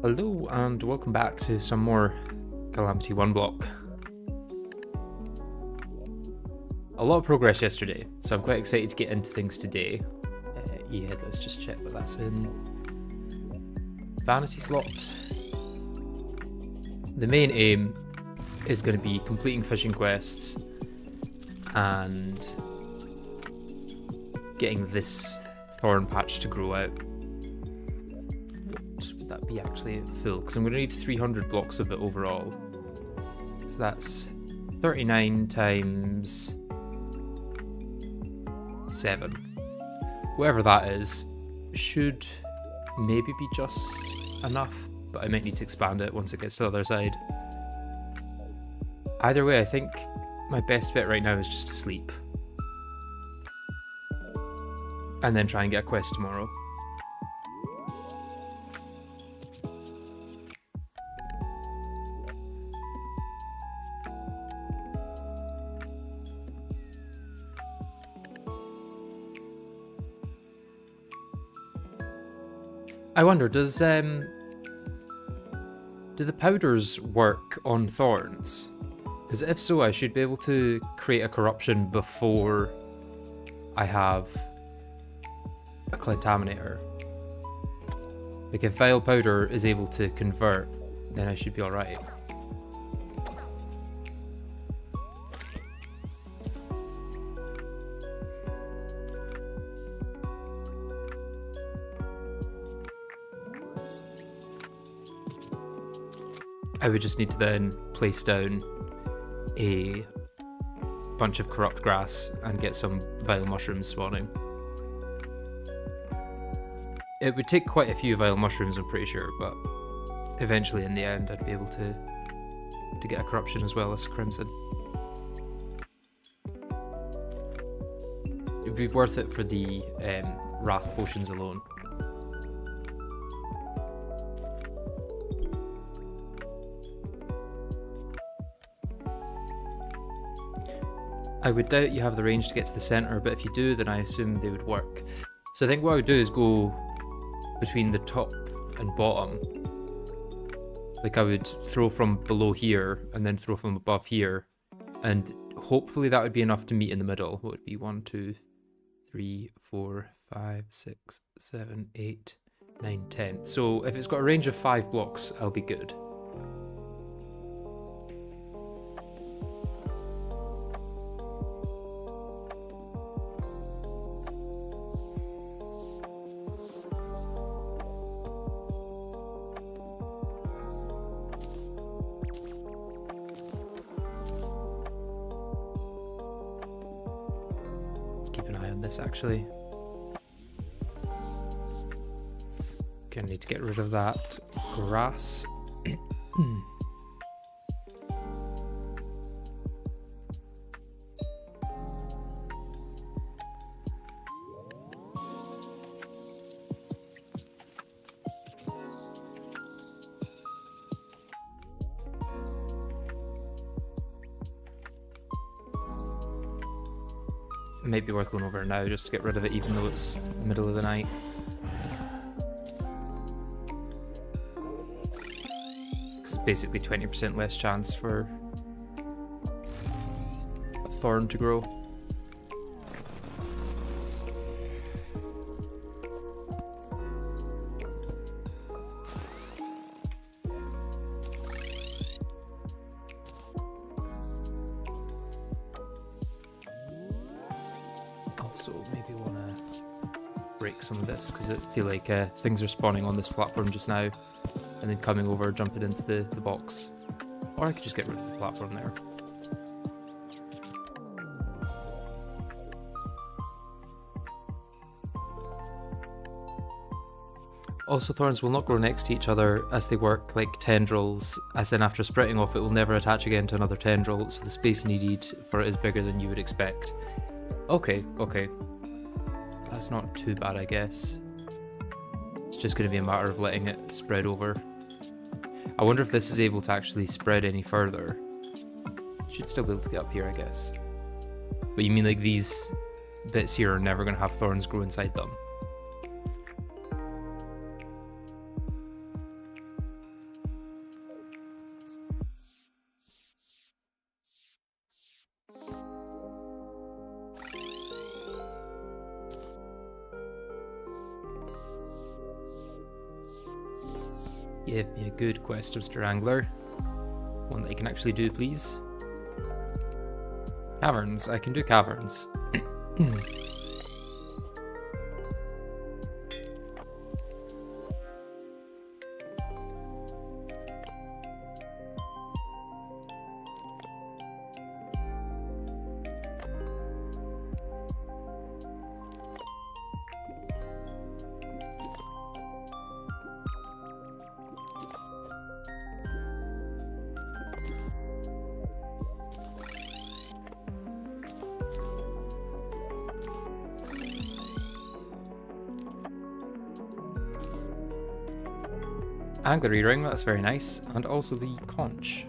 Hello and welcome back to some more Calamity One Block. A lot of progress yesterday, so I'm quite excited to get into things today. Yeah, let's just check that that's in vanity slot. The main aim is going to be completing fishing quests and getting this thorn patch to grow out. Would that be actually full? Because I'm going to need 300 blocks of it overall. So that's 39 times 7. Whatever that is, should maybe be just enough, but I might need to expand it once it gets to the other side. Either way, I think my best bet right now is just to sleep. And then try and get a quest tomorrow. I wonder, do the powders work on thorns? Because if so, I should be able to create a corruption before I have a contaminator. Like if vile powder is able to convert, then I should be alright. I would just need to then place down a bunch of corrupt grass and get some vile mushrooms spawning. It would take quite a few vile mushrooms, I'm pretty sure, but eventually in the end I'd be able to get a corruption as well as a crimson. It would be worth it for the wrath potions alone. I would doubt you have the range to get to the center, but if you do, then I assume they would work. So I think what I would do is go between the top and bottom. Like I would throw from below here and then throw from above here, and hopefully that would be enough to meet in the middle. What would it be? 1, 2, 3, 4, 5, 6, 7, 8, 9, 10. So if it's got a range of 5 blocks, I'll be good. Keep an eye on this actually. Gonna need to get rid of that grass. Might be worth going over now just to get rid of it, even though it's the middle of the night. It's basically 20% less chance for a thorn to grow. Also, maybe want to break some of this because I feel like things are spawning on this platform just now and then coming over, jumping into the box. Or I could just get rid of the platform there. Also, thorns will not grow next to each other as they work like tendrils, as in after spreading off it will never attach again to another tendril, so the space needed for it is bigger than you would expect. Okay. That's not too bad, I guess. It's just going to be a matter of letting it spread over. I wonder if this is able to actually spread any further. Should still be able to get up here, I guess. But you mean like these bits here are never going to have thorns grow inside them? Give me a good quest, Mr. Angler. One that I can actually do, please. Caverns. I can do caverns. Angler earring, that's very nice, and also the conch.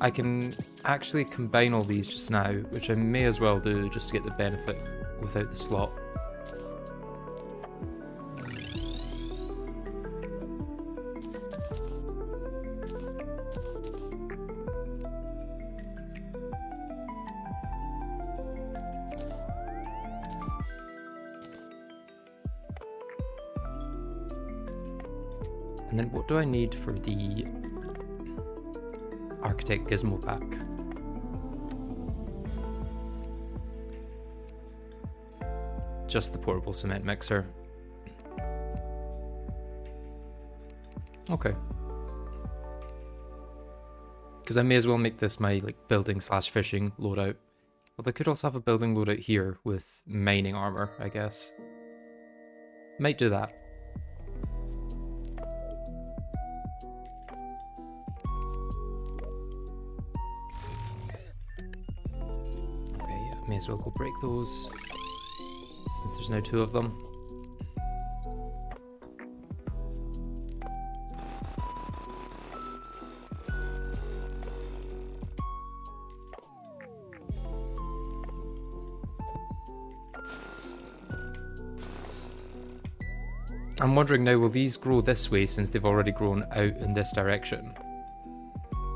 I can actually combine all these just now, which I may as well do just to get the benefit without the slot. And then what do I need for the Architect Gizmo pack? Just the portable cement mixer. Okay. Because I may as well make this my like building slash fishing loadout. Well, I could also have a building loadout here with mining armor, I guess. Might do that. Okay, yeah, may as well go break those, since there's now 2 of them. I'm wondering now, will these grow this way since they've already grown out in this direction?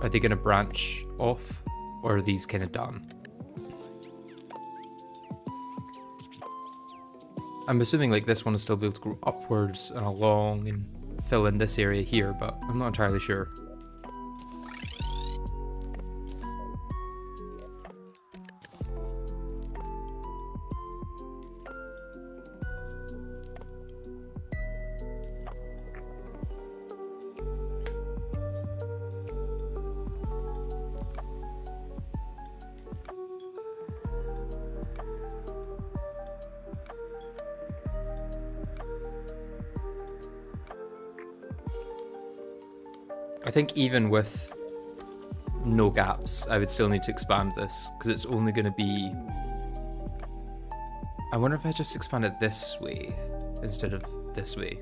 Are they going to branch off, or are these kind of done? I'm assuming like this one will still be able to grow upwards and along and fill in this area here, but I'm not entirely sure. I think even with no gaps, I would still need to expand this, because it's only going to be... I wonder if I just expand it this way instead of this way,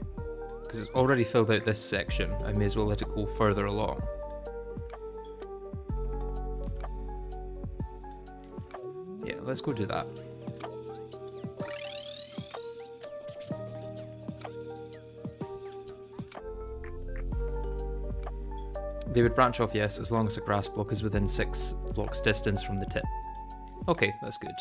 because it's already filled out this section. I may as well let it go further along. Yeah, let's go do that. They would branch off, yes, as long as the grass block is within 6 blocks distance from the tip. Okay, that's good.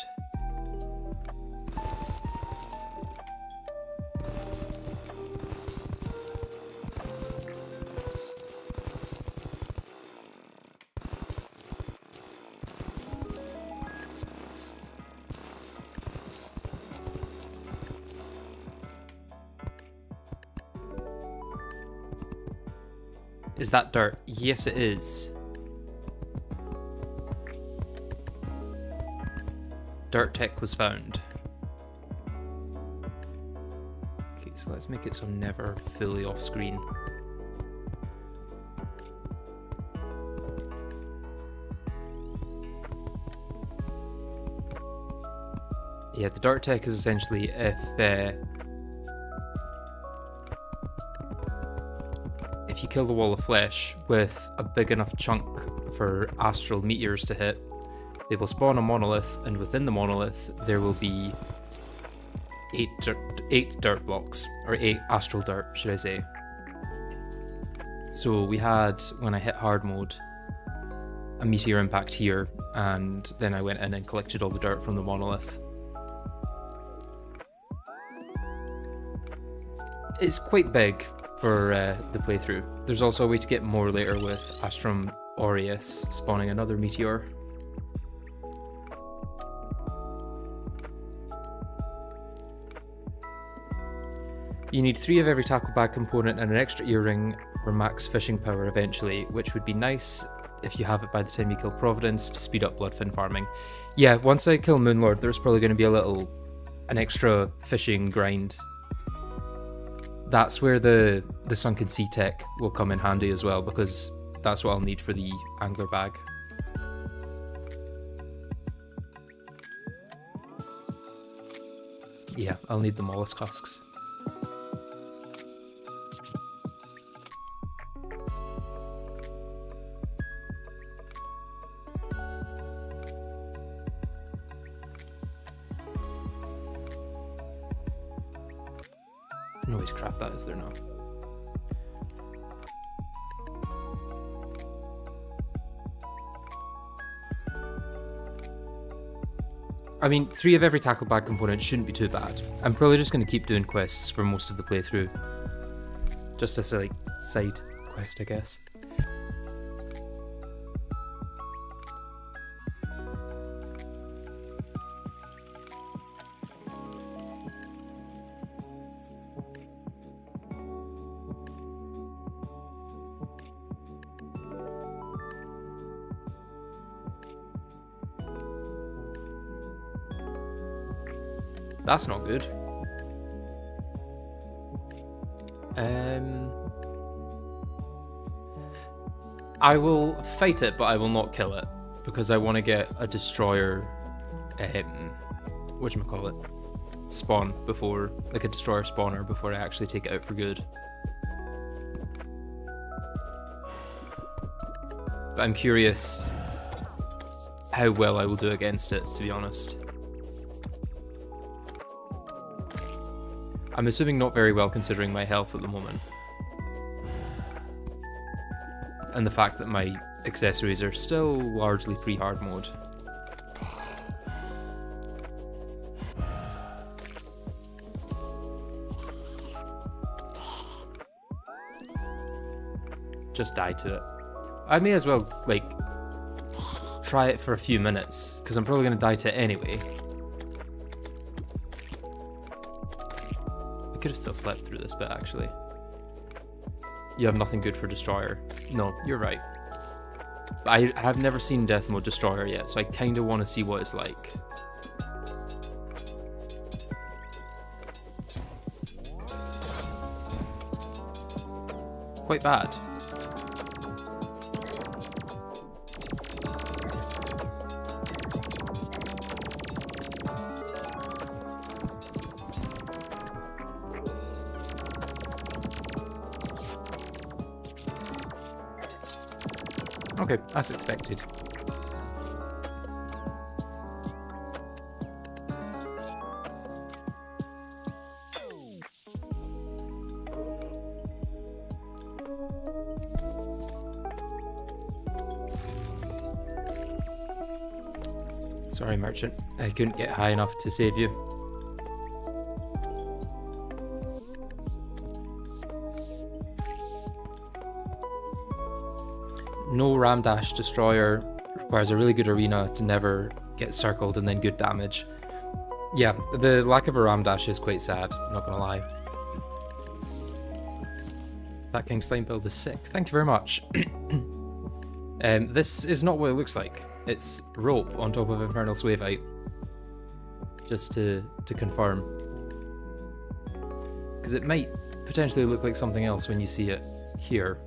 Is that dirt? Yes, it is. Dirt tech was found. Okay, so let's make it so I'm never fully off screen. Yeah, the dirt tech is essentially if you kill the wall of flesh with a big enough chunk for astral meteors to hit, they will spawn a monolith, and within the monolith there will be 8 dirt blocks, or 8 astral dirt, should I say. So we had, when I hit hard mode, a meteor impact here, and then I went in and collected all the dirt from the monolith. It's quite big for the playthrough. There's also a way to get more later with Astrum Aureus spawning another meteor. You need 3 of every tackle bag component and an extra earring for max fishing power eventually, which would be nice if you have it by the time you kill Providence to speed up bloodfin farming. Yeah, once I kill Moonlord, there's probably going to be an extra fishing grind. That's where the sunken sea tech will come in handy as well, because that's what I'll need for the angler bag. Yeah, I'll need the mollusk husks. No way to craft that, is there now? I mean, 3 of every tackle bag component shouldn't be too bad. I'm probably just going to keep doing quests for most of the playthrough. Just as a like, side quest, I guess. That's not good. I will fight it, but I will not kill it, because I want to get a destroyer, whatchamacallit, spawn before, like a destroyer spawner, before I actually take it out for good. But I'm curious how well I will do against it, to be honest. I'm assuming not very well, considering my health at the moment. And the fact that my accessories are still largely pre-hard mode. Just die to it. I may as well, like, try it for a few minutes, because I'm probably going to die to it anyway. I could have still slept through this bit, actually. You have nothing good for Destroyer. No, you're right. But I have never seen Death Mode Destroyer yet, so I kind of want to see what it's like. Quite bad. Okay, as expected. Sorry, merchant. I couldn't get high enough to save you. No ram dash destroyer, requires a really good arena to never get circled and then good damage. Yeah, the lack of a ram dash is quite sad, not gonna lie. That King Slime build is sick. Thank you very much. This is not what it looks like. It's rope on top of Infernal Swavite. Just to confirm. Because it might potentially look like something else when you see it here.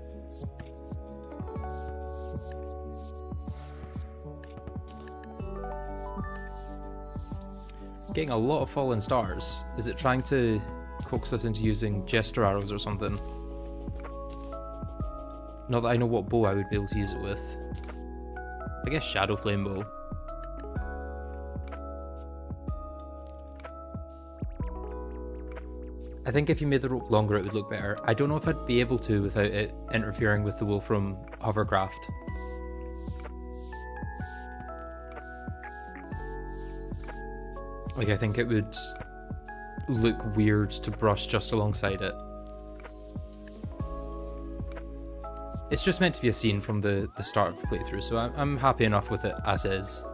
Getting a lot of fallen stars. Is it trying to coax us into using Jester arrows or something? Not that I know what bow I would be able to use it with. I guess Shadow Flame Bow. I think if you made the rope longer it would look better. I don't know if I'd be able to without it interfering with the Wolfram hovercraft. Like, I think it would look weird to brush just alongside it. It's just meant to be a scene from the start of the playthrough, so I'm happy enough with it as is.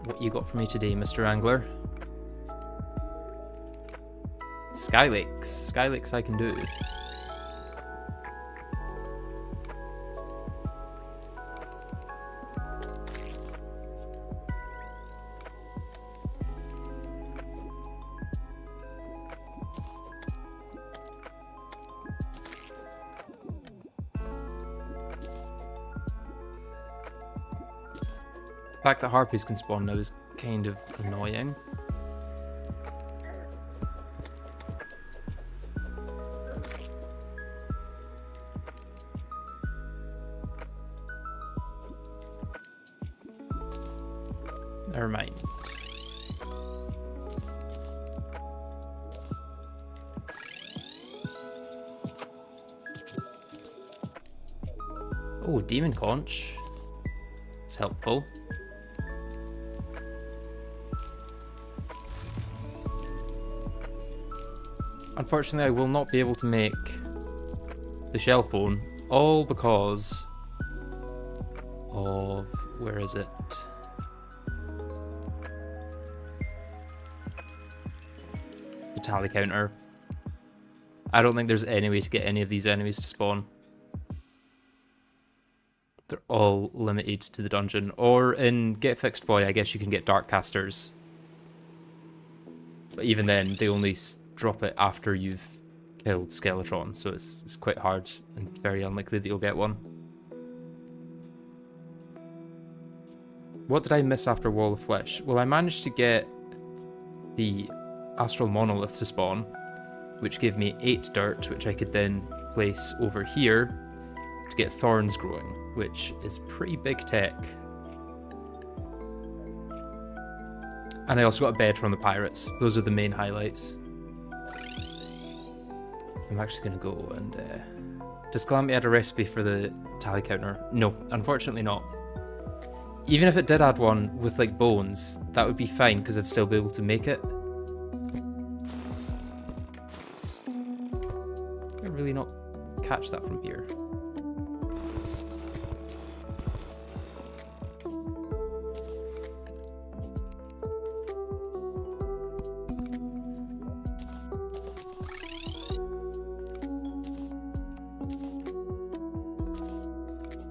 What you got for me today, Mr. Angler? Skylakes. Skylakes I can do. The fact that harpies can spawn now is kind of annoying. Never mind. Oh, Demon Conch. It's helpful. Unfortunately, I will not be able to make the shell phone, all because of, where is it? The tally counter. I don't think there's any way to get any of these enemies to spawn. all limited to the dungeon. Or in Get Fixed Boy, I guess you can get Dark Casters. But even then, they only drop it after you've killed Skeletron, so it's quite hard and very unlikely that you'll get one. What did I miss after Wall of Flesh? Well, I managed to get the Astral Monolith to spawn, which gave me 8 dirt, which I could then place over here to get thorns growing, which is pretty big tech. And I also got a bed from the pirates. Those are the main highlights. I'm actually going to go and... Does Calamity add a recipe for the tally counter? No, unfortunately not. Even if it did add one with like bones, that would be fine because I'd still be able to make it. I really not catch that from here.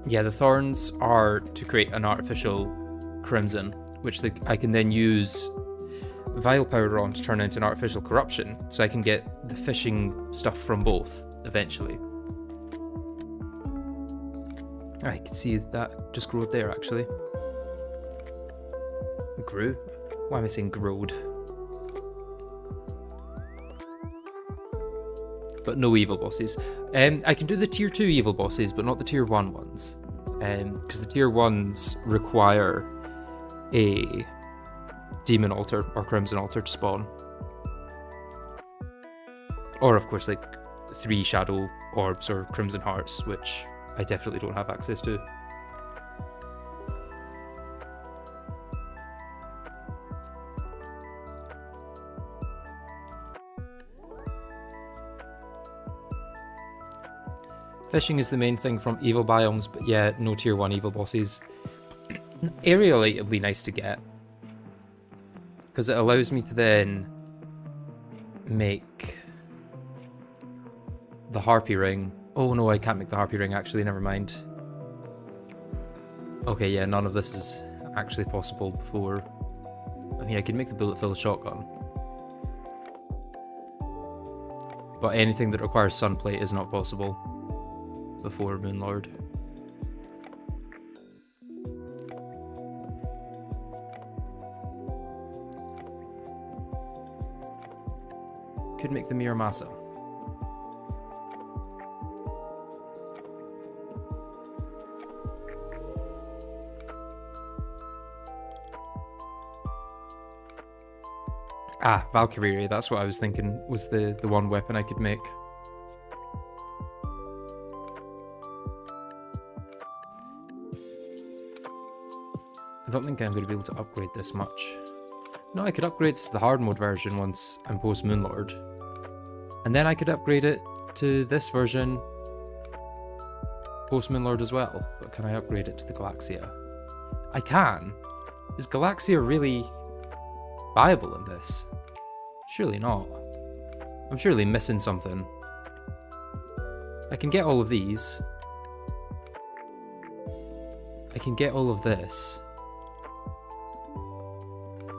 Yeah, the thorns are to create an artificial crimson, which I can then use Vile Powder on to turn into an artificial corruption, so I can get the fishing stuff from both, eventually. I can see that just growed there, actually. Grew? Why am I saying growed? But no evil bosses. I can do the tier 2 evil bosses, but not the tier 1 ones. Because the tier 1s require a demon altar or crimson altar to spawn. Or, of course, like 3 shadow orbs or crimson hearts, which I definitely don't have access to. Fishing is the main thing from evil biomes, but yeah, no tier 1 evil bosses. Aerialite would be nice to get, because it allows me to then make the Harpy Ring. Oh no, I can't make the Harpy Ring actually, never mind. Okay, yeah, none of this is actually possible before. I mean, I could make the bullet-filled shotgun. But anything that requires sunplate is not possible before Moonlord. Could make the Miramasa. Ah, Valkyrie, that's what I was thinking was the one weapon I could make. I don't think I'm going to be able to upgrade this much. No, I could upgrade to the hard mode version once I'm post Moonlord. And then I could upgrade it to this version post Moonlord as well. But can I upgrade it to the Galaxia? I can. Is Galaxia really viable in this? Surely not. I'm surely missing something. I can get all of these. I can get all of this.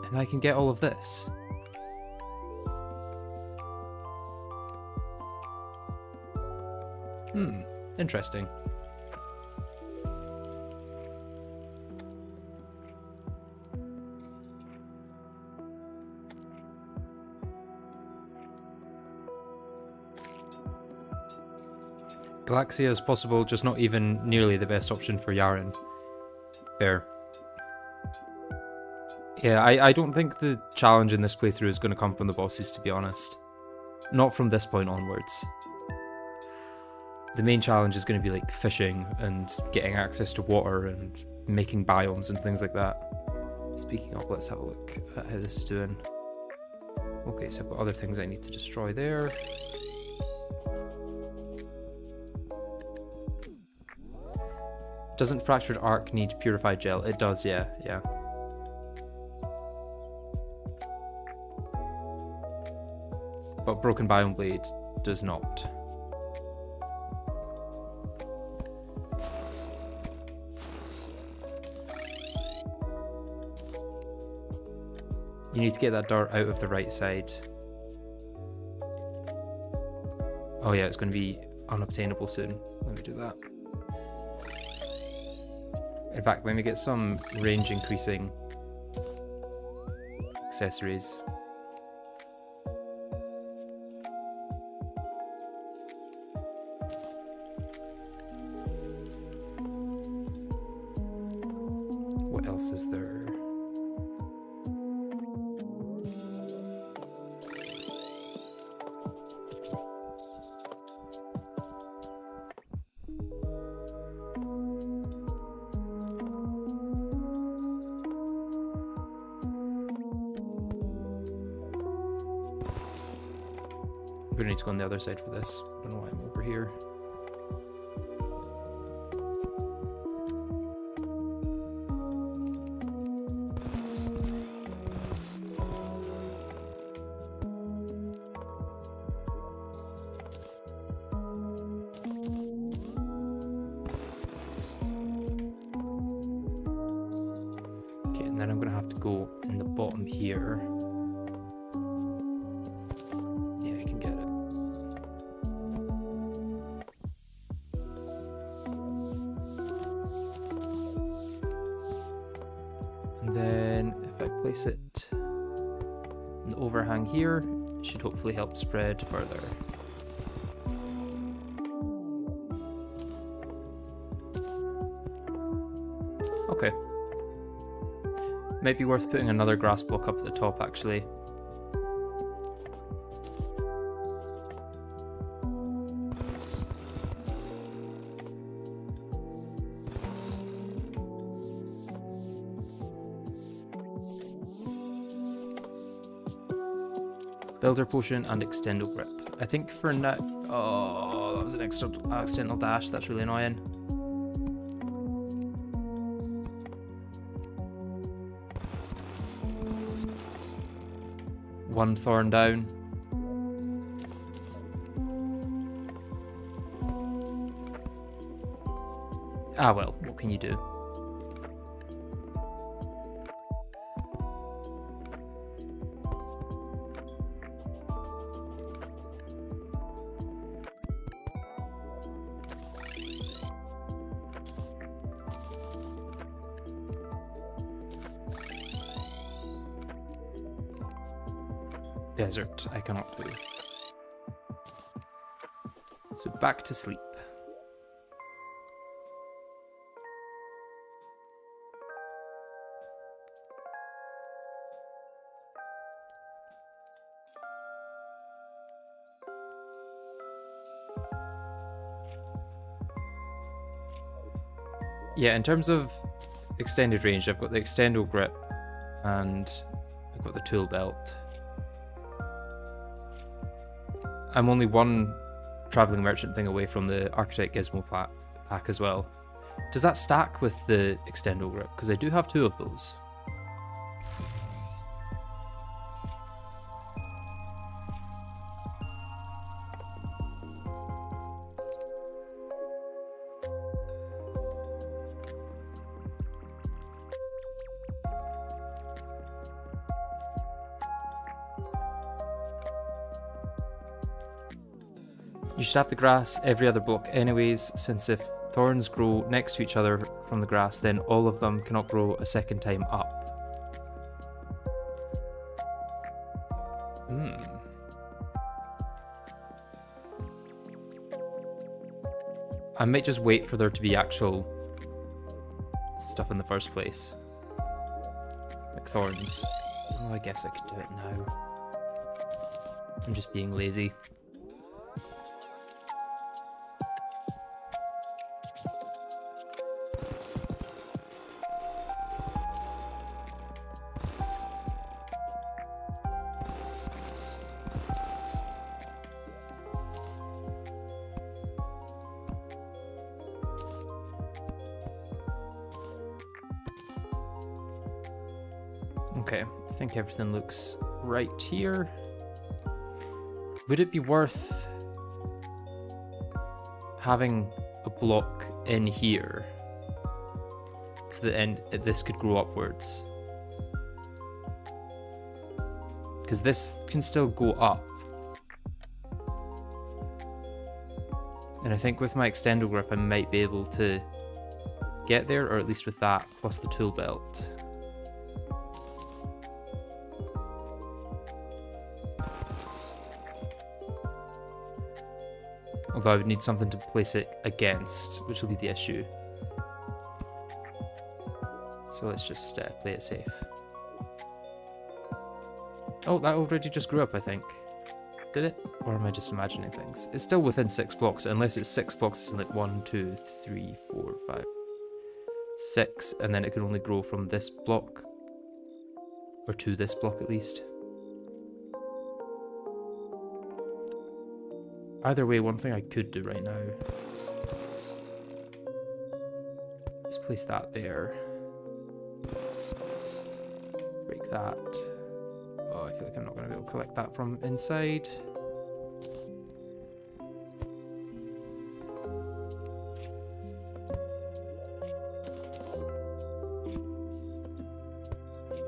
And I can get all of this. Interesting. Galaxia is possible, just not even nearly the best option for Yaren. Fair. Yeah, I don't think the challenge in this playthrough is going to come from the bosses, to be honest. Not from this point onwards. The main challenge is going to be like fishing and getting access to water and making biomes and things like that. Speaking of, let's have a look at how this is doing. Okay, so I've got other things I need to destroy there. Doesn't Fractured Arc need Purified Gel? It does, yeah. But Broken Biome Blade does not. You need to get that dirt out of the right side. Oh yeah, it's going to be unobtainable soon. Let me do that. In fact, let me get some range increasing accessories. What else is there? I'm gonna need to go on the other side for this. I don't know why I'm over here. Okay, and then I'm gonna have to go in the bottom here. Place it in the overhang here, should hopefully help spread further. Okay. Might be worth putting another grass block up at the top actually. Builder potion and extendo grip. I think for now. Oh, that was an accidental dash. That's really annoying. One thorn down. Ah well, what can you do? Desert, I cannot do. So back to sleep. Yeah, in terms of extended range, I've got the extendo grip and I've got the tool belt. I'm only one traveling merchant thing away from the Architect Gizmo pack as well. Does that stack with the extendo grip? Because I do have two of those. You should have the grass every other block anyways, since if thorns grow next to each other from the grass, then all of them cannot grow a second time up. I might just wait for there to be actual stuff in the first place. Like thorns. Oh, I guess I could do it now. I'm just being lazy. Okay, I think everything looks right here. Would it be worth having a block in here so that this could grow upwards? because this can still go up. And I think with my extendo grip I might be able to get there, or at least with that, plus the tool belt. Although I would need something to place it against, which will be the issue. So let's just play it safe. Oh, that already just grew up, I think. Did it? Or am I just imagining things? It's still within 6 blocks, unless it's 6 blocks, it's like 1, 2, 3, 4, 5, 6, and then it can only grow from this block, or to this block at least. Either way, one thing I could do right now is place that there. Break that. Oh, I feel like I'm not going to be able to collect that from inside.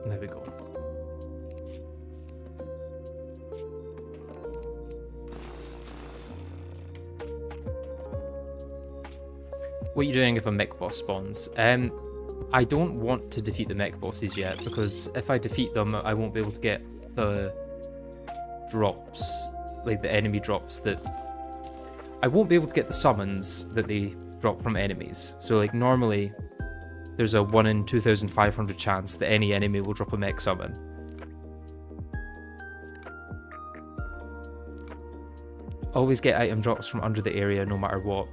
There we go. What are you doing if a mech boss spawns? I don't want to defeat the mech bosses yet, because if I defeat them, I won't be able to get the drops, like the enemy drops that... I won't be able to get the summons that they drop from enemies. So like normally, there's a 1 in 2,500 chance that any enemy will drop a mech summon. Always get item drops from under the area no matter what,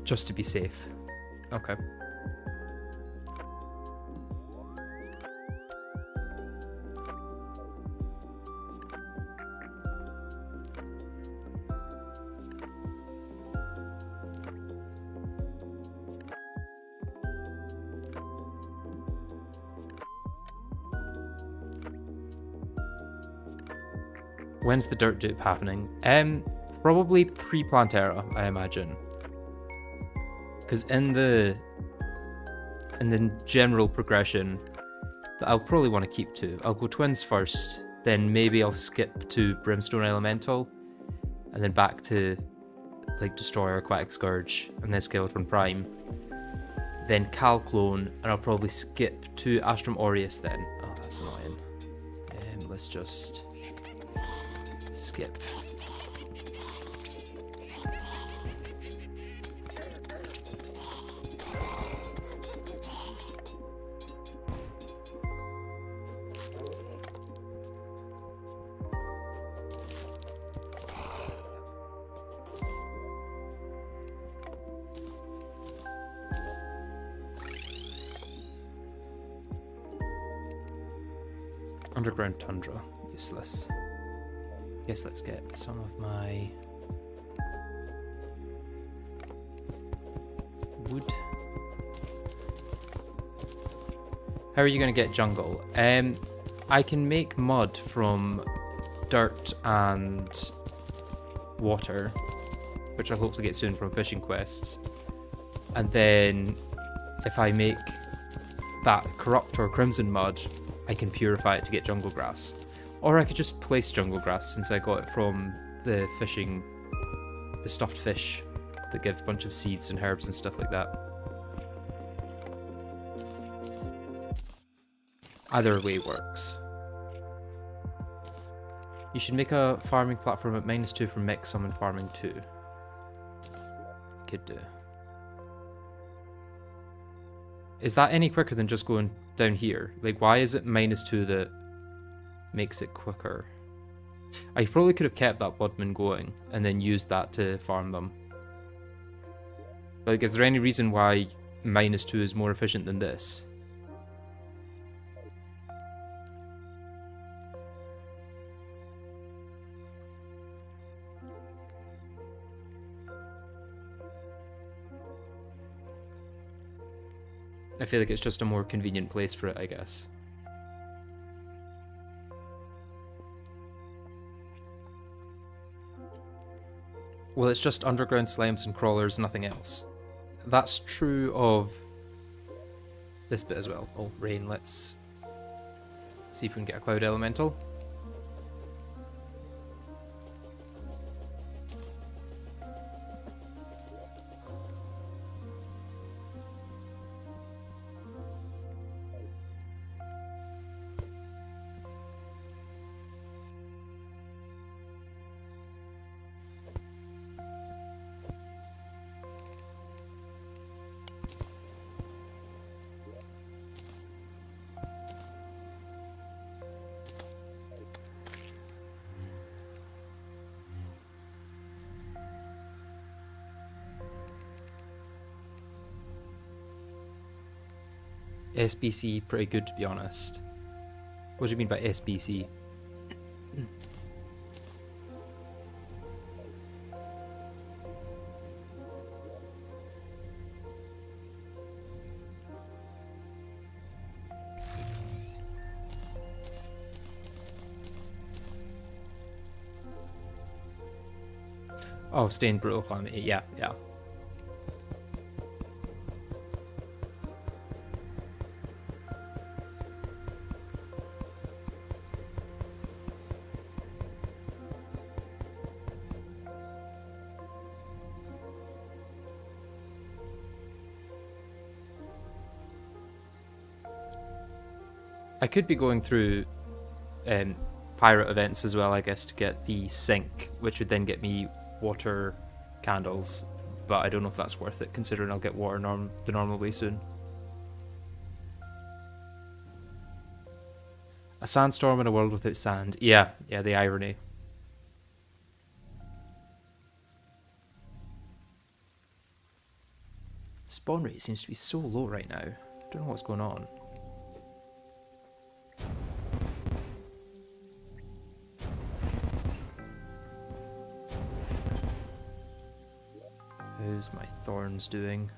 just to be safe. Okay. When's the dirt dupe happening? Probably pre-Plantera, I imagine. Because in the general progression that I'll probably want to keep to, I'll go twins first, then maybe I'll skip to Brimstone Elemental, and then back to like Destroyer, Aquatic Scourge, and then Skeleton Prime, then Calclone, and I'll probably skip to Astrum Aureus then. Oh, that's annoying. Let's just skip. Underground Tundra, useless. Guess let's get some of my wood. How are you going to get jungle? I can make mud from dirt and water, which I'll hopefully get soon from fishing quests. And then if I make that corrupt or crimson mud, I can purify it to get jungle grass. Or I could just place jungle grass, since I got it from the fishing, the stuffed fish that give a bunch of seeds and herbs and stuff like that. Either way works. You should make a farming platform at -2 for mech summon farming 2. Could do. Is that any quicker than just going down here? Like, why is it -2 that makes it quicker? I probably could have kept that Bloodman going and then used that to farm them. Like, is there any reason why -2 is more efficient than this? I feel like it's just a more convenient place for it, I guess. Well, it's just underground slimes and crawlers, nothing else. That's true of this bit as well. Oh, rain, let's see if we can get a cloud elemental. SBC pretty good, to be honest. What do you mean by SBC? Oh, stay in brutal climate. Yeah, yeah. I could be going through pirate events as well, I guess, to get the sink, which would then get me water candles, but I don't know if that's worth it, considering I'll get water the normal way soon. A sandstorm in a world without sand. Yeah, the irony. Spawn rate seems to be so low right now. I don't know what's going on. How's my thorns doing?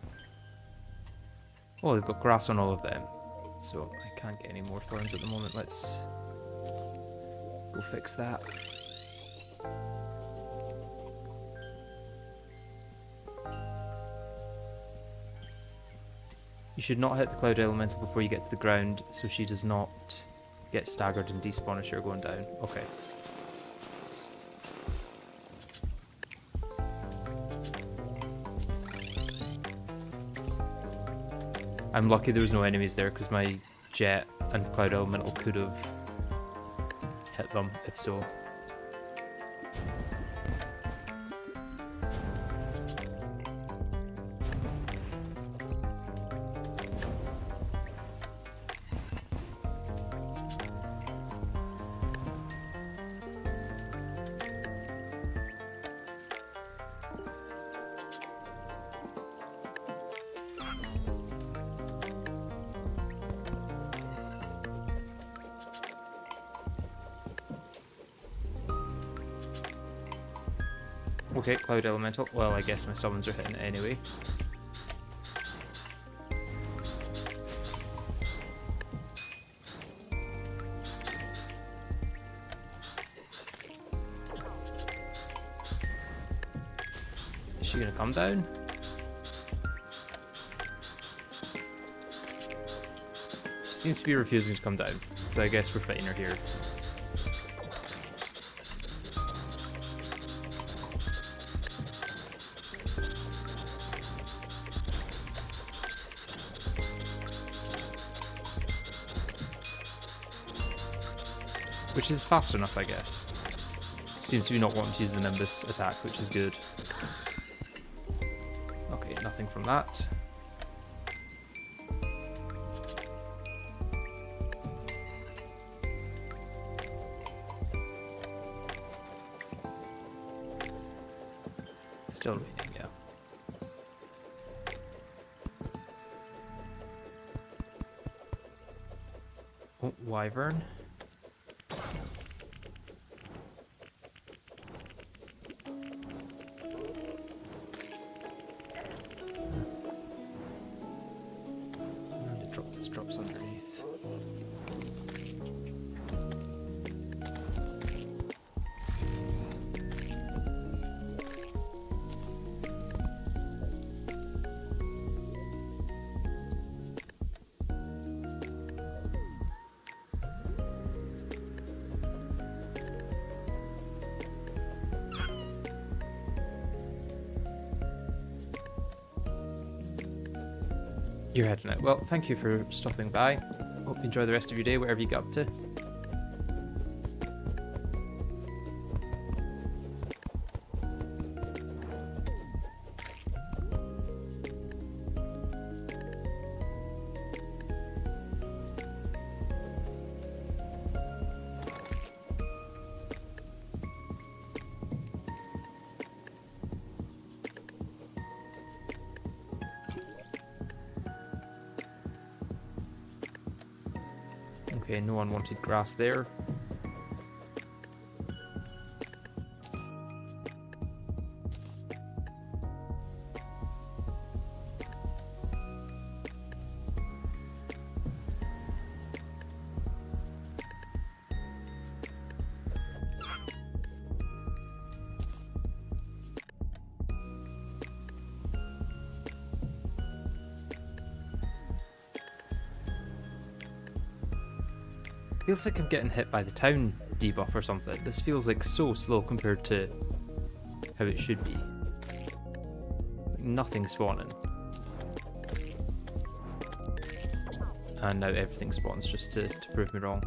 Oh, they've got grass on all of them. So I can't get any more thorns at the moment. Let's go fix that. You should not hit the cloud elemental before you get to the ground, so she does not get staggered and despawn as you're going down. Okay. I'm lucky there was no enemies there, because my jet and cloud elemental could have hit them, if so. Okay, cloud elemental. Well, I guess my summons are hitting it anyway. Is she gonna come down? She seems to be refusing to come down, so I guess we're fighting her here. Which is fast enough, I guess. Seems to be not wanting to use the Nimbus attack, which is good. Okay, nothing from that. Still raining, yeah. Oh, wyvern. Drops underneath. You're heading out. Well, thank you for stopping by. Hope you enjoy the rest of your day, whatever you get up to. Okay, no unwanted grass there. Feels like I'm getting hit by the town debuff or something. This feels like so slow compared to how it should be. Nothing spawning. And now everything spawns just to prove me wrong.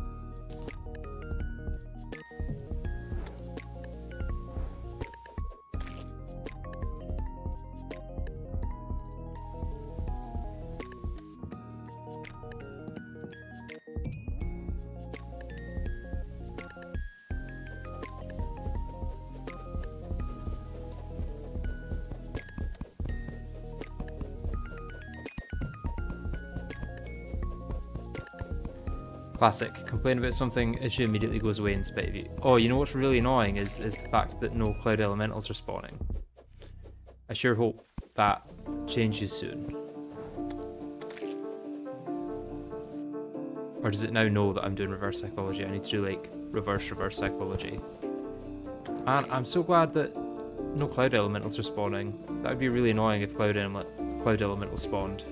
Classic. Complain about something, issue immediately goes away in spite of you. Oh, you know what's really annoying is the fact that no cloud elementals are spawning. I sure hope that changes soon. Or does it now know that I'm doing reverse psychology? I need to do like reverse psychology. And I'm so glad that no cloud elementals are spawning. That would be really annoying if cloud elementals spawned.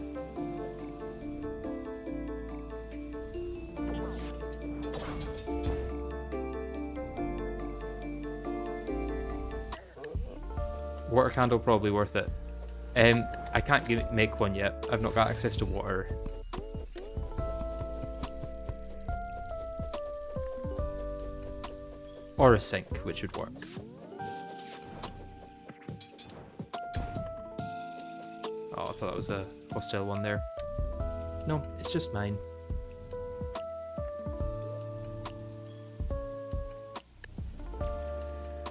Water candle, probably worth it. I can't make one yet. I've not got access to water. Or a sink, which would work. Oh, I thought that was a hostile one there. No, it's just mine.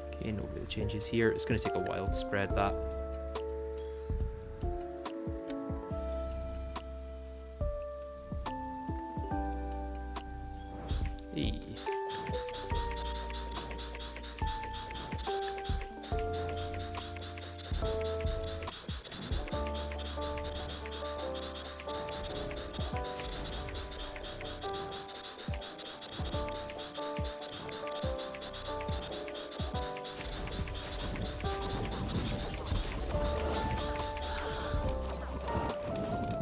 Okay, no real changes here. It's going to take a while to spread that. Eee.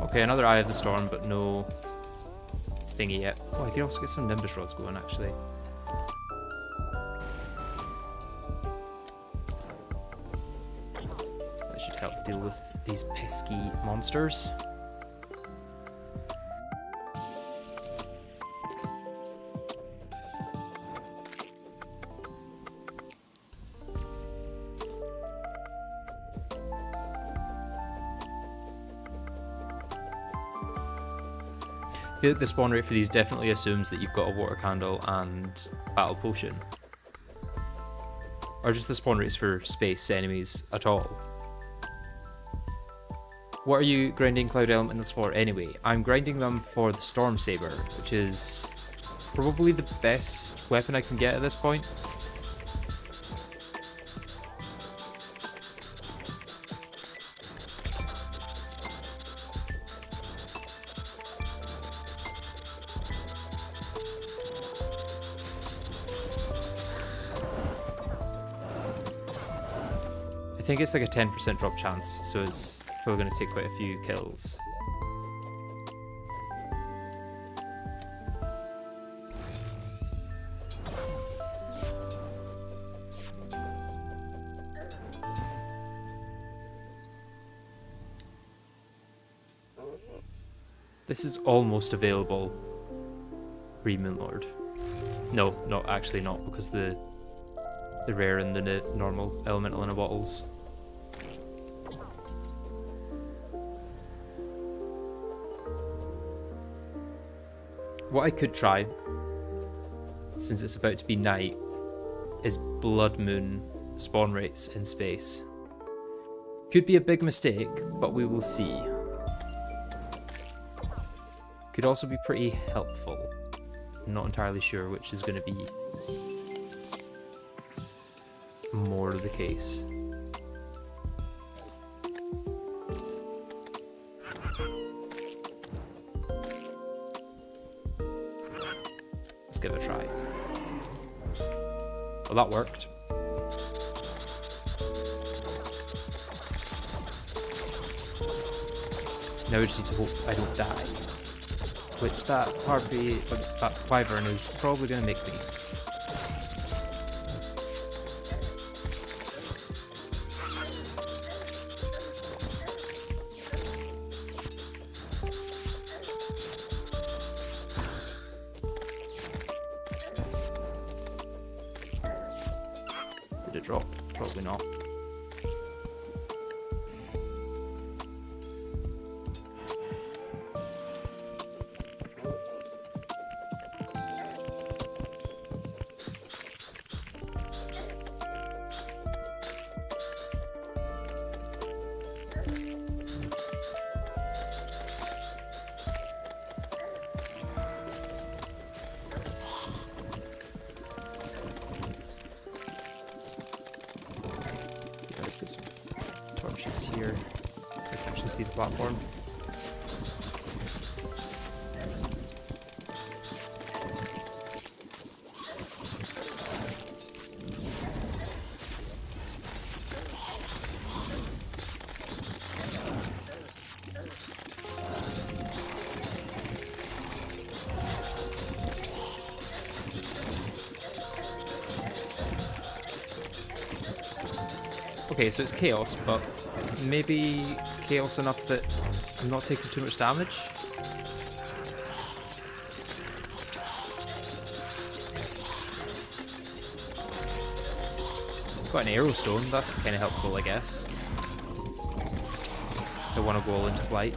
Okay, another Eye of the Storm, but no thingy yet. Oh, I could also get some Nimbus Rods going, actually. That should help deal with these pesky monsters. I feel like the spawn rate for these definitely assumes that you've got a water candle and battle potion. Or just the spawn rates for space enemies at all. What are you grinding cloud elementals for anyway? I'm grinding them for the Storm Saber, which is probably the best weapon I can get at this point. I think it's like a 10% drop chance, so it's probably going to take quite a few kills. This is almost available pre-Moonlord. No, not actually not, because the rare and the normal elemental in a bottles. What I could try, since it's about to be night, is Blood Moon spawn rates in space. Could be a big mistake, but we will see. Could also be pretty helpful. not entirely sure which is going to be more the case. Let's give it a try. Well, that worked. Now we just need to hope I don't die. Which that harpy, that wyvern is probably going to make me. Did it drop? Probably not. Let's get some torches here so I can actually see the platform. Okay, so it's chaos, but maybe chaos enough that I'm not taking too much damage. Got an arrow stone, that's kind of helpful, I guess. I want to go all into flight.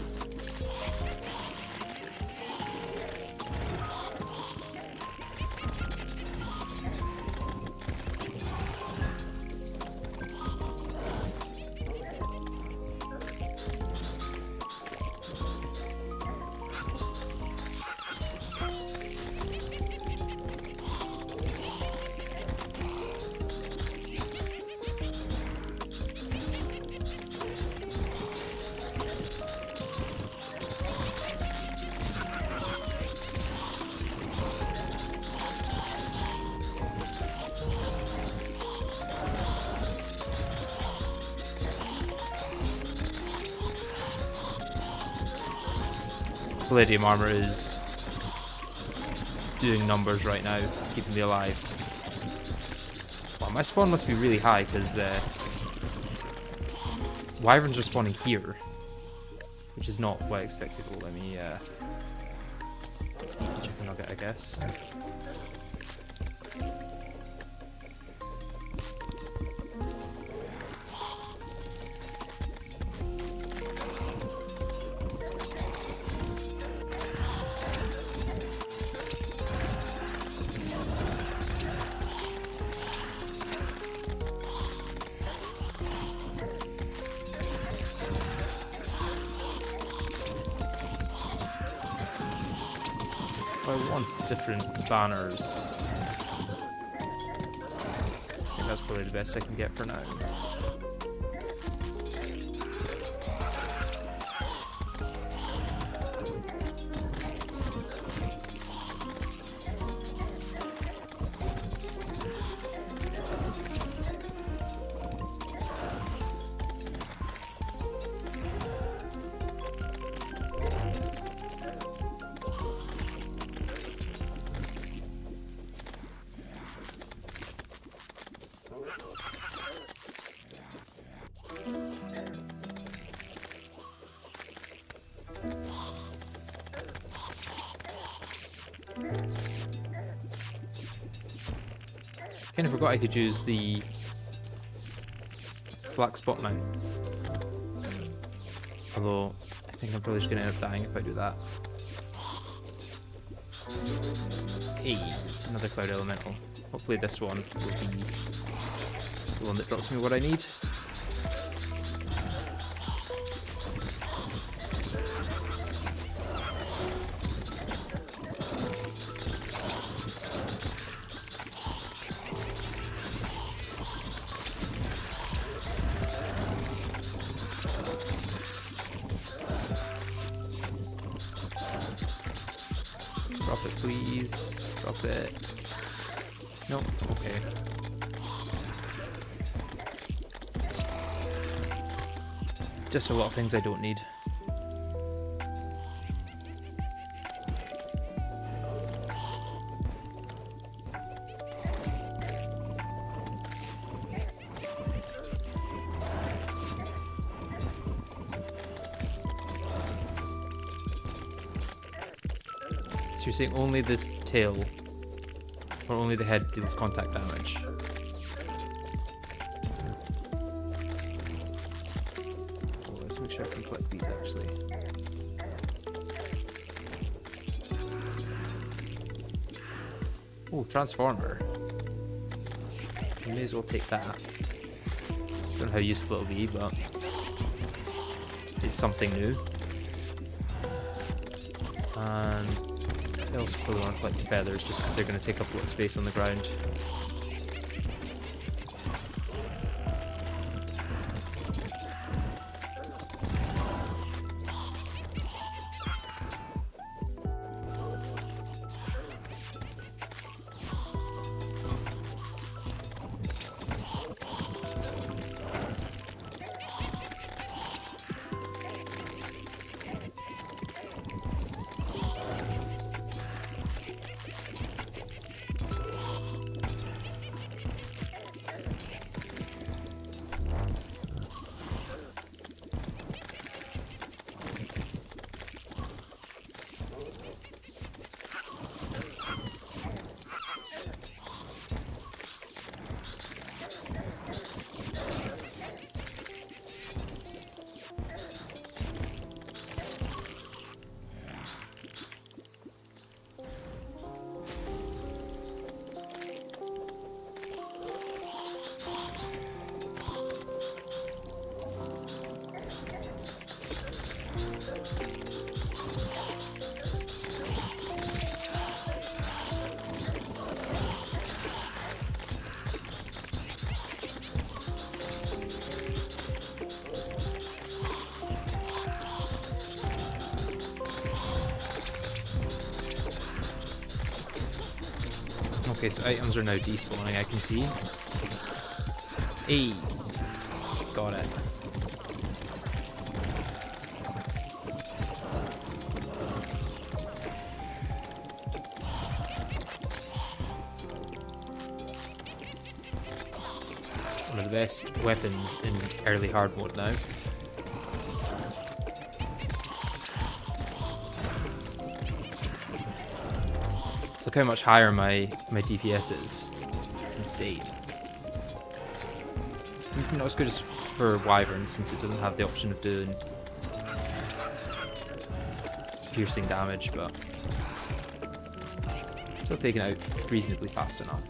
Palladium armor is doing numbers right now, keeping me alive. Wow, my spawn must be really high because wyverns are spawning here, which is not what I expected. Well, let me let's eat the chicken nugget, I guess. What I want is different banners. I think that's probably the best I can get for now. Kind of forgot I could use the black spot mount. Although, I think I'm probably just going to end up dying if I do that. Hey, another cloud elemental. Hopefully this one will be the one that drops me what I need. please. Drop it. Nope, okay. Just a lot of things I don't need. So you're saying only the tail or only the head deals contact damage? Oh, let's make sure I can collect these actually. Oh, transformer. You may as well take that. Don't know how useful it'll be, but it's something new. And I also probably want to collect the feathers just because they're going to take up a lot of space on the ground. Okay, so items are now despawning, I can see. Hey, got it. One of the best weapons in early hard mode now. Look how much higher my DPS is. It's insane. Not as good as for Wyverns since it doesn't have the option of doing piercing damage, but still taking it out reasonably fast enough.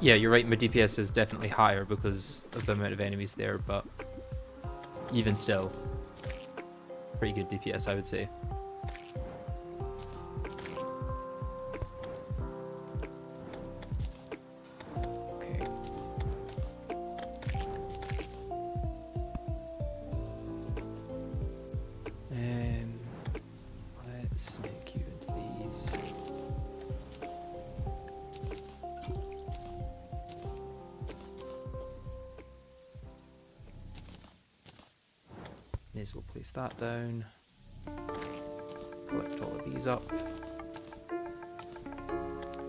Yeah, you're right, my DPS is definitely higher because of the amount of enemies there, but even still, pretty good DPS, I would say. Okay. Let's make you into these. May as well place that down. Collect all of these up.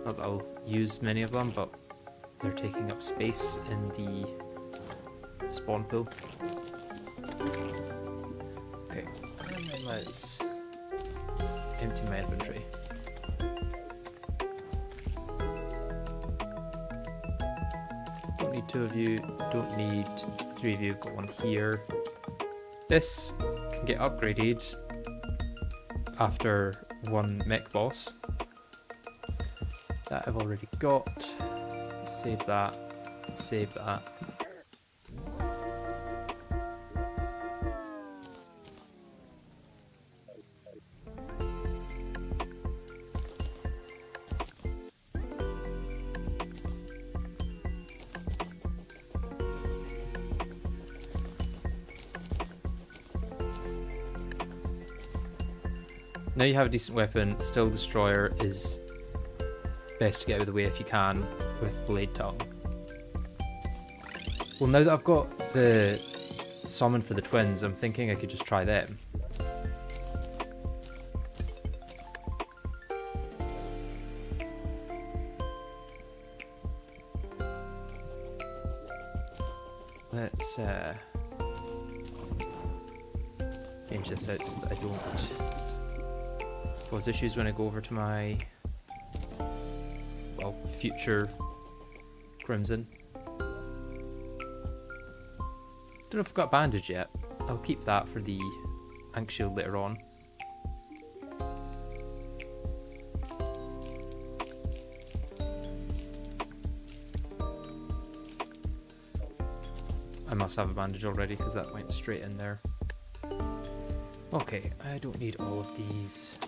Not that I'll use many of them, but they're taking up space in the spawn pool. Okay, let's empty my inventory. 2 of you, don't need 3 of you, got 1 here. This can get upgraded after 1 mech boss. That I've already got. Save that, save that. Now you have a decent weapon, still Destroyer is best to get out of the way if you can with Blade Tongue. Well, now that I've got the summon for the twins, I'm thinking I could just try them. Let's change this out so that I don't cause issues when I go over to my, well, future Crimson. Don't know if I've got a bandage yet. I'll keep that for the Ink Shield later on. I must have a bandage already because that went straight in there. Okay, I don't need all of these.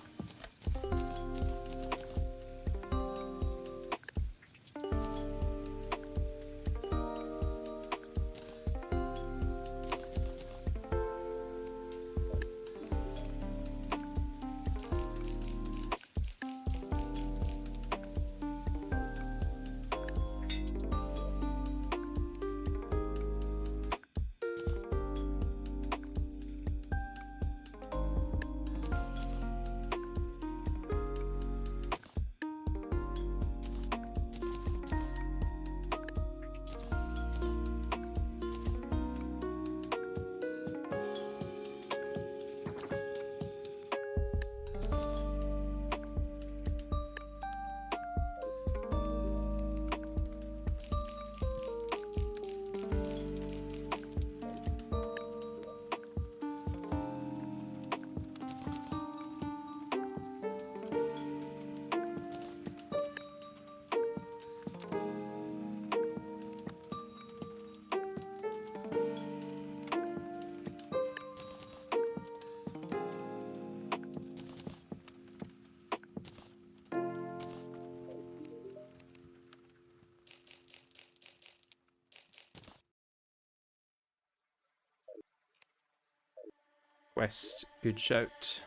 West, good shout.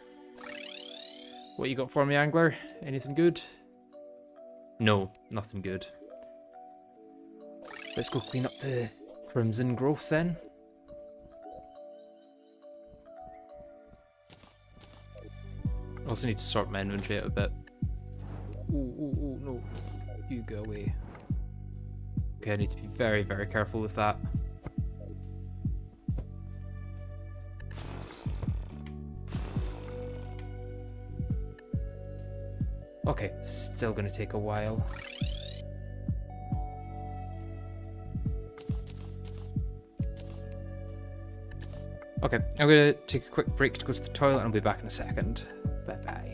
What you got for me, Angler? Anything good? No, nothing good. Let's go clean up the Crimson growth then. Also need to sort my inventory out a bit. Oh, no. You go away. Okay, I need to be very, very careful with that. Okay, still gonna take a while. Okay, I'm gonna take a quick break to go to the toilet and I'll be back in a second. Bye bye.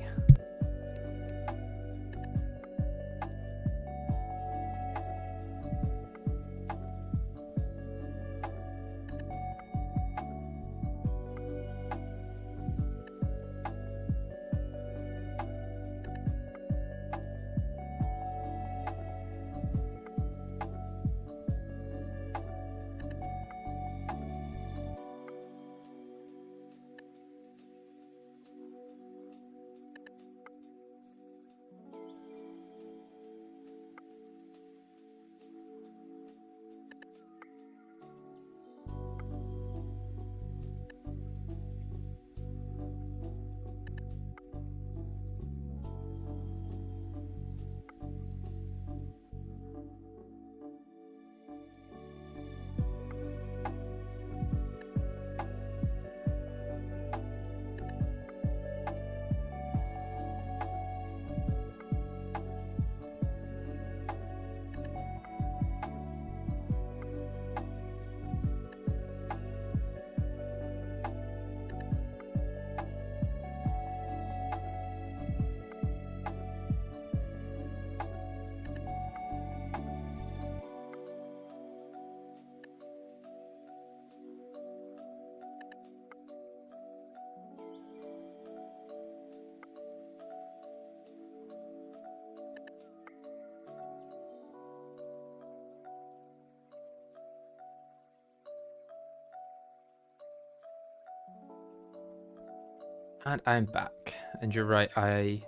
And I'm back. And you're right, I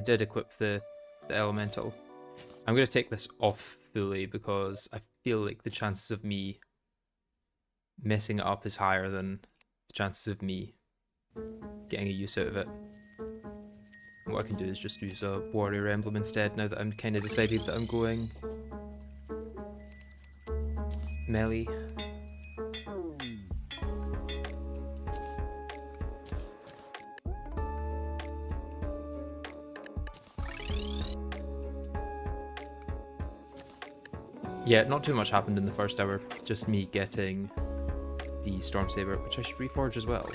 did equip the elemental. I'm going to take this off fully because I feel like the chances of me messing it up is higher than the chances of me getting a use out of it. What I can do is just use a warrior emblem instead now that I'm kind of decided that I'm going melee. Yeah, not too much happened in the first hour, just me getting the Storm Saber, which I should reforge as well.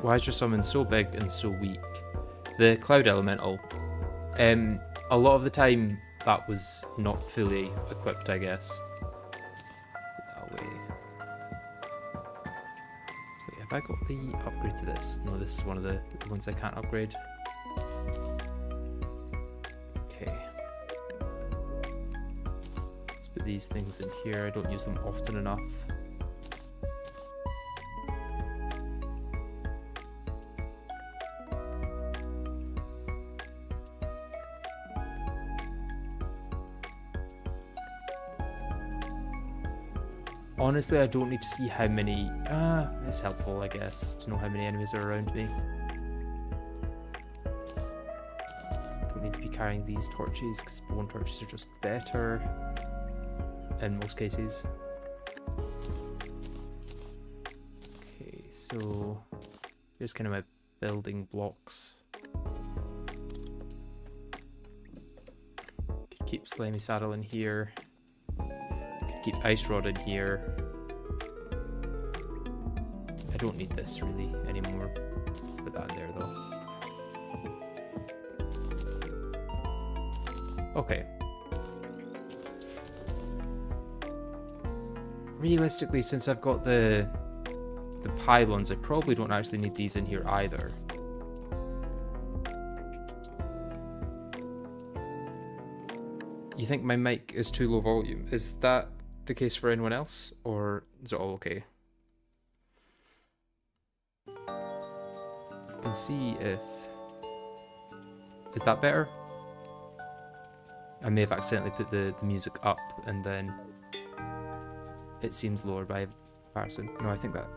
Why is your summon so big and so weak? The Cloud Elemental. A lot of the time that was not fully equipped, I guess. That way. Wait, have I got the upgrade to this? No, this is one of the ones I can't upgrade. Okay. Let's put these things in here. I don't use them often enough. Honestly, I don't need to see how many... it's helpful, I guess, to know how many enemies are around me. Don't need to be carrying these torches, because bone torches are just better in most cases. Okay, so here's kind of my building blocks. Could keep Slimy Saddle in here. Keep Ice Rod in here. I don't need this really anymore. Put that in there though. Okay. Realistically, since I've got the pylons, I probably don't actually need these in here either. You think my mic is too low volume? Is that the case for anyone else, or is it all okay? And see if... Is that better? I may have accidentally put the music up and then it seems lower by comparison. No, I think that...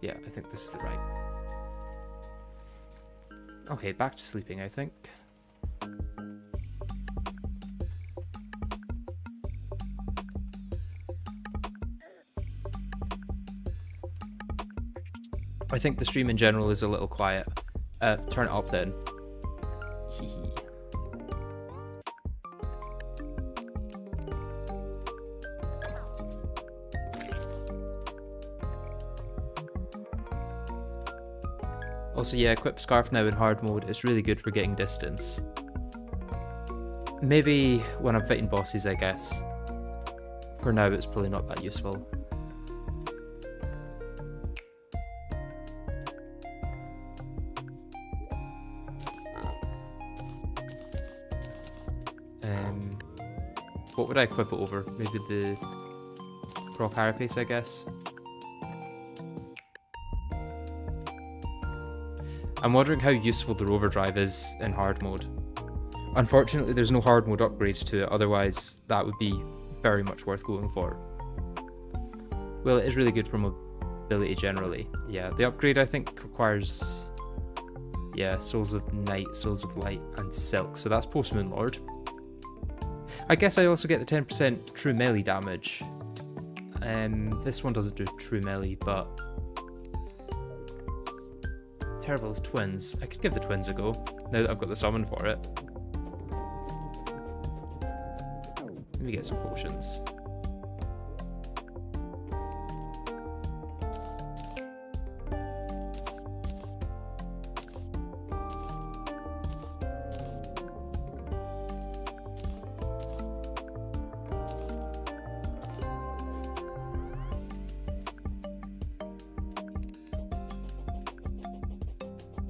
Yeah, I think this is the right. Okay, back to sleeping, I think. I think the stream in general is a little quiet. Turn it up then. Hehe. Also, yeah, equip Scarf now in hard mode. It's really good for getting distance. Maybe when I'm fighting bosses, I guess. For now, it's probably not that useful. What would I equip it over? Maybe the Rock Carapace, I guess. I'm wondering how useful the Overdrive is in hard mode. Unfortunately, there's no hard mode upgrades to it, otherwise that would be very much worth going for. Well, it is really good for mobility generally. Yeah, the upgrade I think requires... Yeah, Souls of Night, Souls of Light, and Silk, so that's post Moon Lord. I guess I also get the 10% true melee damage. This one doesn't do true melee, but... Terrible as twins. I could give the twins a go, now that I've got the summon for it. me get some potions.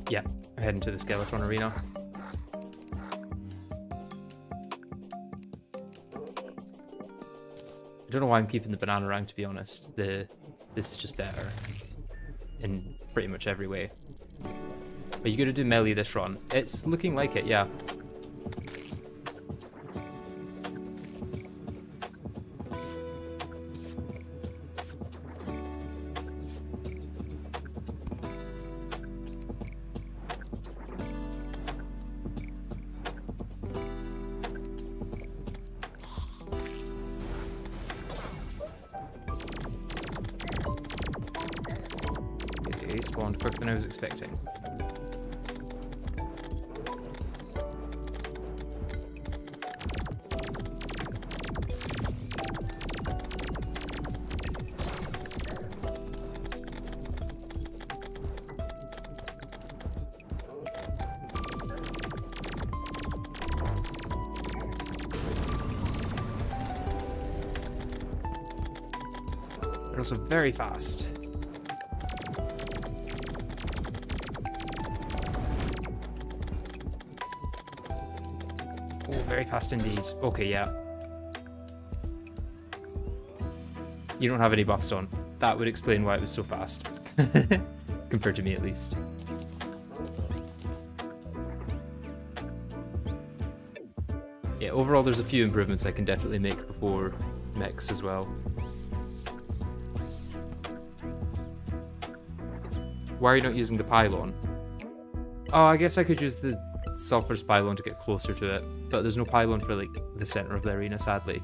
Yeah, I'm heading to the Skeleton Arena. I don't know why I'm keeping the banana rank, to be honest. This is just better in pretty much every way. Are you going to do melee this run? It's looking like it, yeah. Okay, spawned quicker than I was expecting. They're also very fast. Oh, very fast indeed. Okay, yeah. You don't have any buffs on. That would explain why it was so fast. Compared to me, at least. Yeah, overall there's a few improvements I can definitely make before mechs as well. Why are you not using the pylon? Oh, I guess I could use the sulphur's pylon to get closer to it, but there's no pylon for like the center of the arena, sadly.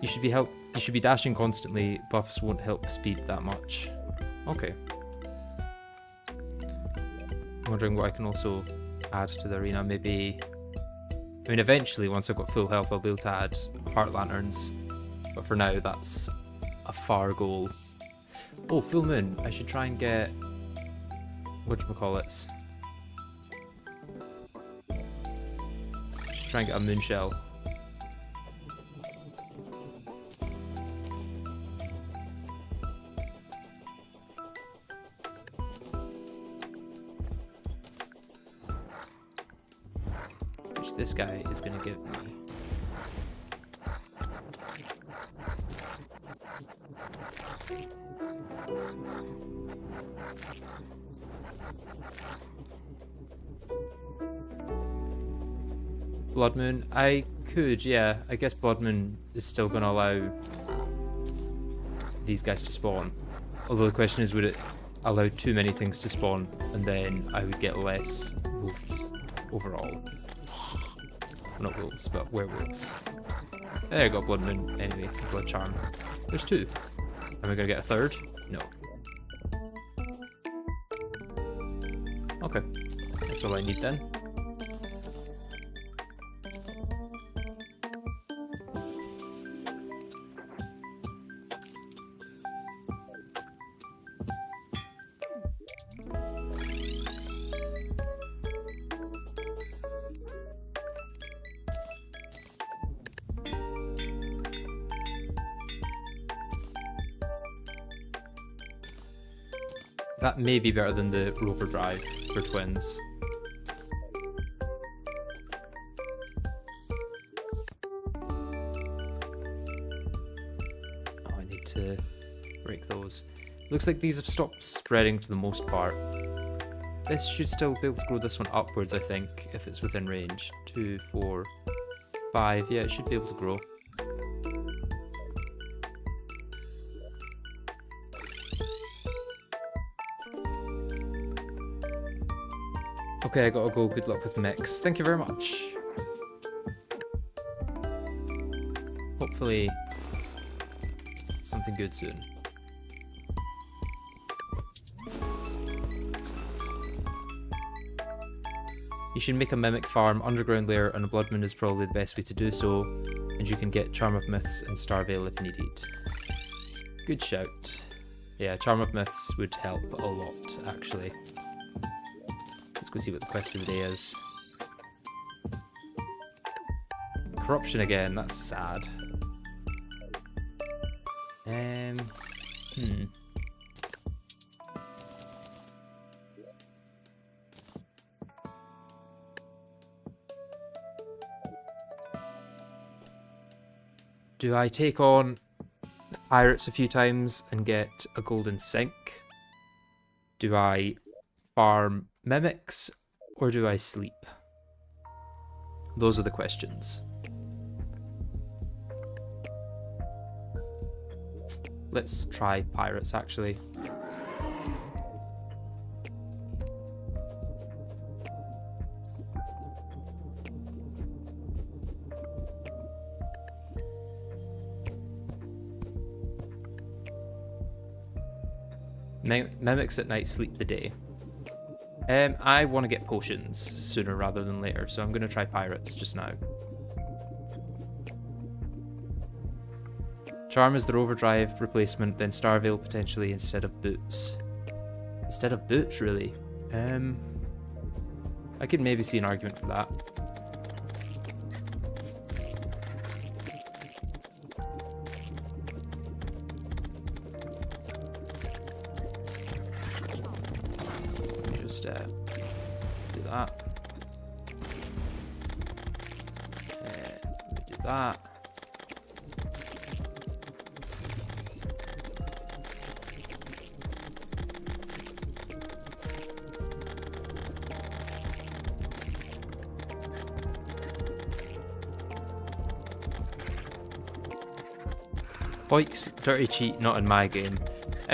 You should be dashing constantly. Buffs won't help speed that much. Okay. I'm wondering what I can also add to the arena. Maybe, I mean, eventually once I've got full health I'll be able to add heart lanterns, but for now that's a far goal. Oh, full moon. I should try and get whatchamacallits. Should try and get a moon shell. Which this guy is going to give me. Blood Moon, I could, yeah. I guess Blood Moon is still going to allow these guys to spawn. Although the question is, would it allow too many things to spawn, and then I would get less wolves overall. Not wolves, but werewolves. There you go, Blood Moon. Anyway, Blood Charm. There's two. Am I going to get a third? No. Okay. That's all I need then. That may be better than the rover drive for twins. Oh, I need to break those. Looks like these have stopped spreading for the most part. This should still be able to grow this one upwards, I think, if it's within range. 2, 4, 5. Yeah, it should be able to grow. Okay, I gotta go. Good luck with the mix. Thank you very much. Hopefully, something good soon. You should make a mimic farm, underground lair, and a blood moon is probably the best way to do so, and you can get Charm of Myths and Starveil if needed. Good shout. Yeah, Charm of Myths would help a lot, actually. Let's go see what the quest of the day is. Corruption again, that's sad. Do I take on the pirates a few times and get a golden sink? Do I farm mimics or do I sleep? Those are the questions. Let's try pirates actually. Mimics at night, sleep the day. I want to get potions sooner rather than later, so I'm going to try pirates just now. Charm is their overdrive replacement, then Starveil potentially instead of boots. Instead of boots, really? I could maybe see an argument for that. Just do that. Let me do that. Poik's dirty cheat, not in my game.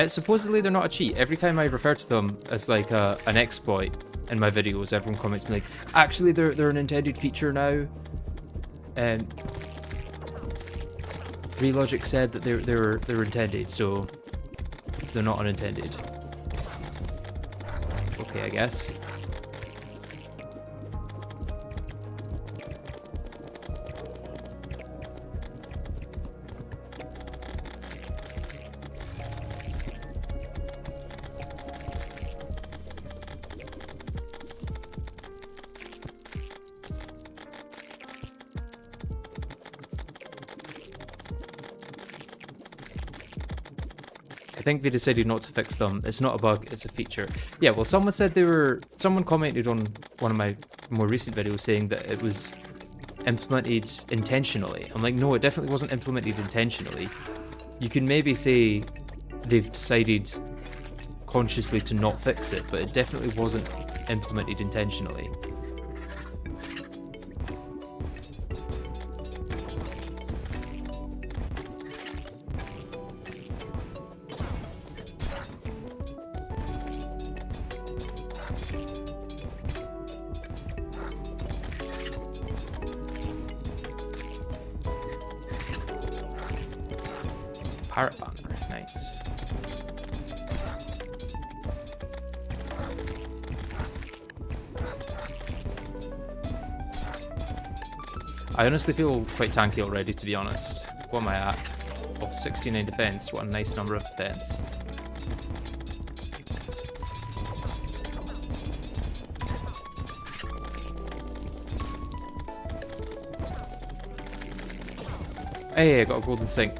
Supposedly they're not a cheat. Every time I refer to them as like an exploit in my videos, everyone comments me like, actually they're an intended feature now. Relogic said that they're intended, so they're not unintended. Okay, I guess. I think they decided not to fix them. It's not a bug, it's a feature. Yeah, well, someone said someone commented on one of my more recent videos saying that it was implemented intentionally. I'm like, no, it definitely wasn't implemented intentionally. You can maybe say they've decided consciously to not fix it, but it definitely wasn't implemented intentionally. Pirate banner, nice. I honestly feel quite tanky already, to be honest. What am I at? Oh, 69 defense. What a nice number of defense. Hey, I got a golden sink.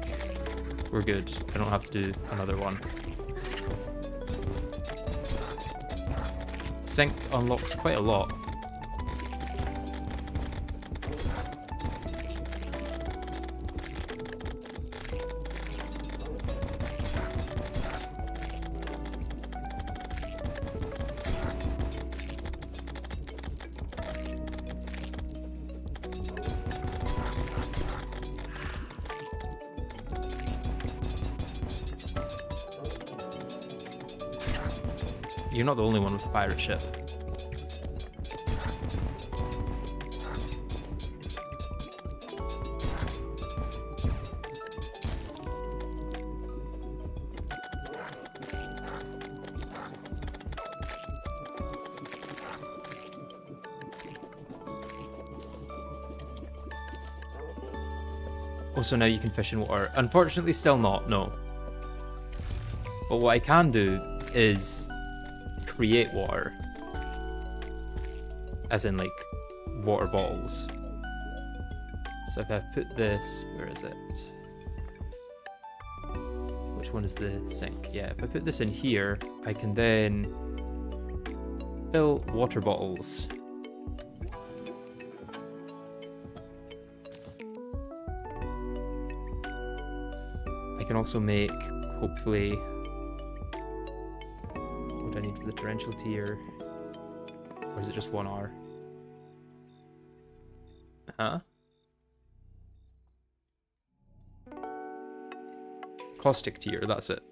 We're good. I don't have to do another one. Sink unlocks quite a lot. You're not the only one with a pirate ship. Oh, so now you can fish in water. Unfortunately, still not, no. But what I can do is create water. As in, like, water bottles. So if I put this, where is it? Which one is the sink? Yeah, if I put this in here, I can then fill water bottles. I can also make, hopefully, what do I need for the torrential tier? Or is it just 1 hour? Huh? Caustic tier, that's it.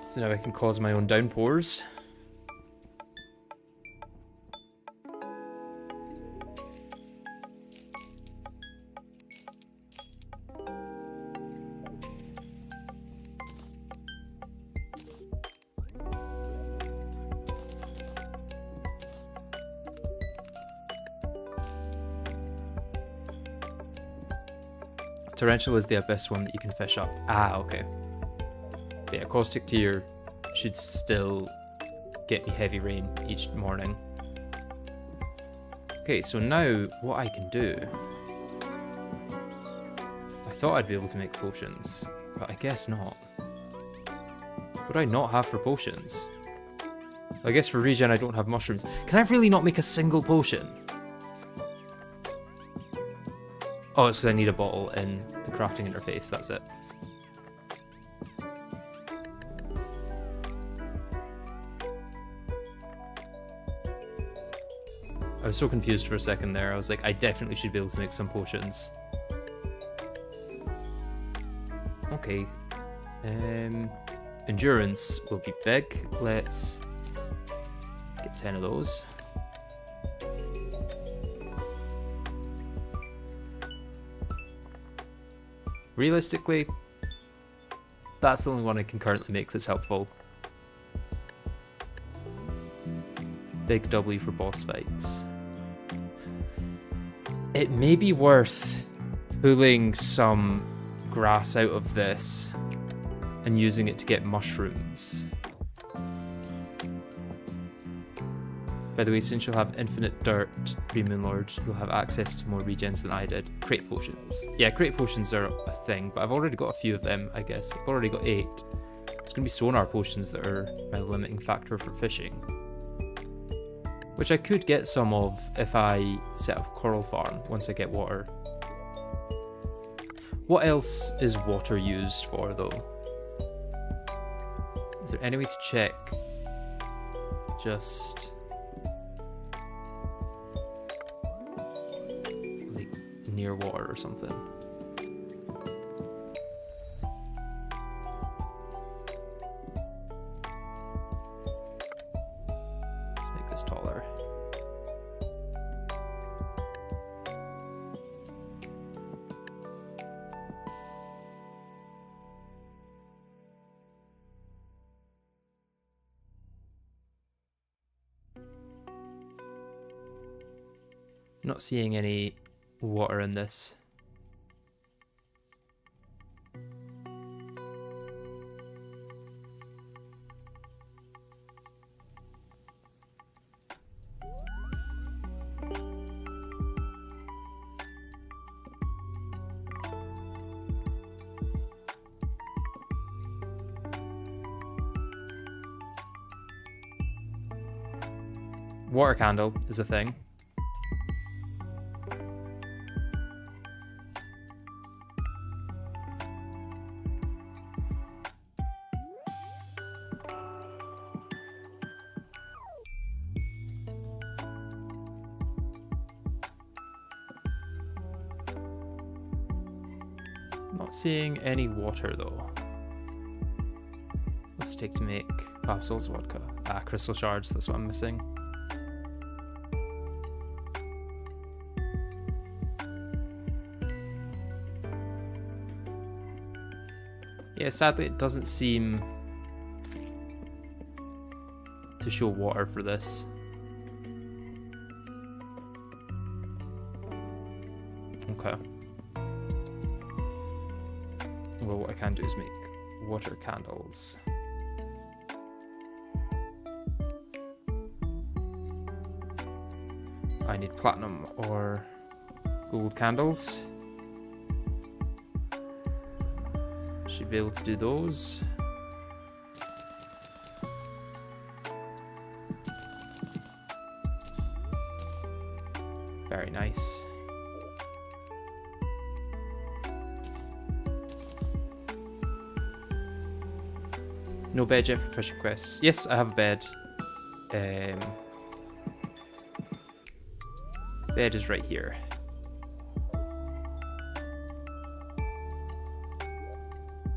So now I can cause my own downpours. Torrential is the abyss one that you can fish up. Ah, okay. But yeah, caustic tier should still get me heavy rain each morning. Okay, so now what I can do... I thought I'd be able to make potions, but I guess not. What do I not have for potions? I guess for regen I don't have mushrooms. Can I really not make a single potion? Oh, it's because I need a bottle in the crafting interface, that's it. I was so confused for a second there. I was like, I definitely should be able to make some potions. Okay. Endurance will be big. Let's get 10 of those. Realistically, that's the only one I can currently make that's helpful. Big W for boss fights. It may be worth pulling some grass out of this and using it to get mushrooms. By the way, since you'll have infinite dirt, Pre-Moon Lord, you'll have access to more regens than I did. Crate potions. Yeah, crate potions are a thing, but I've already got a few of them, I guess. I've already got 8. It's going to be sonar potions that are my limiting factor for fishing. Which I could get some of if I set up a coral farm once I get water. What else is water used for, though? Is there any way to check? Just... like, near water or something. Let's make this taller. Not seeing any water in this. Water candle is a thing. Not seeing any water though. What's it take to make Pop Souls vodka? Ah, crystal shards, that's what I'm missing. Yeah, sadly it doesn't seem to show water for this. Okay. Well, what I can do is make water candles. I need platinum or gold candles. Should be able to do those. Very nice. No bed yet for fishing quests. Yes, I have a bed. Bed is right here.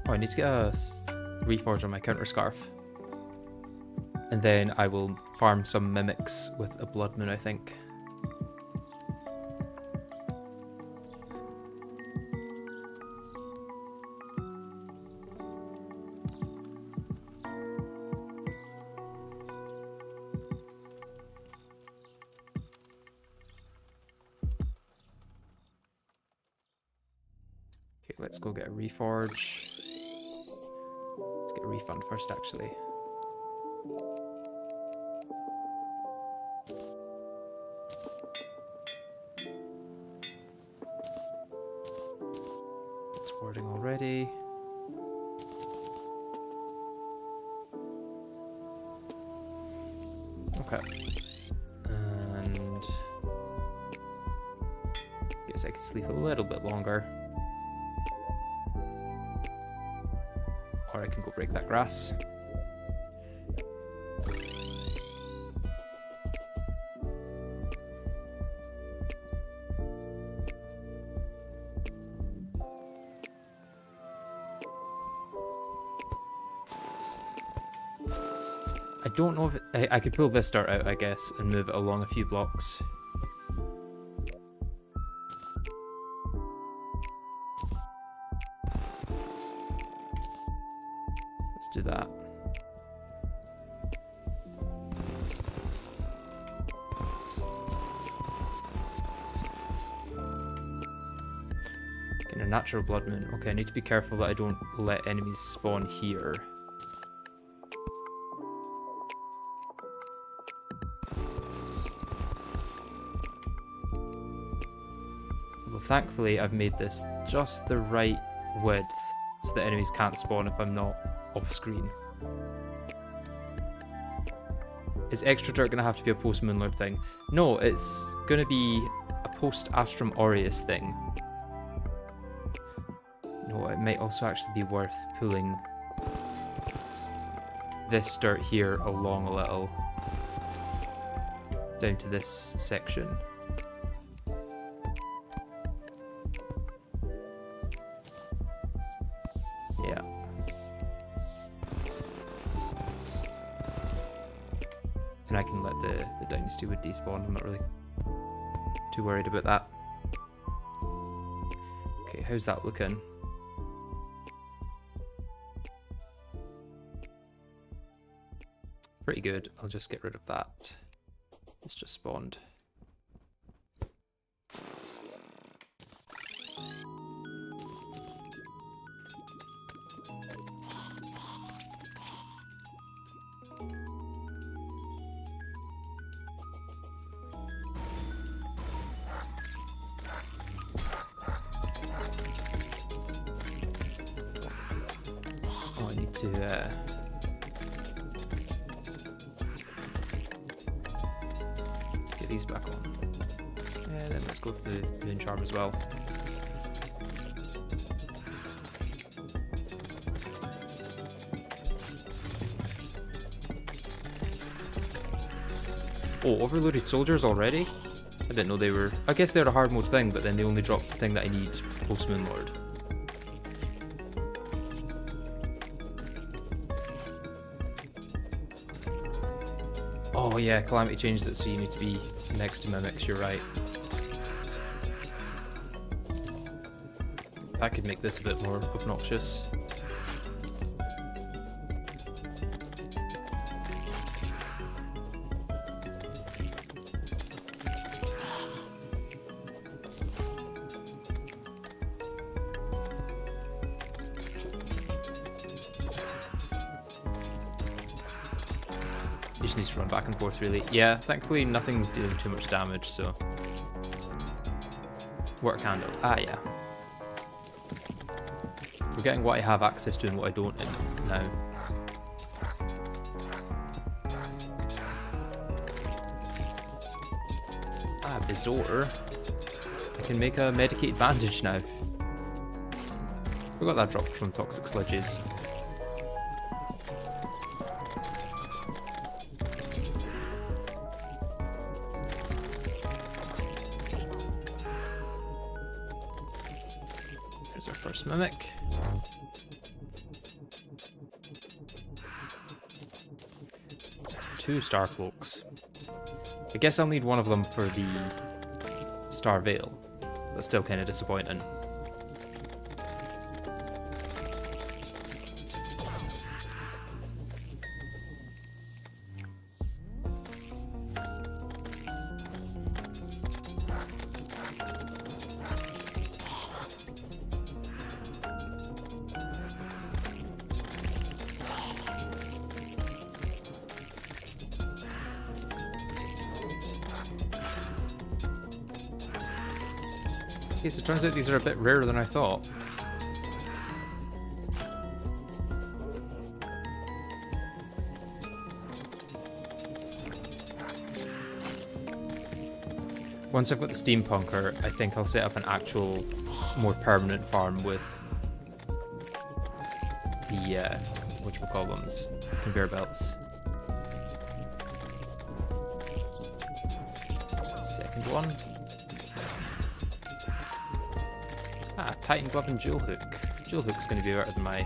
Oh, I need to get a reforge on my counter scarf. And then I will farm some mimics with a blood moon, I think. Okay, let's go get a reforge. Let's get a refund first, actually. It's wording already. Okay. And guess I could sleep a little bit longer. Or I can go break that grass. I don't know if I could pull this dirt out, I guess, and move it along a few blocks. Let's do that. Getting a natural blood moon. Okay, I need to be careful that I don't let enemies spawn here. Well, thankfully I've made this just the right width so that enemies can't spawn if I'm not off screen. Is extra dirt going to have to be a post Moonlord thing? No, it's going to be a post Astrum Aureus thing. No, it might also actually be worth pulling this dirt here along a little down to this section. Yeah. And I can let the Dynasty Wood despawn. I'm not really too worried about that. Okay, how's that looking? Pretty good. I'll just get rid of that. It's just spawned. Oh, I need to get these back on. And then let's go for the moon charm as well. Oh, overloaded soldiers already? I didn't know they were... I guess they're a hard mode thing, but then they only drop the thing that I need post Moonlord. Oh yeah, Calamity changes it so you need to be next to mimics, you're right. That could make this a bit more obnoxious. He just needs to run back and forth, really. Yeah, thankfully nothing's dealing too much damage, so... Water candle. Ah, yeah. We're getting what I have access to and what I don't now. Ah, Bizarre. I can make a medicated bandage now. We got that dropped from toxic sludges. There's our first mimic. Two star cloaks. I guess I'll need one of them for the Star Veil. That's still kind of disappointing. Okay, so it turns out these are a bit rarer than I thought. Once I've got the steampunker, I think I'll set up an actual, more permanent farm with the, whatchamacallums, conveyor belts. Second one. Ah, Titan Glove and Jewel Hook. Jewel Hook's going to be better than my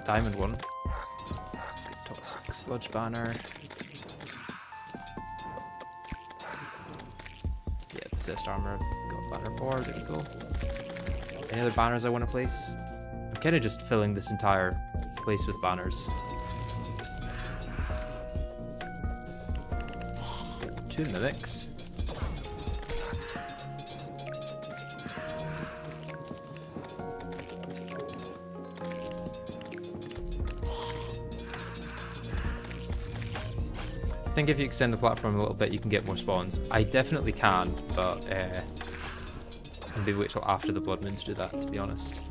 diamond one. Let's get Toxic Sludge Banner. Yeah, Possessed Armor. Got Banner 4, there we go. Any other banners I want to place? I'm kind of just filling this entire place with banners. 2 mimics. I think if you extend the platform a little bit, you can get more spawns. I definitely can, but maybe wait till after the Blood Moon to do that, to be honest.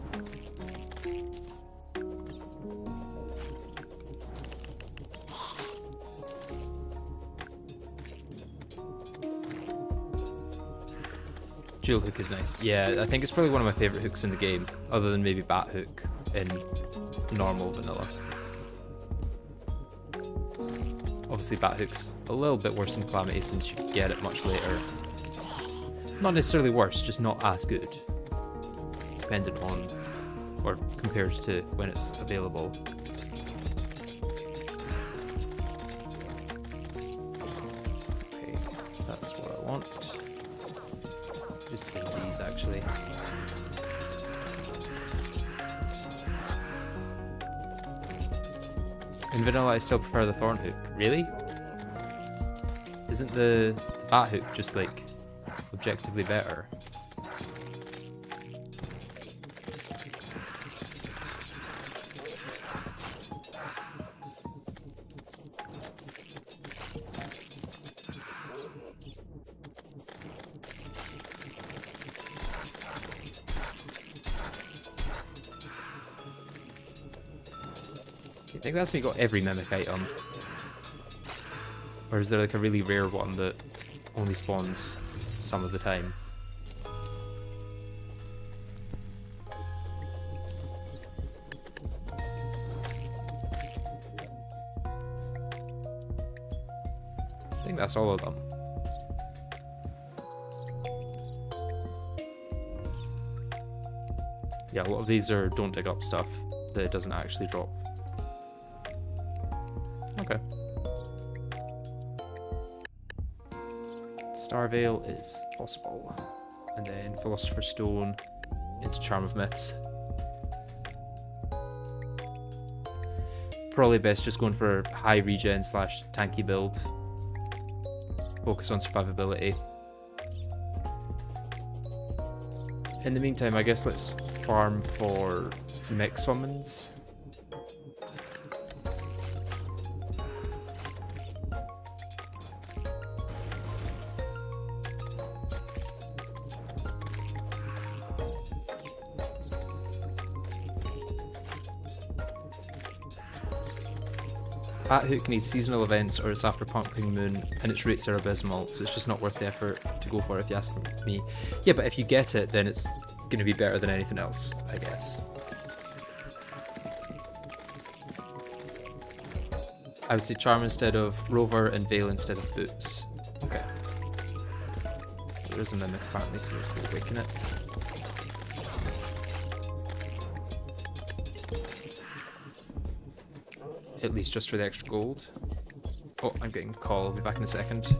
Jewel Hook is nice. Yeah, I think it's probably one of my favourite hooks in the game, other than maybe Bat Hook in normal vanilla. Obviously Bat Hook's a little bit worse than Calamity since you get it much later. Not necessarily worse, just not as good. Dependent on, or compared to when it's available. Okay, that's what I want. Just pin these actually. In vanilla, I still prefer the Thorn Hook. Really? Isn't the Bat Hook just like objectively better? I think that's me got every mimic item. Or is there like a really rare one that only spawns some of the time? I think that's all of them. Yeah, a lot of these are don't dig up stuff that it doesn't actually drop. Okay. Star Veil is possible. And then Philosopher's Stone into Charm of Myths. Probably best just going for high regen / tanky build. Focus on survivability. In the meantime, I guess let's farm for mech summons. At Hook needs seasonal events or it's after Pumpkin Moon and its rates are abysmal, so it's just not worth the effort to go for if you ask me. Yeah, but if you get it, then it's going to be better than anything else, I guess. I would say Charm instead of Rover and Veil instead of Boots. Okay. There is a Mimic apparently, so let's go awaken it. At least just for the extra gold. Oh, I'm getting a call. I'll be back in a second.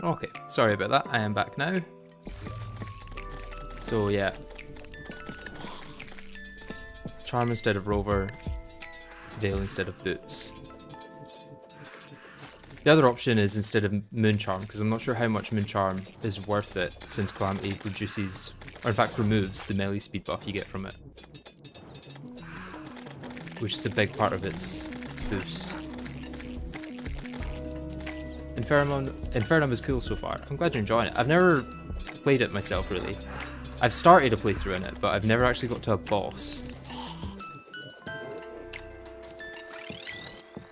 Okay, sorry about that. I am back now. So yeah. Charm instead of Rover, Veil instead of Boots. The other option is instead of Moon Charm, because I'm not sure how much Moon Charm is worth it since Calamity reduces, or in fact removes, the melee speed buff you get from it. Which is a big part of its boost. Infernum is cool so far. I'm glad you're enjoying it. I've never played it myself, really. I've started a playthrough in it, but I've never actually got to a boss.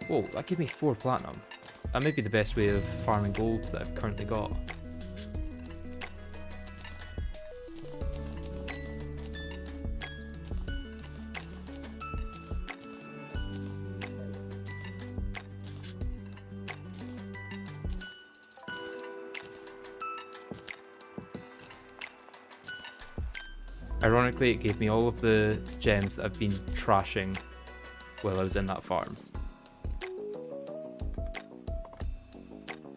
Whoa, that gave me 4 platinum. That may be the best way of farming gold that I've currently got. Ironically, it gave me all of the gems that I've been trashing while I was in that farm.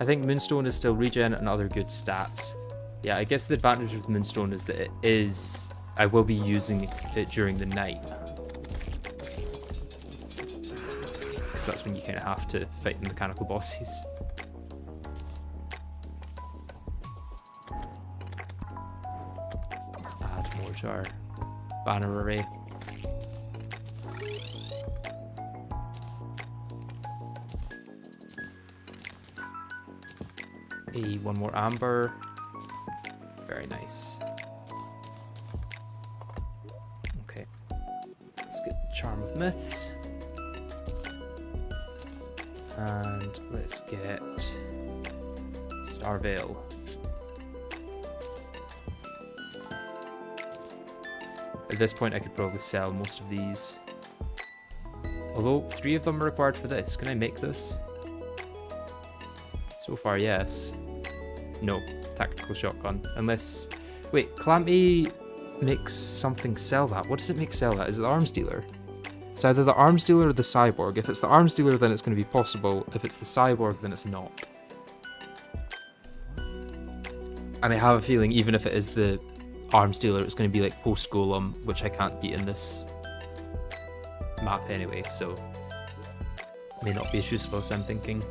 I think Moonstone is still regen and other good stats. Yeah, I guess the advantage with Moonstone is that I will be using it during the night. Because that's when you kind of have to fight the mechanical bosses. Let's add more to our banner array. One more amber. Very nice. Okay. Let's get Charm of Myths. And let's get Star Veil. At this point I could probably sell most of these. Although 3 of them are required for this. Can I make this? So far, yes. No. Tactical shotgun. Unless... Wait, Calamity makes something sell that. What does it make sell that? Is it the arms dealer? It's either the arms dealer or the cyborg. If it's the arms dealer, then it's going to be possible. If it's the cyborg, then it's not. And I have a feeling even if it is the arms dealer, it's going to be like post golem, which I can't beat in this map anyway, so may not be as useful as I'm thinking.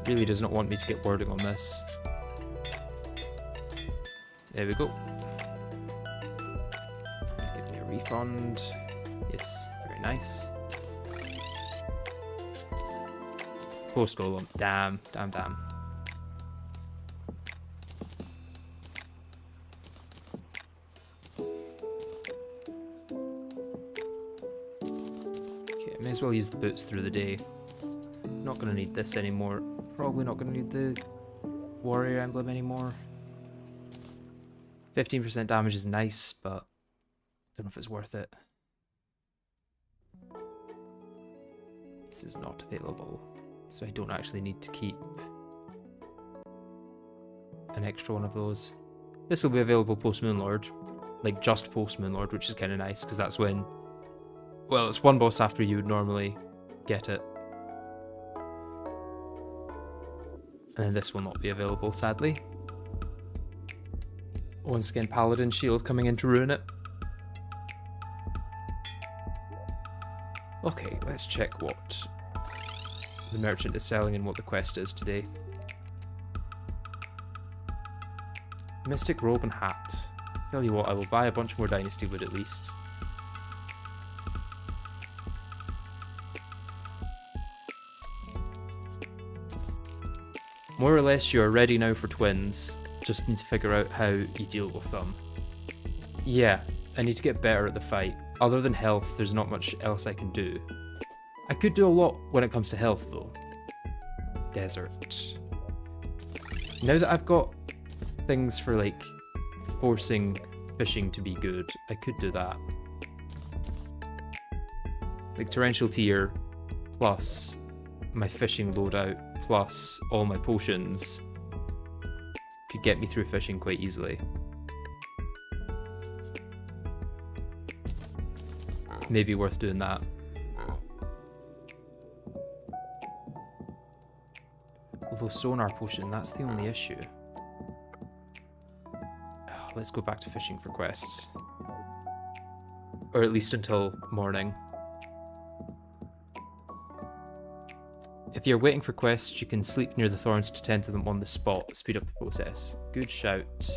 Really does not want me to get wording on this. There we go. Give me a refund. Yes, very nice. Post golem. Damn. Okay, I may as well use the boots through the day. Not gonna need this anymore. Probably not gonna need the warrior emblem anymore. 15% damage is nice, but I don't know if it's worth it. This is not available, so I don't actually need to keep an extra one of those. This will be available post Moonlord, like just post Moonlord, which is kind of nice because that's when, well, it's one boss after you would normally get it. And then this will not be available, sadly. Once again, Paladin Shield coming in to ruin it. Okay, let's check what the merchant is selling and what the quest is today. Mystic robe and hat. Tell you what, I will buy a bunch more Dynasty wood at least. More or less you are ready now for twins, just need to figure out how you deal with them. Yeah, I need to get better at the fight. Other than health, there's not much else I can do. I could do a lot when it comes to health though. Desert. Now that I've got things for like forcing fishing to be good, I could do that. Like torrential tier plus my fishing loadout plus all my potions could get me through fishing quite easily. Maybe worth doing that. Although sonar potion, that's the only issue. Let's go back to fishing for quests. Or at least until morning. If you're waiting for quests, you can sleep near the thorns to tend to them on the spot, speed up the process. Good shout.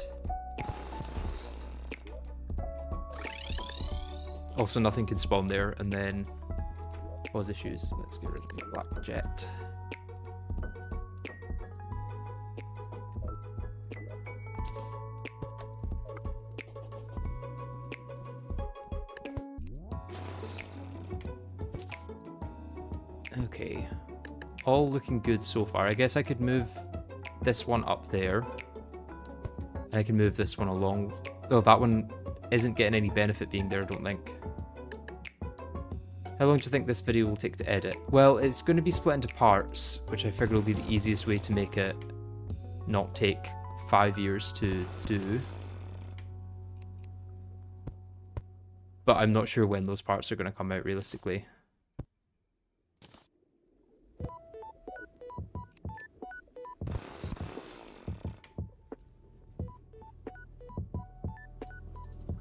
Also, nothing can spawn there, and then cause issues. Let's get rid of the black jet. Okay. All looking good so far. I guess I could move this one up there. And I can move this one along. Oh, that one isn't getting any benefit being there, I don't think. How long do you think this video will take to edit? Well, it's going to be split into parts, which I figure will be the easiest way to make it not take 5 years to do. But I'm not sure when those parts are going to come out realistically.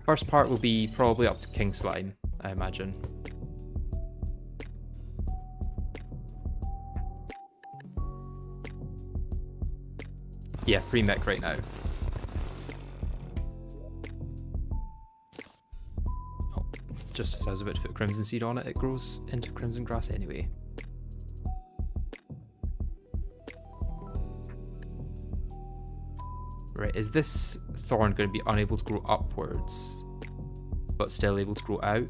First part will be probably up to King Slime, I imagine. Yeah, pre-mech right now. Oh, just as I was about to put crimson seed on it, it grows into crimson grass anyway. Right, is this thorn going to be unable to grow upwards, but still able to grow out?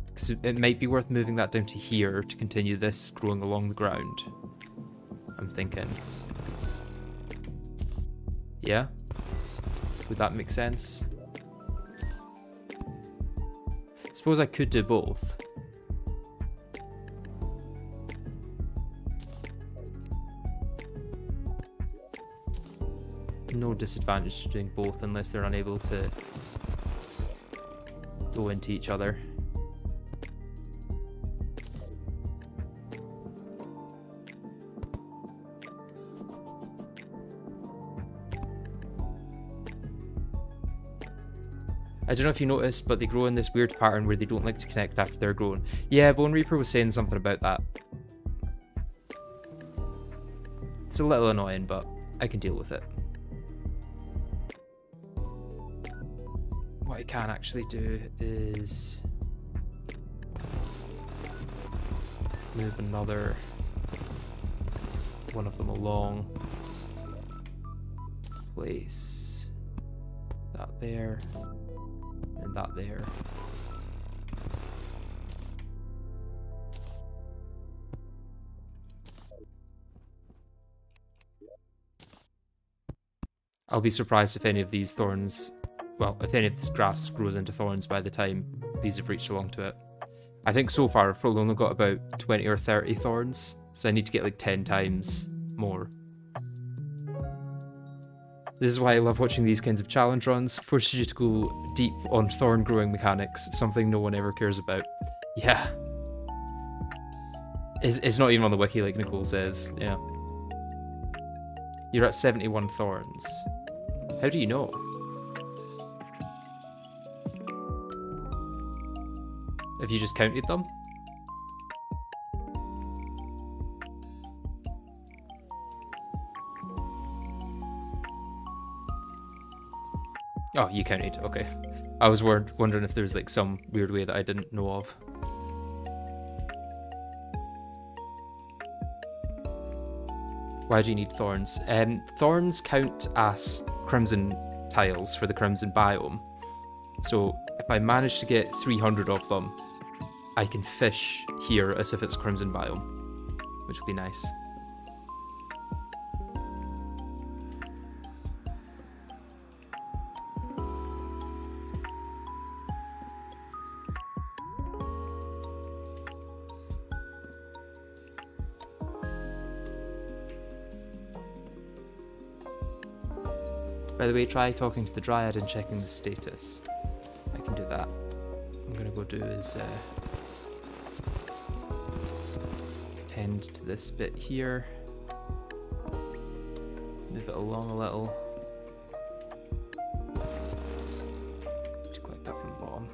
Because it might be worth moving that down to here to continue this growing along the ground. I'm thinking. Yeah? Would that make sense? Suppose I could do both. No disadvantage to doing both unless they're unable to go into each other. I don't know if you noticed, but they grow in this weird pattern where they don't like to connect after they're grown. Yeah, Bone Reaper was saying something about that. It's a little annoying, but I can deal with it. What I can actually do is move another one of them along. Place that there. And that there. I'll be surprised if any of these thorns, well, if any of this grass grows into thorns by the time these have reached along to it. I think so far I've probably only got about 20 or 30 thorns, so I need to get like 10 times more. This is why I love watching these kinds of challenge runs. Forces you to go deep on thorn growing mechanics, something no one ever cares about. Yeah. It's not even on the wiki like Nicole says, yeah. You're at 71 thorns. How do you know? Have you just counted them? Oh, you counted, okay. I was wondering if there's like some weird way that I didn't know of. Why do you need thorns? Thorns count as crimson tiles for the crimson biome. So if I manage to get 300 of them, I can fish here as if it's crimson biome, which would be nice. By the way, try talking to the Dryad and checking the status. I can do that. What I'm gonna go do is tend to this bit here. Move it along a little. Just collect that from the bottom.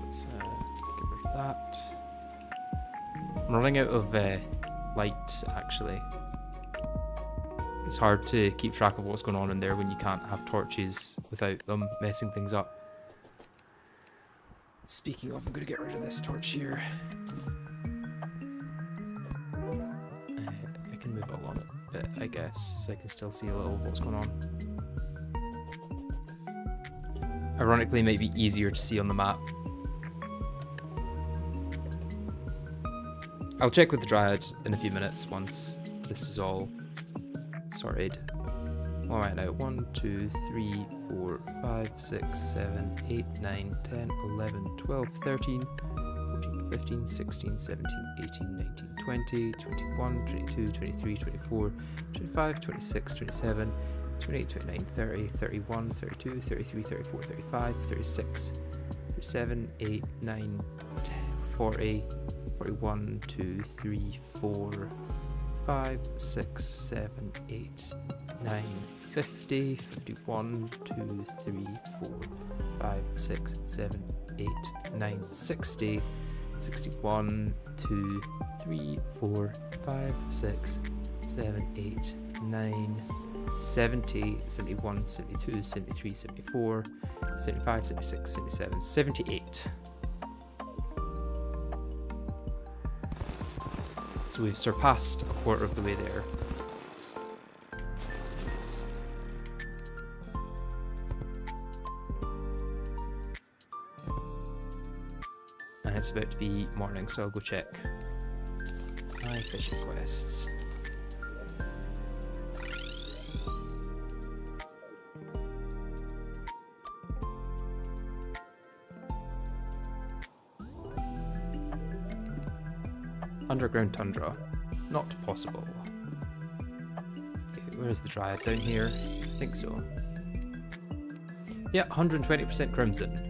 Let's get rid of that. I'm running out of light, actually. It's hard to keep track of what's going on in there when you can't have torches without them messing things up. Speaking of, I'm going to get rid of this torch here. I can move it along a bit, I guess, so I can still see a little what's going on. Ironically, it might be easier to see on the map. I'll check with the Dryad in a few minutes once this is all sorted. What am I now? 1, 2, 3, 4, 5, 6, 7, 8, 9, 10, 11, 12, 13, 14, 15, 16, 17, 18, 19, 20, 21, 22, 23, 24, 25, 26, 27, 28, 29, 30, 31, 32, 33, 34, 35, 36, 37, 8, 9, 10, 40, 41, 2, 3, 4, 5, 6, 7, 8, 9, 50, 51, 2, 3, 4, 5, 6, 7, 8, 9, 60, 61, 2, 3, 4, 5, 6, 7, 8, 9, 70, 71, 72, 73, 74, 75, 76, 77, 78. So we've surpassed a quarter of the way there. And it's about to be morning, so I'll go check my fishing quests. Underground tundra. Not possible. Okay, where is the dryad? Down here? I think so. Yeah, 120% crimson.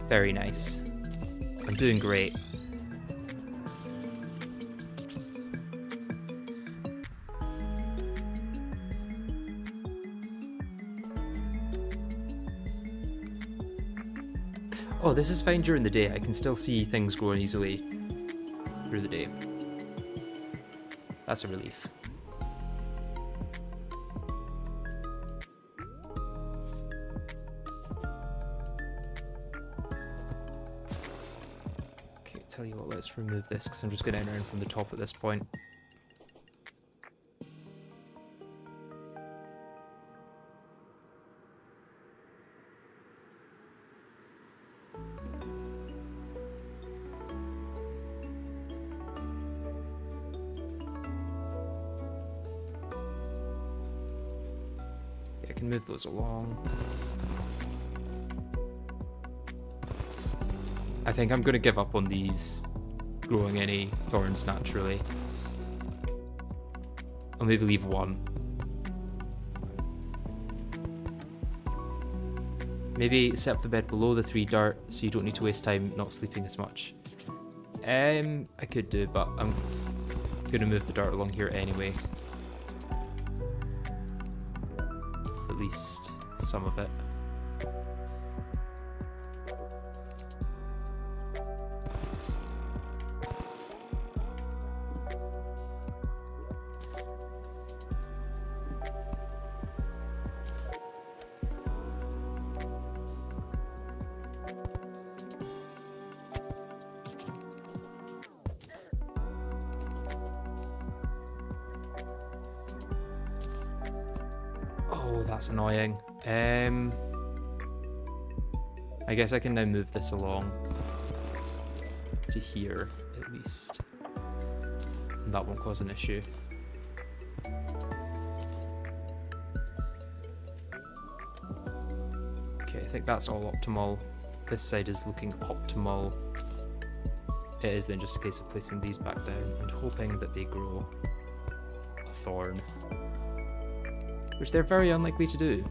Very nice. I'm doing great. Oh, this is fine during the day. I can still see things growing easily through the day. That's a relief. Okay, tell you what, let's remove this because I'm just going to enter in from the top at this point. I can move those along. I think I'm going to give up on these growing any thorns naturally. I'll maybe leave one. Maybe set up the bed below the 3 dirt so you don't need to waste time not sleeping as much. I could do, but I'm going to move the dirt along here anyway. At least some of it. Oh, that's annoying. I guess I can now move this along to here, at least. And that won't cause an issue. Okay, I think that's all optimal. This side is looking optimal. It is then just a case of placing these back down and hoping that they grow a thorn. Which they're very unlikely to do.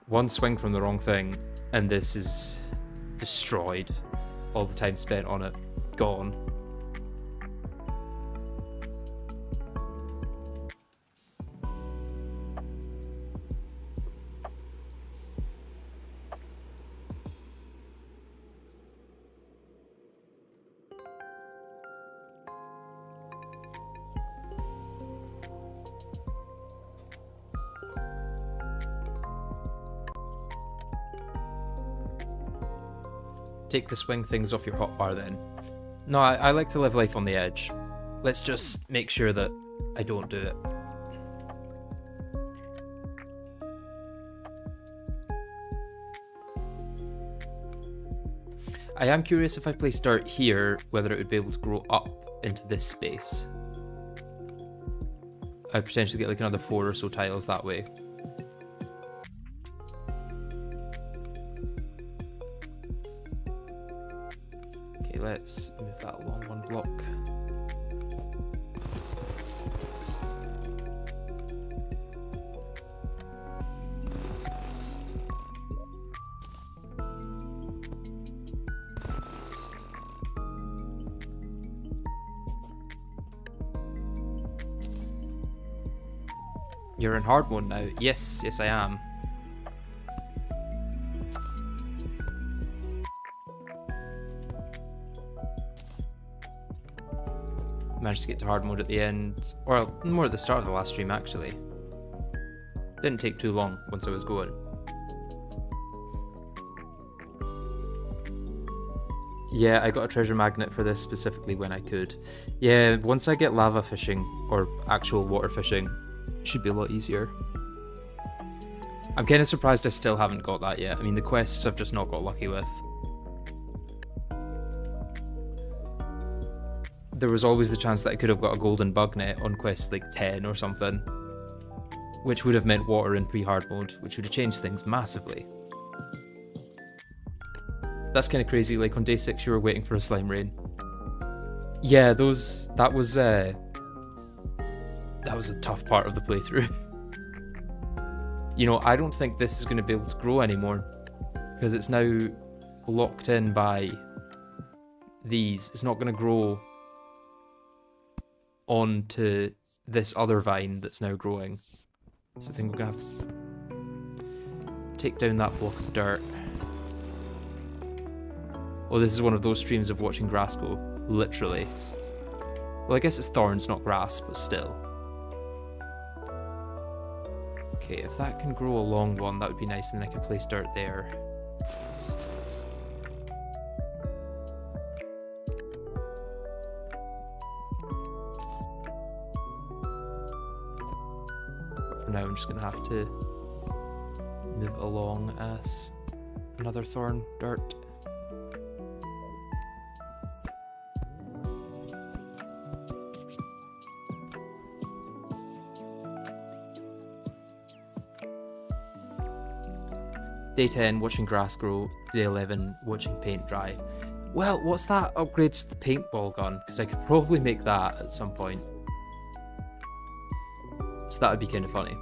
One swing from the wrong thing, and this is destroyed. All the time spent on it, gone. Take the swing things off your hotbar then. No, I like to live life on the edge. Let's just make sure that I don't do it. I am curious if I place dirt here, whether it would be able to grow up into this space. I'd potentially get like another 4 or so tiles that way. Okay, let's move that along 1 block. You're in hard mode now. Yes, yes I am. Managed to get to hard mode at the end, or more at the start of the last stream actually. Didn't take too long once I was going. Yeah, I got a treasure magnet for this specifically when I could. Yeah, once I get lava fishing, or actual water fishing, it should be a lot easier. I'm kind of surprised I still haven't got that yet. I mean, the quests I've just not got lucky with. There was always the chance that I could have got a golden bug net on quest like 10 or something, which would have meant water in pre-hard mode, which would have changed things massively. That's kind of crazy, like on day 6 you were waiting for a slime rain. Yeah, that was a tough part of the playthrough. You know, I don't think this is going to be able to grow anymore, because it's now locked in by these. It's not going to grow onto this other vine that's now growing. So I think we're going to have to take down that block of dirt. Oh, this is one of those streams of watching grass grow, literally. Well, I guess it's thorns, not grass, but still. Okay, if that can grow a long one, that would be nice, and then I can place dirt there. But for now, I'm just going to have to move it along as another thorn dirt. Day 10, watching grass grow. Day 11, watching paint dry. Well, what's that upgrade to the paintball gun? Because I could probably make that at some point. So that would be kind of funny.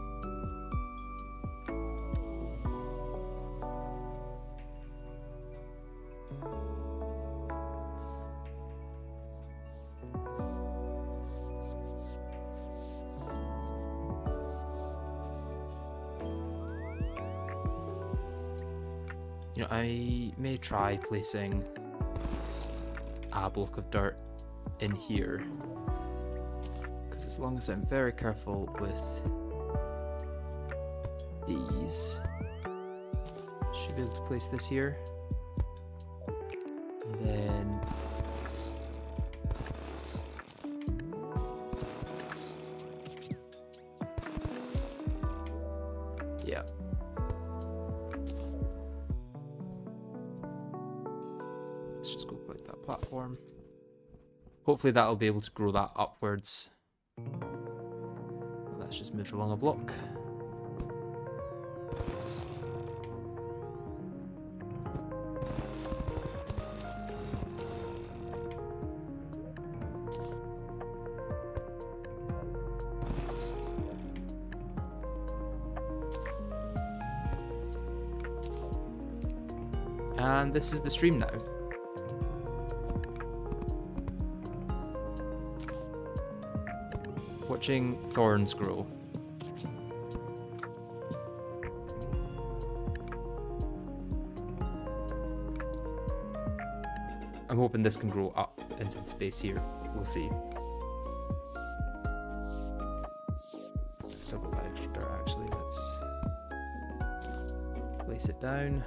You know, I may try placing a block of dirt in here, because as long as I'm very careful with these, I should be able to place this here, and then yeah. Let's just go collect that platform. Hopefully that'll be able to grow that upwards. Well, let's just move along a block. And this is the stream now. Watching thorns grow. I'm hoping this can grow up into the space here. We'll see. I've still got that extra dirt actually. Let's place it down.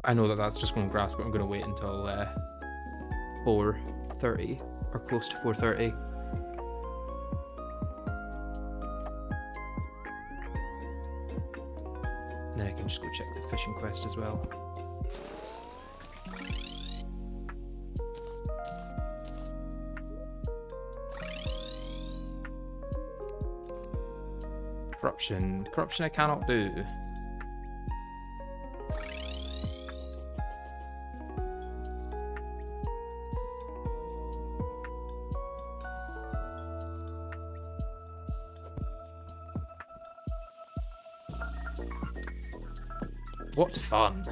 I know that that's just going grass, but I'm going to wait until 430, or close to 430. And then I can just go check the fishing quest as well. Corruption. Corruption I cannot do. What fun.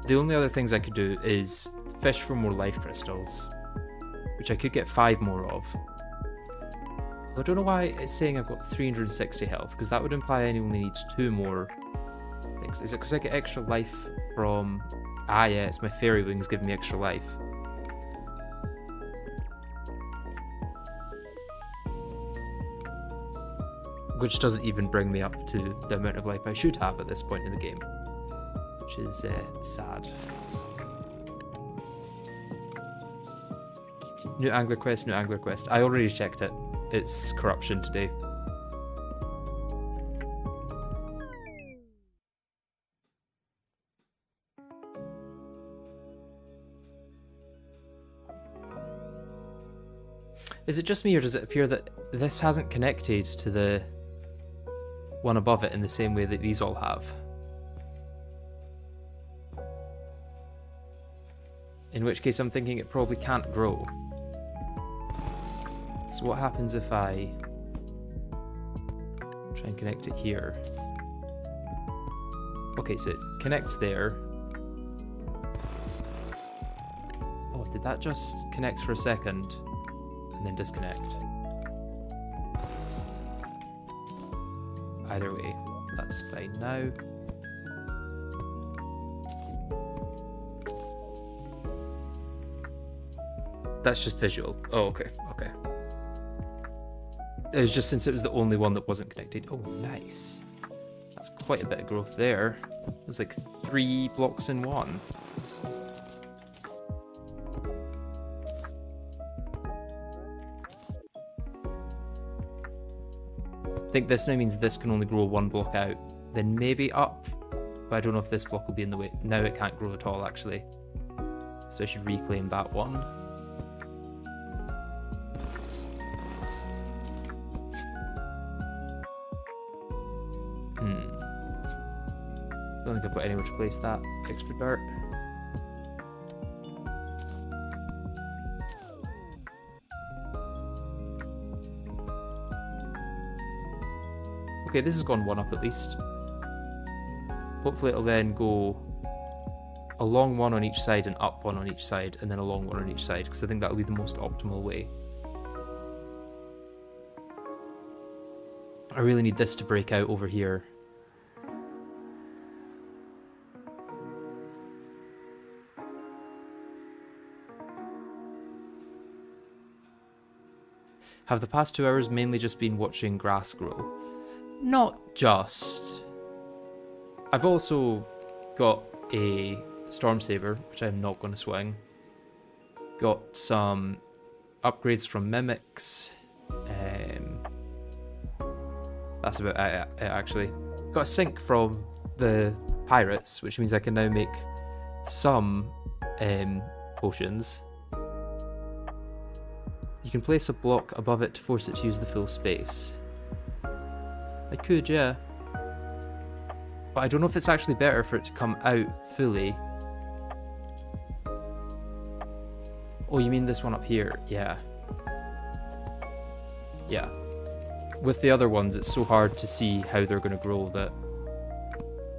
The only other things I could do is fish for more life crystals, which I could get 5 more of. Although I don't know why it's saying I've got 360 health, because that would imply I only need 2 more things. Is it because I get extra life from... Ah yeah, it's my fairy wings giving me extra life. Which doesn't even bring me up to the amount of life I should have at this point in the game. Which is sad. New angler quest, new angler quest. I already checked it. It's corruption today. Is it just me, or does it appear that this hasn't connected to the one above it in the same way that these all have? In which case I'm thinking it probably can't grow. So what happens if I try and connect it here? Okay, so it connects there. Oh, did that just connect for a second and then disconnect? Either way, that's fine now. That's just visual. Oh, okay, okay. It was just since it was the only one that wasn't connected. Oh, nice. That's quite a bit of growth there. It was like 3 blocks in one. I think this now means this can only grow 1 block out. Then maybe up, but I don't know if this block will be in the way. Now it can't grow at all, actually. So I should reclaim that one. I don't think I've got anywhere to place that extra dirt. Okay, this has gone 1 up at least. Hopefully it'll then go along 1 on each side and up 1 on each side, and then along 1 on each side, because I think that'll be the most optimal way. I really need this to break out over here. Have the past 2 hours mainly just been watching grass grow? Not just. I've also got a Storm Saber, which I'm not going to swing. Got some upgrades from Mimics. That's about it, actually. Got a sink from the pirates, which means I can now make some potions. You can place a block above it to force it to use the full space. I could, yeah. But I don't know if it's actually better for it to come out fully. Oh, you mean this one up here? Yeah. Yeah. With the other ones, it's so hard to see how they're going to grow that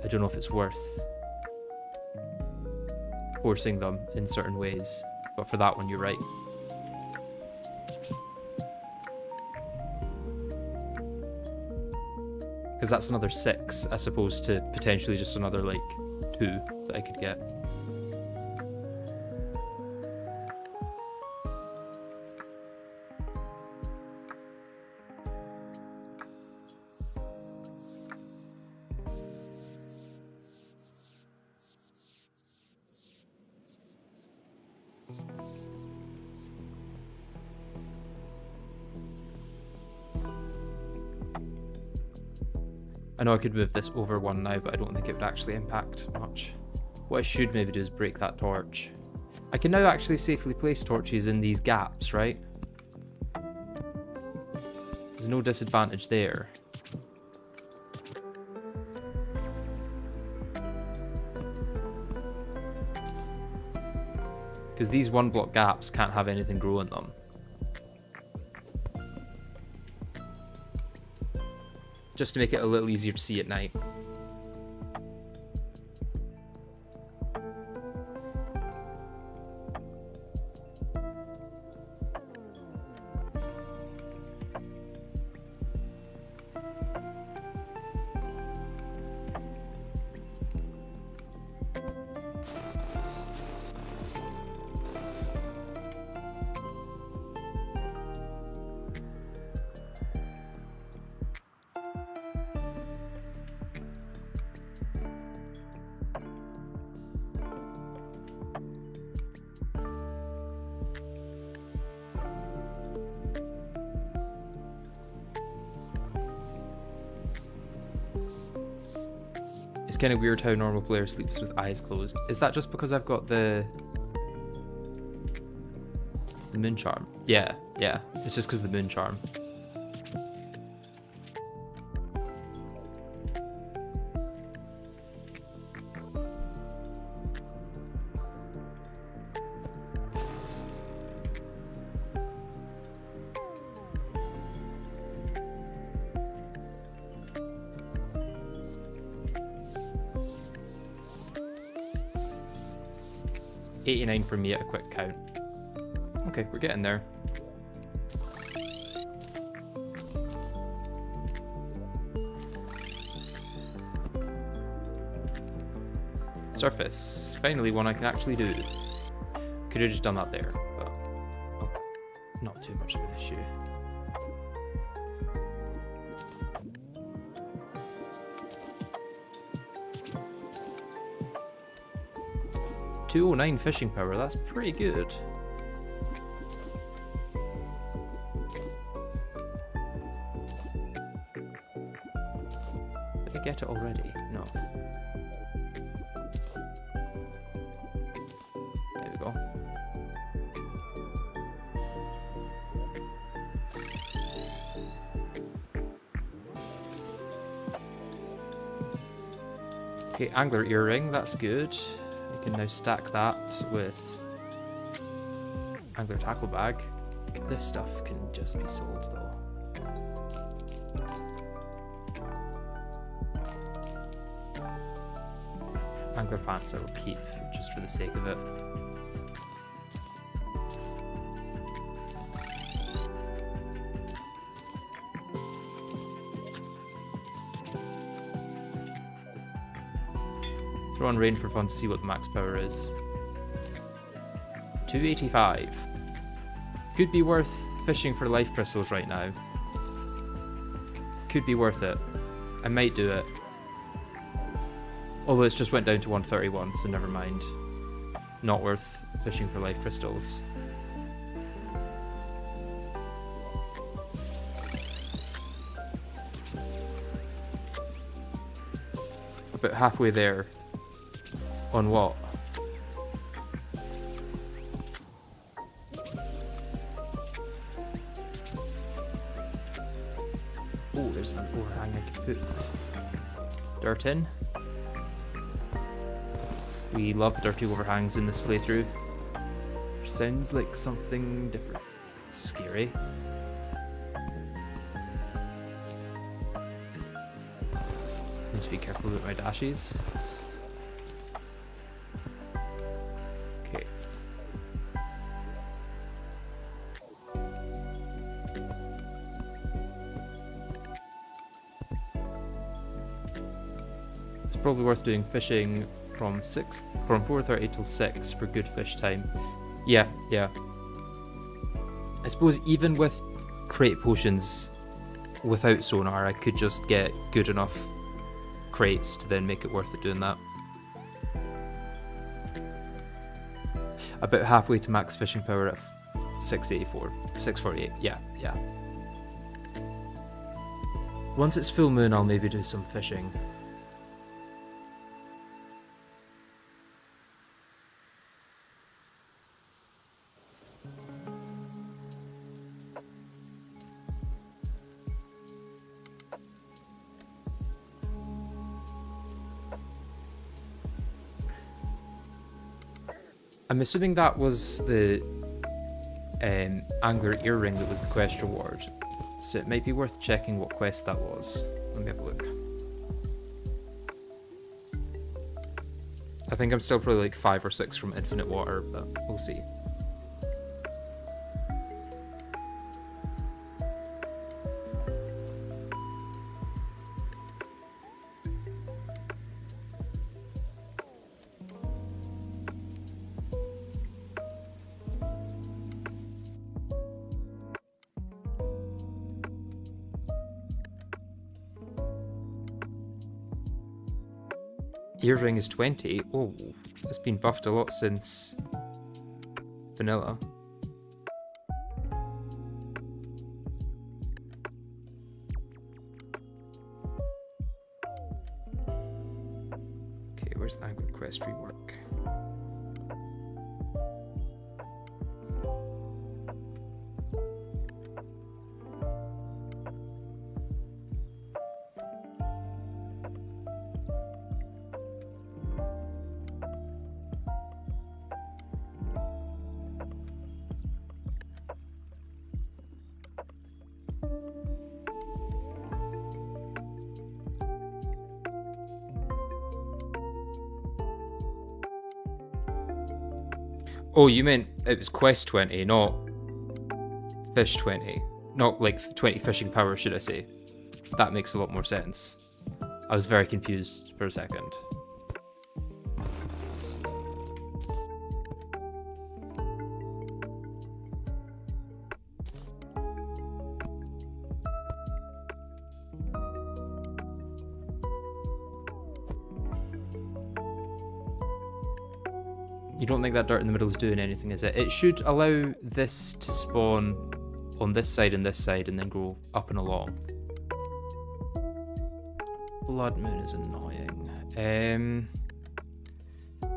I don't know if it's worth forcing them in certain ways. But for that one, you're right. Because that's another 6, as opposed to potentially just another, like, 2 that I could get. I know I could move this over one now, but I don't think it would actually impact much. What I should maybe do is break that torch. I can now actually safely place torches in these gaps, right? There's no disadvantage there. Because these 1 block gaps can't have anything grow in them. Just to make it a little easier to see at night. It's kind of weird how a normal player sleeps with eyes closed. Is that just because I've got the moon charm? Yeah. It's just because of the moon charm. $89 for me at a quick count. Okay, we're getting there. Surface. Finally one I can actually do. Could have just done that there, but oh, it's not too much of an issue. $209 fishing power, that's pretty good. Did I get it already? No. There we go. Okay, angler earring, that's good. Can now stack that with angler tackle bag. This stuff can just be sold though. Angler pants I will keep just for the sake of it. Throw on rain for fun to see what the max power is. 285. Could be worth fishing for life crystals right now. Could be worth it. I might do it. Although it's just went down to 131, so never mind. Not worth fishing for life crystals. About halfway there. On what? Oh, there's an overhang I can put dirt in. We love dirty overhangs in this playthrough. Sounds like something different. Scary. Need to be careful with my dashes. Probably worth doing fishing from 4:30 till 6 for good fish time. Yeah. I suppose even with crate potions without sonar, I could just get good enough crates to then make it worth it doing that. About halfway to max fishing power at 684, 648. Yeah. Once it's full moon, I'll maybe do some fishing. I'm assuming that was the angler earring that was the quest reward. So it might be worth checking what quest that was. Let me have a look. I think I'm still probably like 5 or 6 from infinite water, but we'll see. Earring is 20. Oh, it's been buffed a lot since vanilla. Okay, where's the angler quest rework? Oh, you meant it was quest 20, not fish 20. Not like 20 fishing power, should I say. That makes a lot more sense. I was very confused for a second. You don't think that dirt in the middle is doing anything, is it? It should allow this to spawn on this side and then go up and along. Blood Moon is annoying.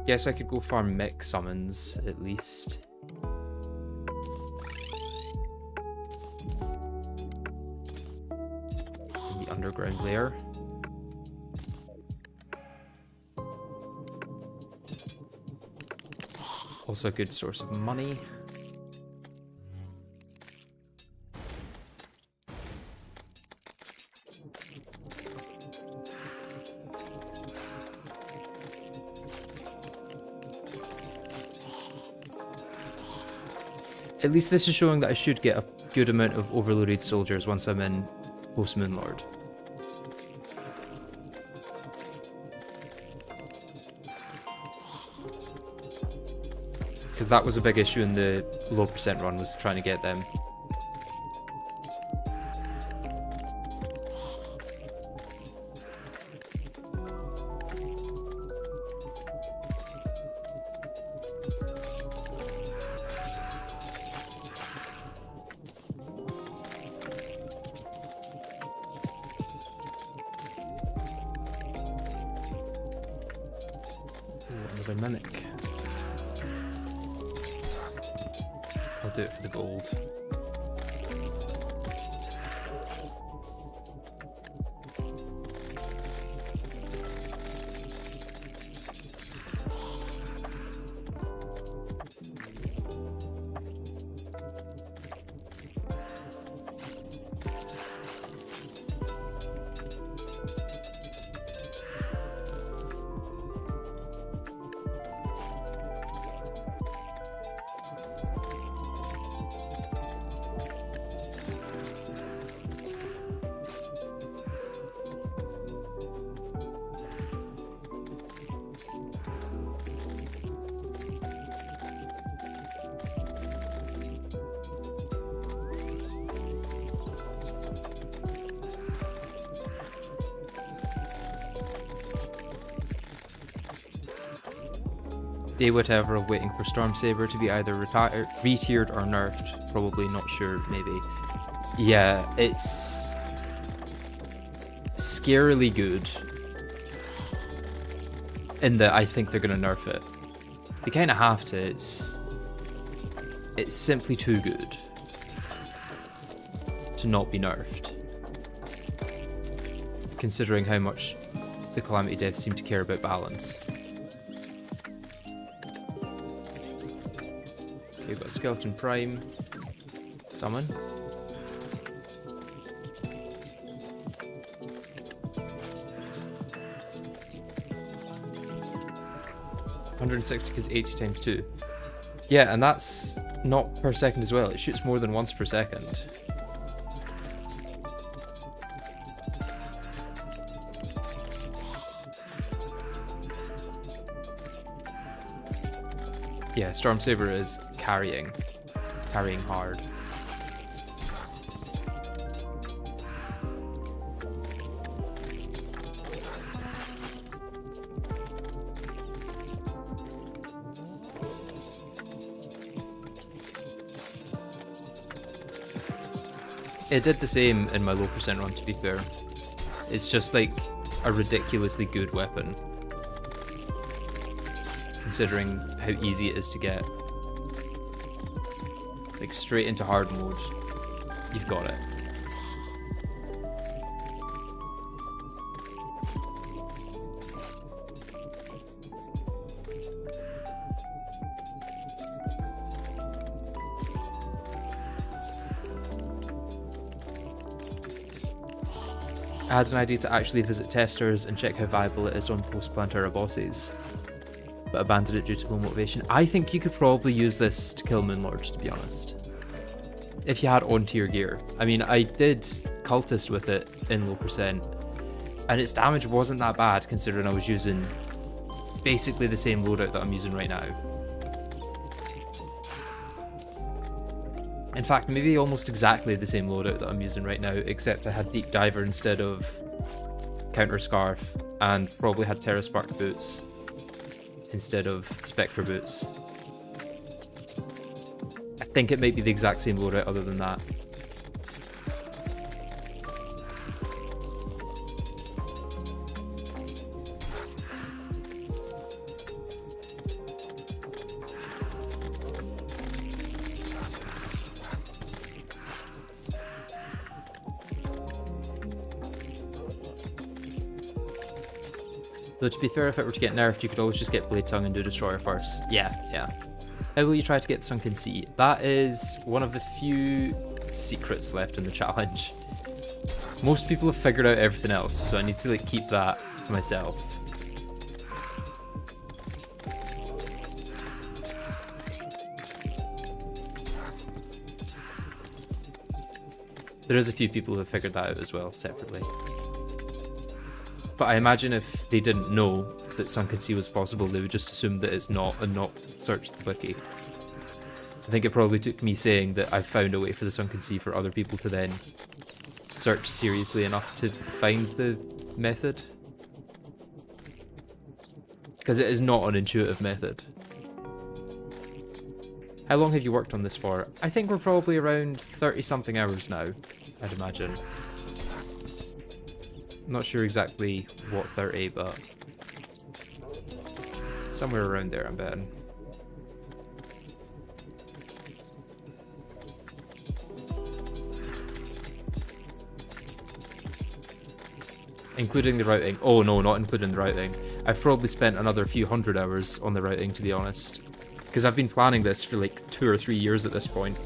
Guess I could go farm mech summons, at least. In the underground layer. Also a good source of money. At least this is showing that I should get a good amount of overloaded soldiers once I'm in Post Moonlord. Because that was a big issue in the low percent run, was trying to get them. Ooh, another mimic. I'll do it for the gold. Day whatever of waiting for Storm Saber to be either re-tiered or nerfed. Probably, not sure, maybe. Yeah, it's... scarily good. In that I think they're going to nerf it. They kind of have to. It's simply too good to not be nerfed. Considering how much the Calamity devs seem to care about balance. Okay, we've got Skeleton Prime. Summon. $160 because 80 times 2. Yeah, and that's not per second as well. It shoots more than once per second. Yeah, Storm Saber is carrying hard. It did the same in my low percent run, to be fair. It's just like a ridiculously good weapon, considering how easy it is to get. Like straight into hard mode, you've got it. I had an idea to actually visit testers and check how viable it is on post-Plantera bosses, but abandoned it due to low motivation. I think you could probably use this to kill Moonlords, to be honest, if you had on-tier gear. I mean, I did Cultist with it in low percent, and its damage wasn't that bad considering I was using basically the same loadout that I'm using right now. In fact, maybe almost exactly the same loadout that I'm using right now, except I had Deep Diver instead of Counter Scarf, and probably had Terra Spark boots instead of Spectre boots. I think it might be the exact same loadout other than that. Though to be fair, if it were to get nerfed, you could always just get Blade Tongue and do Destroyer first. Yeah. How will you try to get the Sunken Sea? That is one of the few secrets left in the challenge. Most people have figured out everything else, so I need to like keep that to myself. There is a few people who have figured that out as well, separately. But I imagine if they didn't know that Sunken Sea was possible, they would just assume that it's not and not search the wiki. I think it probably took me saying that I found a way for the Sunken Sea for other people to then search seriously enough to find the method. Because it is not an intuitive method. How long have you worked on this for? I think we're probably around 30 something hours now, I'd imagine. Not sure exactly what 30, but somewhere around there, I'm betting. Including the routing. Oh no, not including the routing. I've probably spent another few hundred hours on the routing, to be honest. Because I've been planning this for like 2 or 3 years at this point.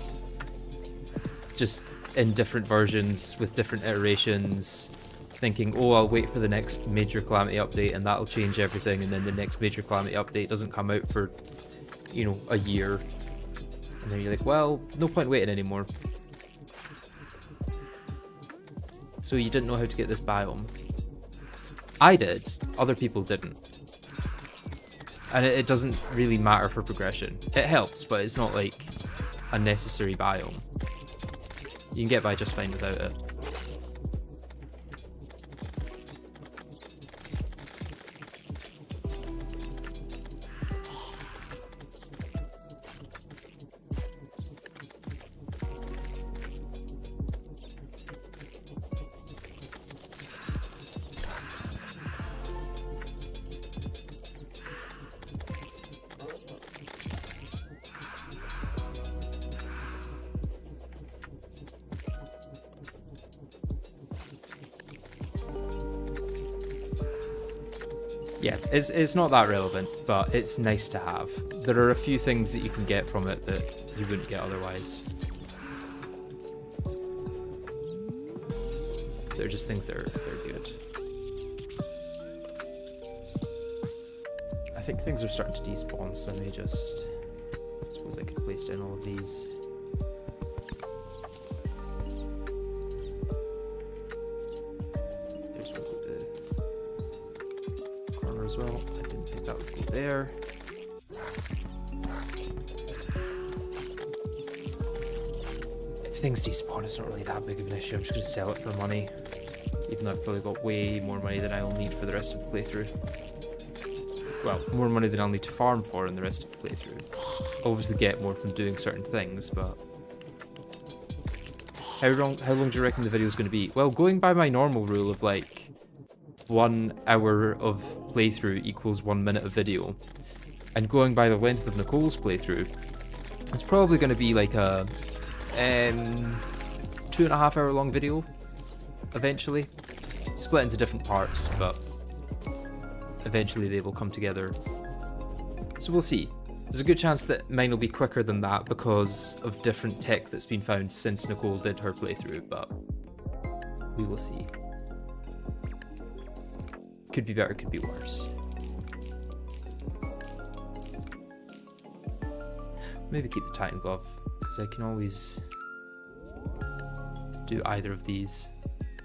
Just in different versions, with different iterations. Thinking, oh, I'll wait for the next major Calamity update and that'll change everything, and then the next major Calamity update doesn't come out for, you know, a year. And then you're like, well, no point waiting anymore. So you didn't know how to get this biome. I did, other people didn't. And it doesn't really matter for progression. It helps, but it's not like a necessary biome. You can get by just fine without it. Yeah, it's not that relevant, but it's nice to have. There are a few things that you can get from it that you wouldn't get otherwise. They're just things that they're good. I think things are starting to despawn, so I may just... I suppose I could place down all of these. There's ones at the corner as well. I didn't think that would go there. If things despawn, it's not really that big of an issue. I'm just going to sell it for money. Even though I've probably got way more money than I'll need for the rest of the playthrough. Well, more money than I'll need to farm for in the rest of the playthrough. I'll obviously get more from doing certain things, but... How long do you reckon the video is going to be? Well, going by my normal rule of like 1 hour of playthrough equals 1 minute of video, and going by the length of Nicole's playthrough, it's probably going to be like a 2.5 hour long video, eventually. Split into different parts, but eventually they will come together. So we'll see. There's a good chance that mine will be quicker than that because of different tech that's been found since Nicole did her playthrough, but we will see. Could be better, could be worse. Maybe keep the Titan Glove, because I can always do either of these,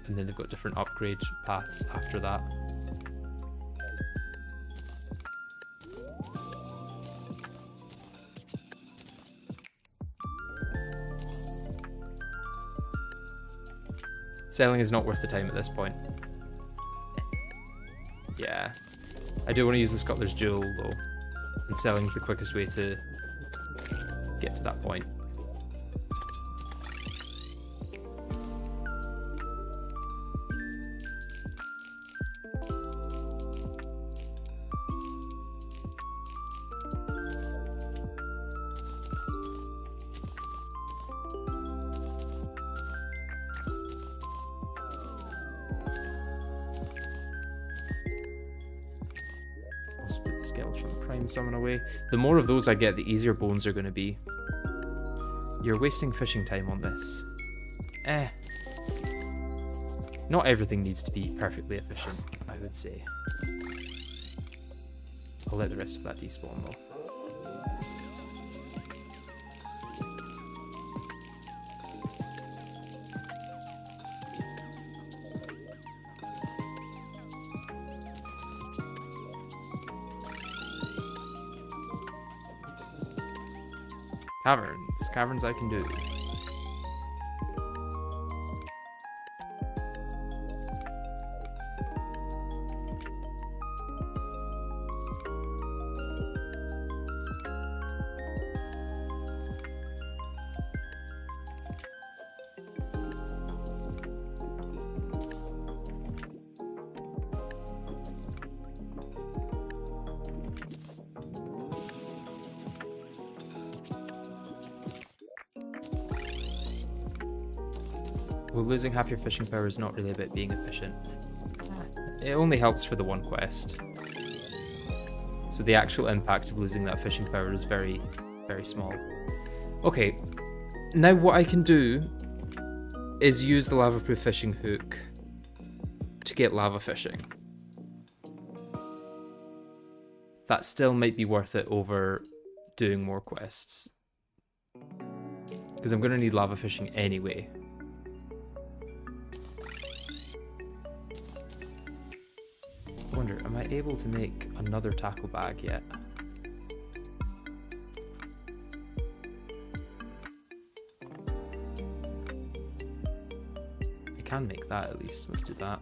and then they've got different upgrade paths after that. Selling is not worth the time at this point. Yeah. I do want to use the Scuttler's Jewel though, and selling's the quickest way to get to that point. Split the skeleton prime summon away. The more of those I get, the easier bones are going to be. You're wasting fishing time on this. Not everything needs to be perfectly efficient, I would say. I'll let the rest of that despawn though. Caverns I can do. Well, losing half your fishing power is not really about being efficient. It only helps for the one quest. So the actual impact of losing that fishing power is very, very small. Okay, now what I can do is use the lava-proof fishing hook to get lava fishing. That still might be worth it over doing more quests, because I'm going to need lava fishing anyway. I wonder, am I able to make another tackle bag yet? I can make that at least. Let's do that.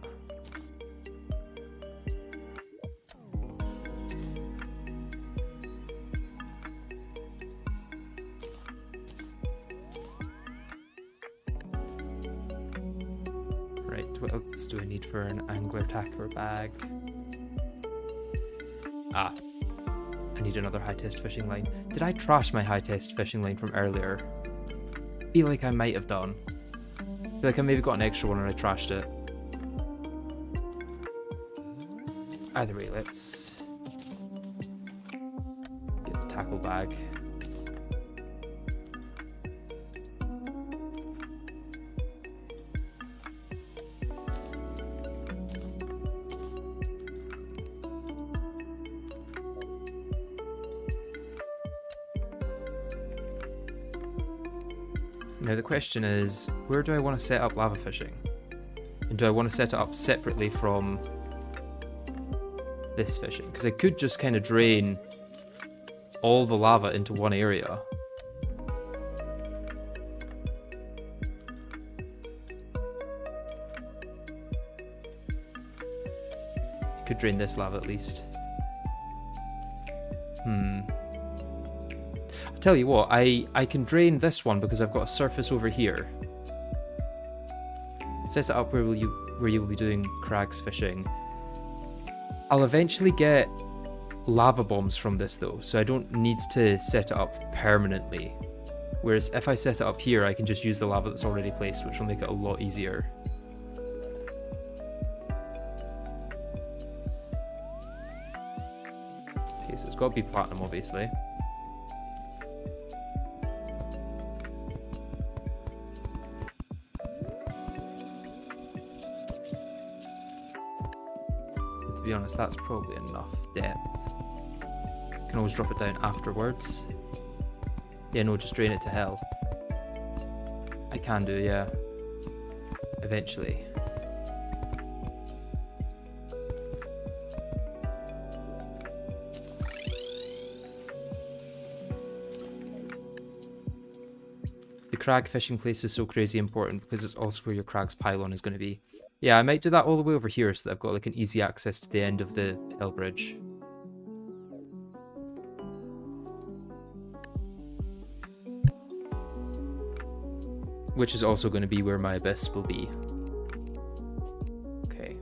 Right, what else do I need for an angler tackle bag? Ah, I need another high-test fishing line. Did I trash my high-test fishing line from earlier? I feel like I might have done. I feel like I maybe got an extra one and I trashed it. Either way, let's get the tackle bag. Now the question is, where do I want to set up lava fishing? And do I want to set it up separately from this fishing? Because I could just kind of drain all the lava into one area. I could drain this lava at least. I'll tell you what, I can drain this one because I've got a surface over here. Set it up where you will be doing crags fishing. I'll eventually get lava bombs from this though, so I don't need to set it up permanently. Whereas if I set it up here, I can just use the lava that's already placed, which will make it a lot easier. Okay, so it's got to be platinum, obviously. To be honest, that's probably enough depth. Can always drop it down afterwards. Yeah, no, just drain it to hell. I can do, yeah. Eventually. The crag fishing place is so crazy important because it's also where your crag's pylon is going to be. Yeah, I might do that all the way over here so that I've got like an easy access to the end of the hill bridge. Which is also going to be where my abyss will be. Okay.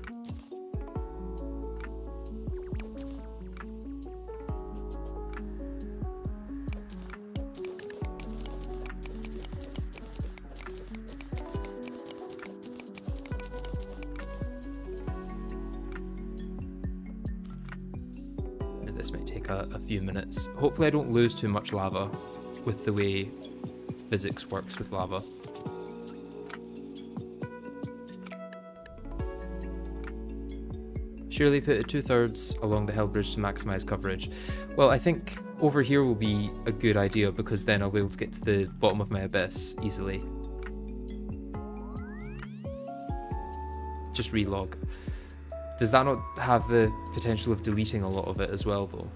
Now this might take a few minutes. Hopefully I don't lose too much lava with the way physics works with lava. Surely put it 2/3 along the hill bridge to maximize coverage. Well, I think over here will be a good idea because then I'll be able to get to the bottom of my abyss easily. Just relog. Does that not have the potential of deleting a lot of it as well, though?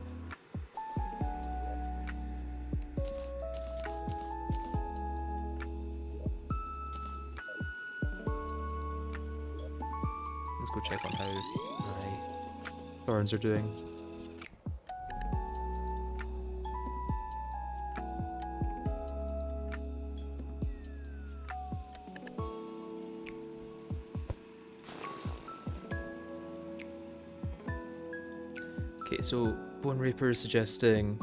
Let's go check on how my thorns are doing. Okay, so Bone Raper is suggesting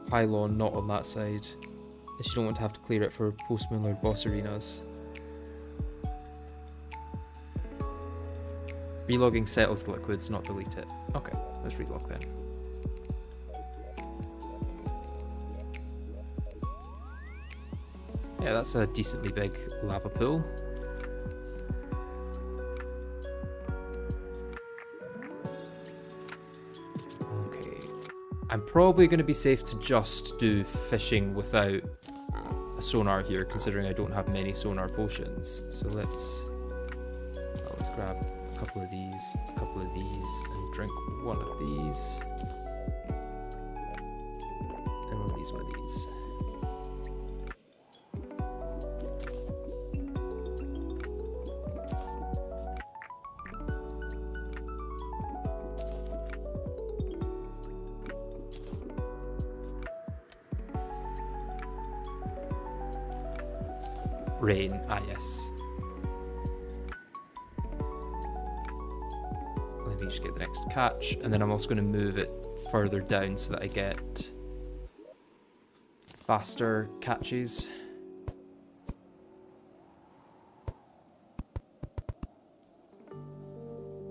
pylon not on that side, as you don't want to have to clear it for post-Moonlord boss arenas. Relogging settles the liquids, not delete it. Okay, let's relog then. Yeah, that's a decently big lava pool. Okay, I'm probably going to be safe to just do fishing without a sonar here, considering I don't have many sonar potions. So let's grab a couple of these, and drink one of these. And we'll use one of these. Rain, ah yes. Let me just get the next catch, and then I'm also going to move it further down so that I get faster catches.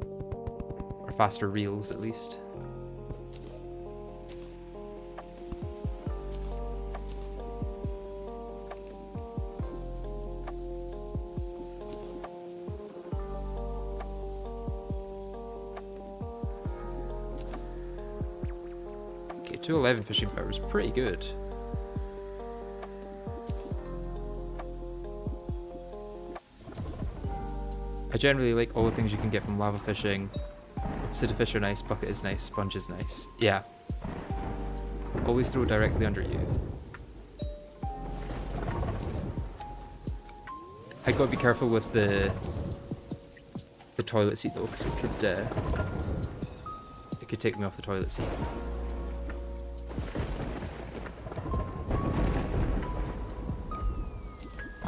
Or faster reels at least. Okay, 211 fishing power is pretty good. I generally like all the things you can get from lava fishing. Acidifish are nice, bucket is nice, sponge is nice. Yeah. Always throw directly under you. I gotta be careful with the toilet seat though, because it could take me off the toilet seat.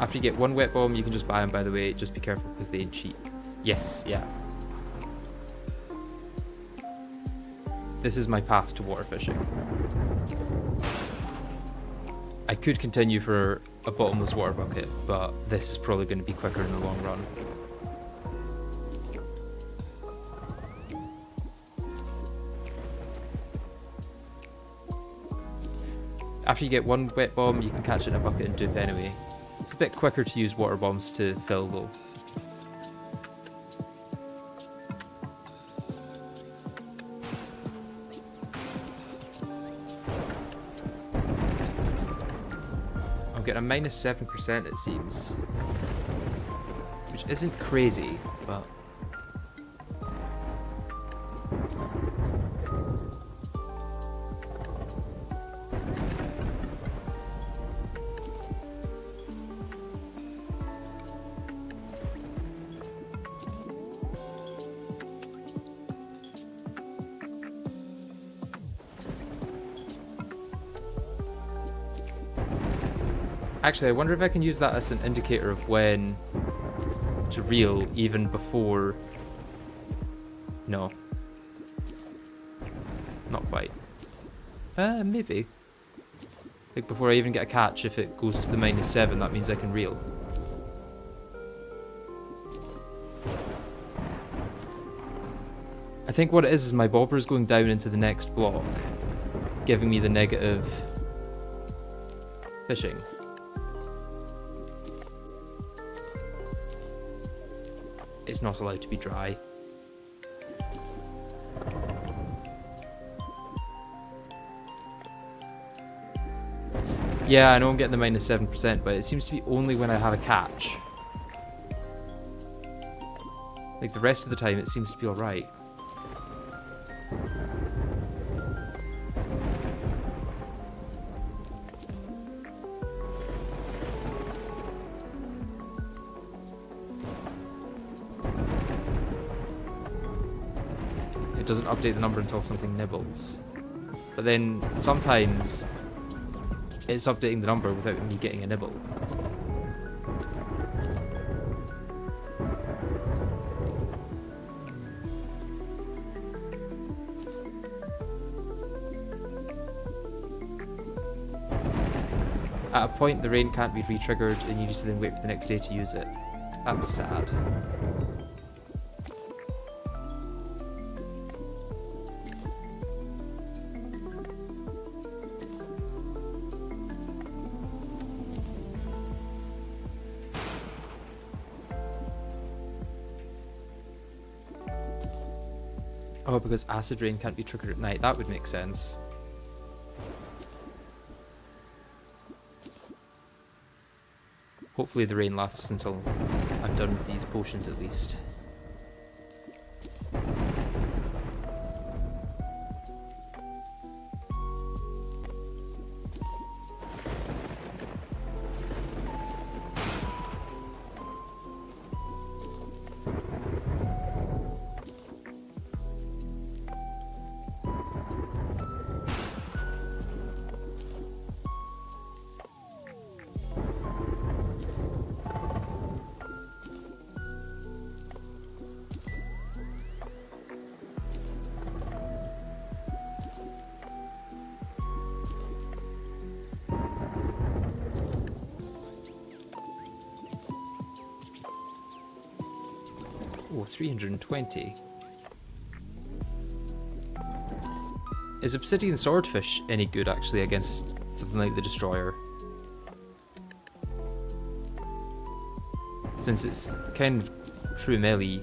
After you get one wet bomb, you can just buy them, by the way. Just be careful because they ain't cheap. Yes, yeah. This is my path to water fishing. I could continue for a bottomless water bucket, but this is probably going to be quicker in the long run. After you get one wet bomb, you can catch it in a bucket and dupe anyway. It's a bit quicker to use water bombs to fill though. I'm getting a minus 7% it seems. Which isn't crazy, but... Actually, I wonder if I can use that as an indicator of when to reel, even before... No. Not quite. Maybe. Like, before I even get a catch, if it goes to the -7, that means I can reel. I think what it is my bobber is going down into the next block, giving me the negative fishing. It's not allowed to be dry. Yeah, I know I'm getting the -7%, but it seems to be only when I have a catch. Like, the rest of the time, it seems to be alright. Doesn't update the number until something nibbles. But then sometimes it's updating the number without me getting a nibble. At a point, the rain can't be re-triggered and you need to then wait for the next day to use it. That's sad. Oh, because acid rain can't be triggered at night. That would make sense. Hopefully the rain lasts until I'm done with these potions at least. Oh, 320. Is obsidian swordfish any good actually against something like the destroyer? Since it's kind of true melee.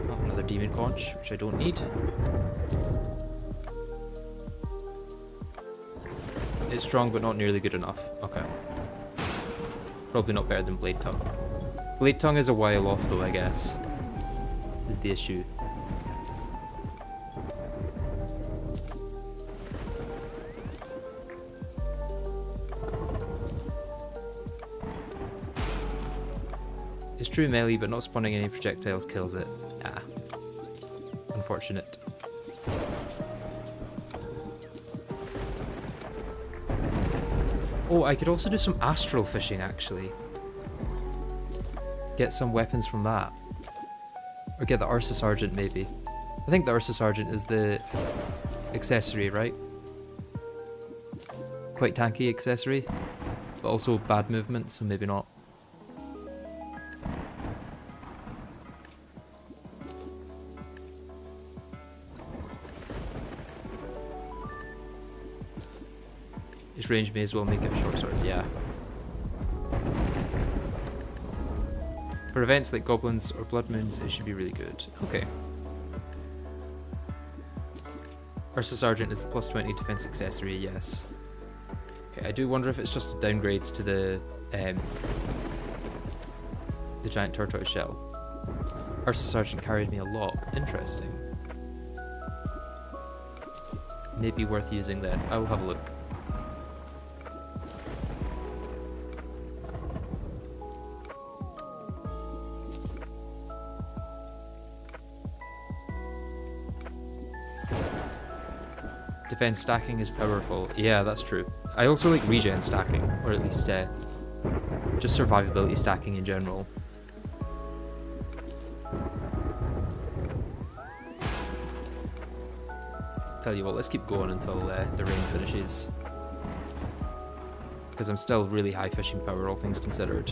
Oh, another demon conch, which I don't need. It's strong but not nearly good enough. Okay. Probably not better than Blade Tongue. Blade Tongue is a while off though, I guess. Is the issue. It's true melee, but not spawning any projectiles kills it. Ah. Unfortunate. Oh, I could also do some astral fishing, actually. Get some weapons from that. Or get the Ursa Sergeant, maybe. I think the Ursa Sergeant is the accessory, right? Quite tanky accessory, but also bad movement, so maybe not. Its range may as well make it a short sword, yeah. For events like goblins or blood moons, it should be really good. Okay. Ursa Sergeant is the plus 20 defense accessory, yes. Okay, I do wonder if it's just a downgrade to the giant tortoise shell. Ursa Sergeant carried me a lot. Interesting. Maybe worth using then. I will have a look. Defense stacking is powerful. Yeah, that's true. I also like regen stacking, or at least just survivability stacking in general. Tell you what, let's keep going until the rain finishes. Because I'm still really high fishing power, all things considered.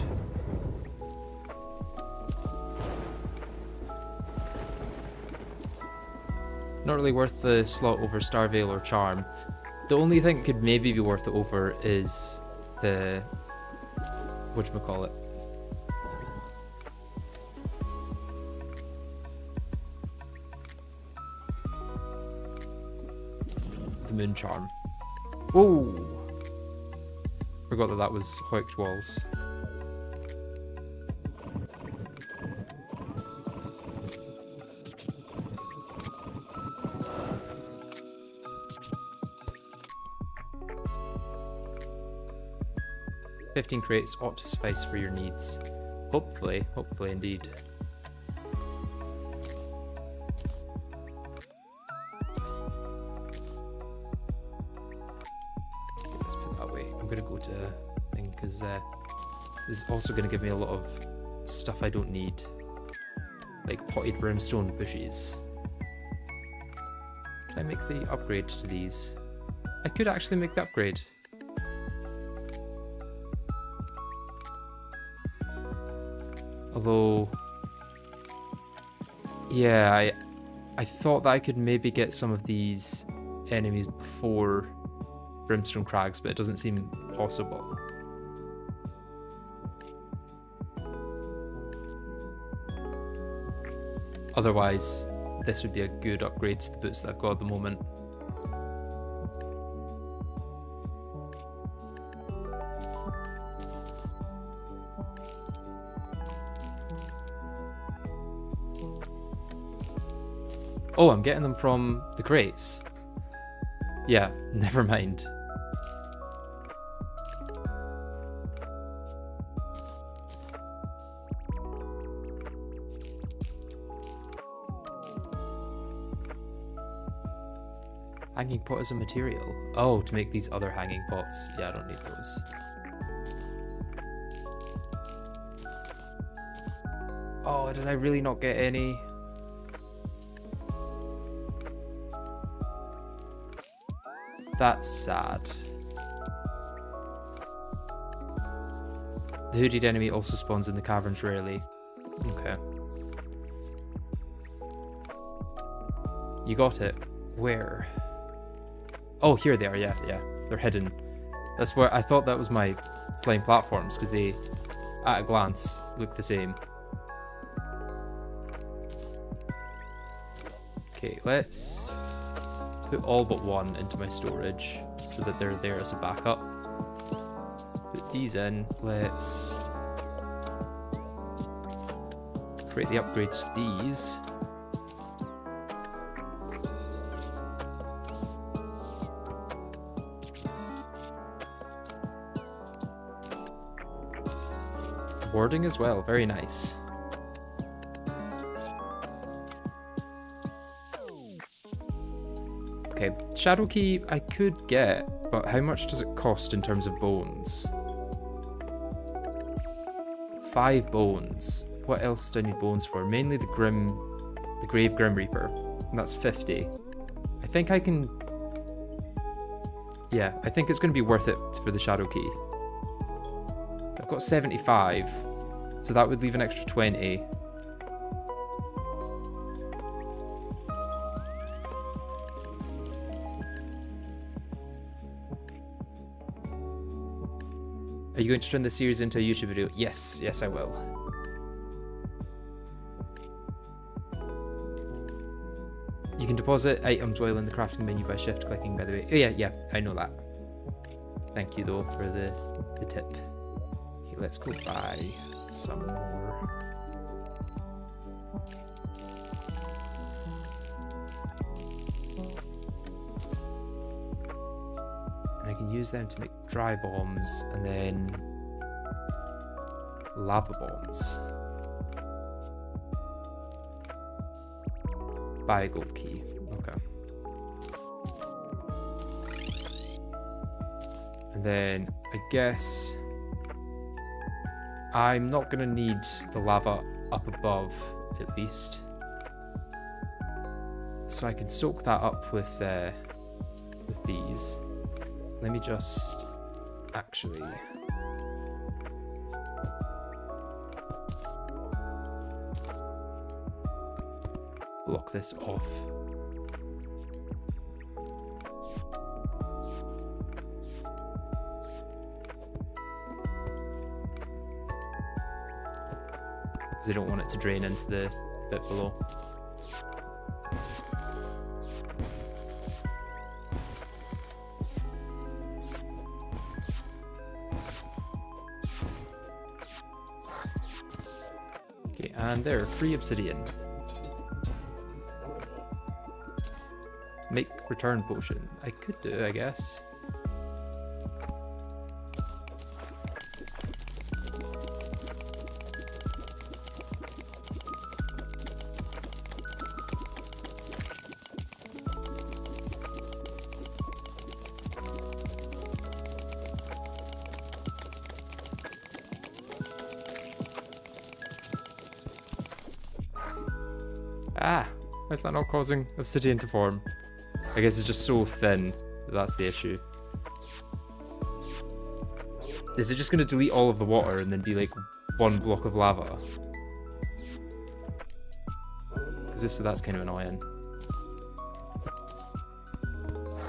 Not really worth the slot over Starveil or Charm. The only thing that could maybe be worth it over is the... whatchamacallit? The Moon Charm. Oh! Forgot that that was Hoiked Walls. $15 crates ought to suffice for your needs. Hopefully indeed. Let's put it that way. I'm gonna go to a thing because this is also gonna give me a lot of stuff I don't need, like potted brimstone bushes. Can I make the upgrade to these? I could actually make the upgrade. Although, yeah, I thought that I could maybe get some of these enemies before Brimstone Crags, but it doesn't seem possible. Otherwise, this would be a good upgrade to the boots that I've got at the moment. Oh, I'm getting them from the crates. Yeah, never mind. Hanging pot is a material. Oh, to make these other hanging pots. Yeah, I don't need those. Oh, did I really not get any? That's sad. The hooded enemy also spawns in the caverns rarely. Okay. You got it. Where? Oh, here they are. Yeah, yeah. They're hidden. That's where I thought that was my slime platforms, because they, at a glance, look the same. Okay, let's put all but one into my storage so that they're there as a backup. Let's put these in. Let's create the upgrades to these. Wording as well, very nice. Okay, Shadow Key I could get, but how much does it cost in terms of bones? 5 bones. What else do I need bones for? Mainly the Grave Grim Reaper, and that's 50. I think I can... Yeah, I think it's going to be worth it for the Shadow Key. I've got 75, so that would leave an extra 20. Are you going to turn this series into a YouTube video? Yes, yes I will. You can deposit items while in the crafting menu by shift clicking, by the way. Oh yeah, I know that. Thank you though for the tip. Okay, let's go buy some more. And I can use them to make dry bombs and then lava bombs. Buy a gold key. Okay. And then I guess I'm not gonna need the lava up above, at least. So I can soak that up with these. Let me just actually block this off. Because I don't want it to drain into the bit below. Okay, and there, free obsidian. Make return potion. I could do, I guess. Ah, why is that not causing obsidian to form? I guess it's just so thin that that's the issue. Is it just going to delete all of the water and then be like one block of lava? Because if so, that's kind of annoying.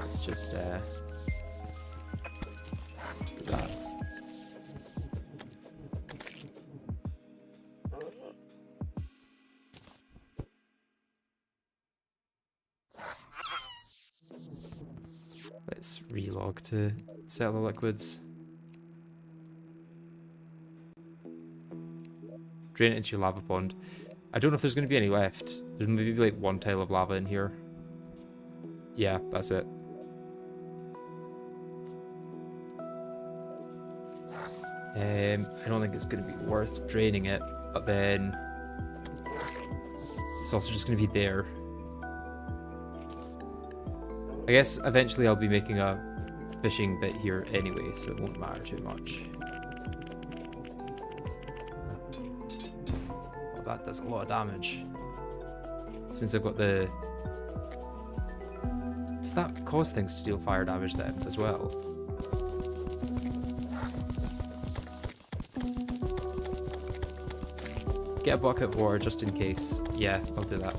Let's just do that. Let's relog to sell the liquids. Drain it into your lava pond. I don't know if there's going to be any left. There's maybe like one tile of lava in here. Yeah, that's it. I don't think it's going to be worth draining it, but then it's also just going to be there. I guess eventually I'll be making a fishing bit here anyway, so it won't matter too much. Well, that does a lot of damage. Since I've got the... Does that cause things to deal fire damage then as well? Get a bucket of water just in case. Yeah, I'll do that.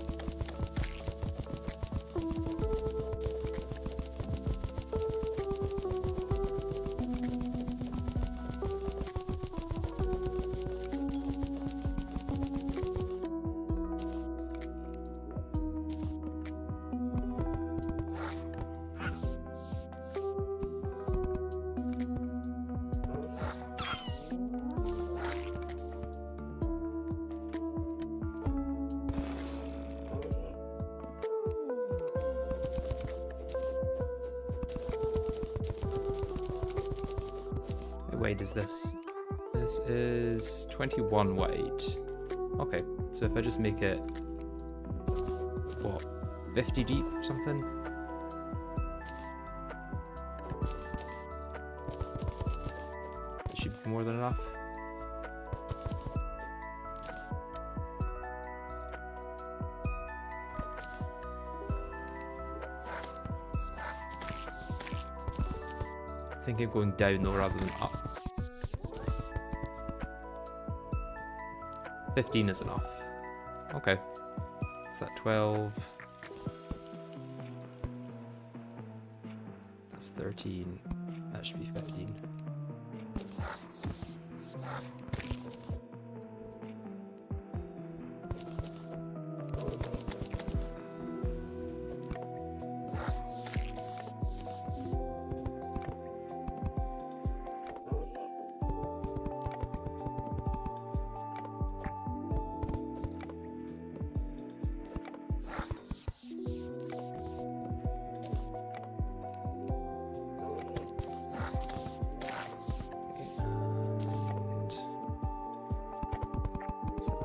How wide is this? This is 21 wide. Okay, so if I just make it, what, 50 deep or something? It should be more than enough. I think I'm going down though rather than up. 15 is enough. Okay. Is that 12? That's 13. That should be 15.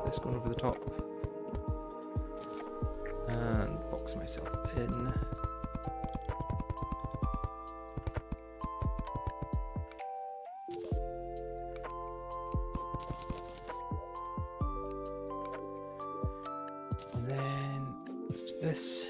This going over the top and box myself in. And then let's do this.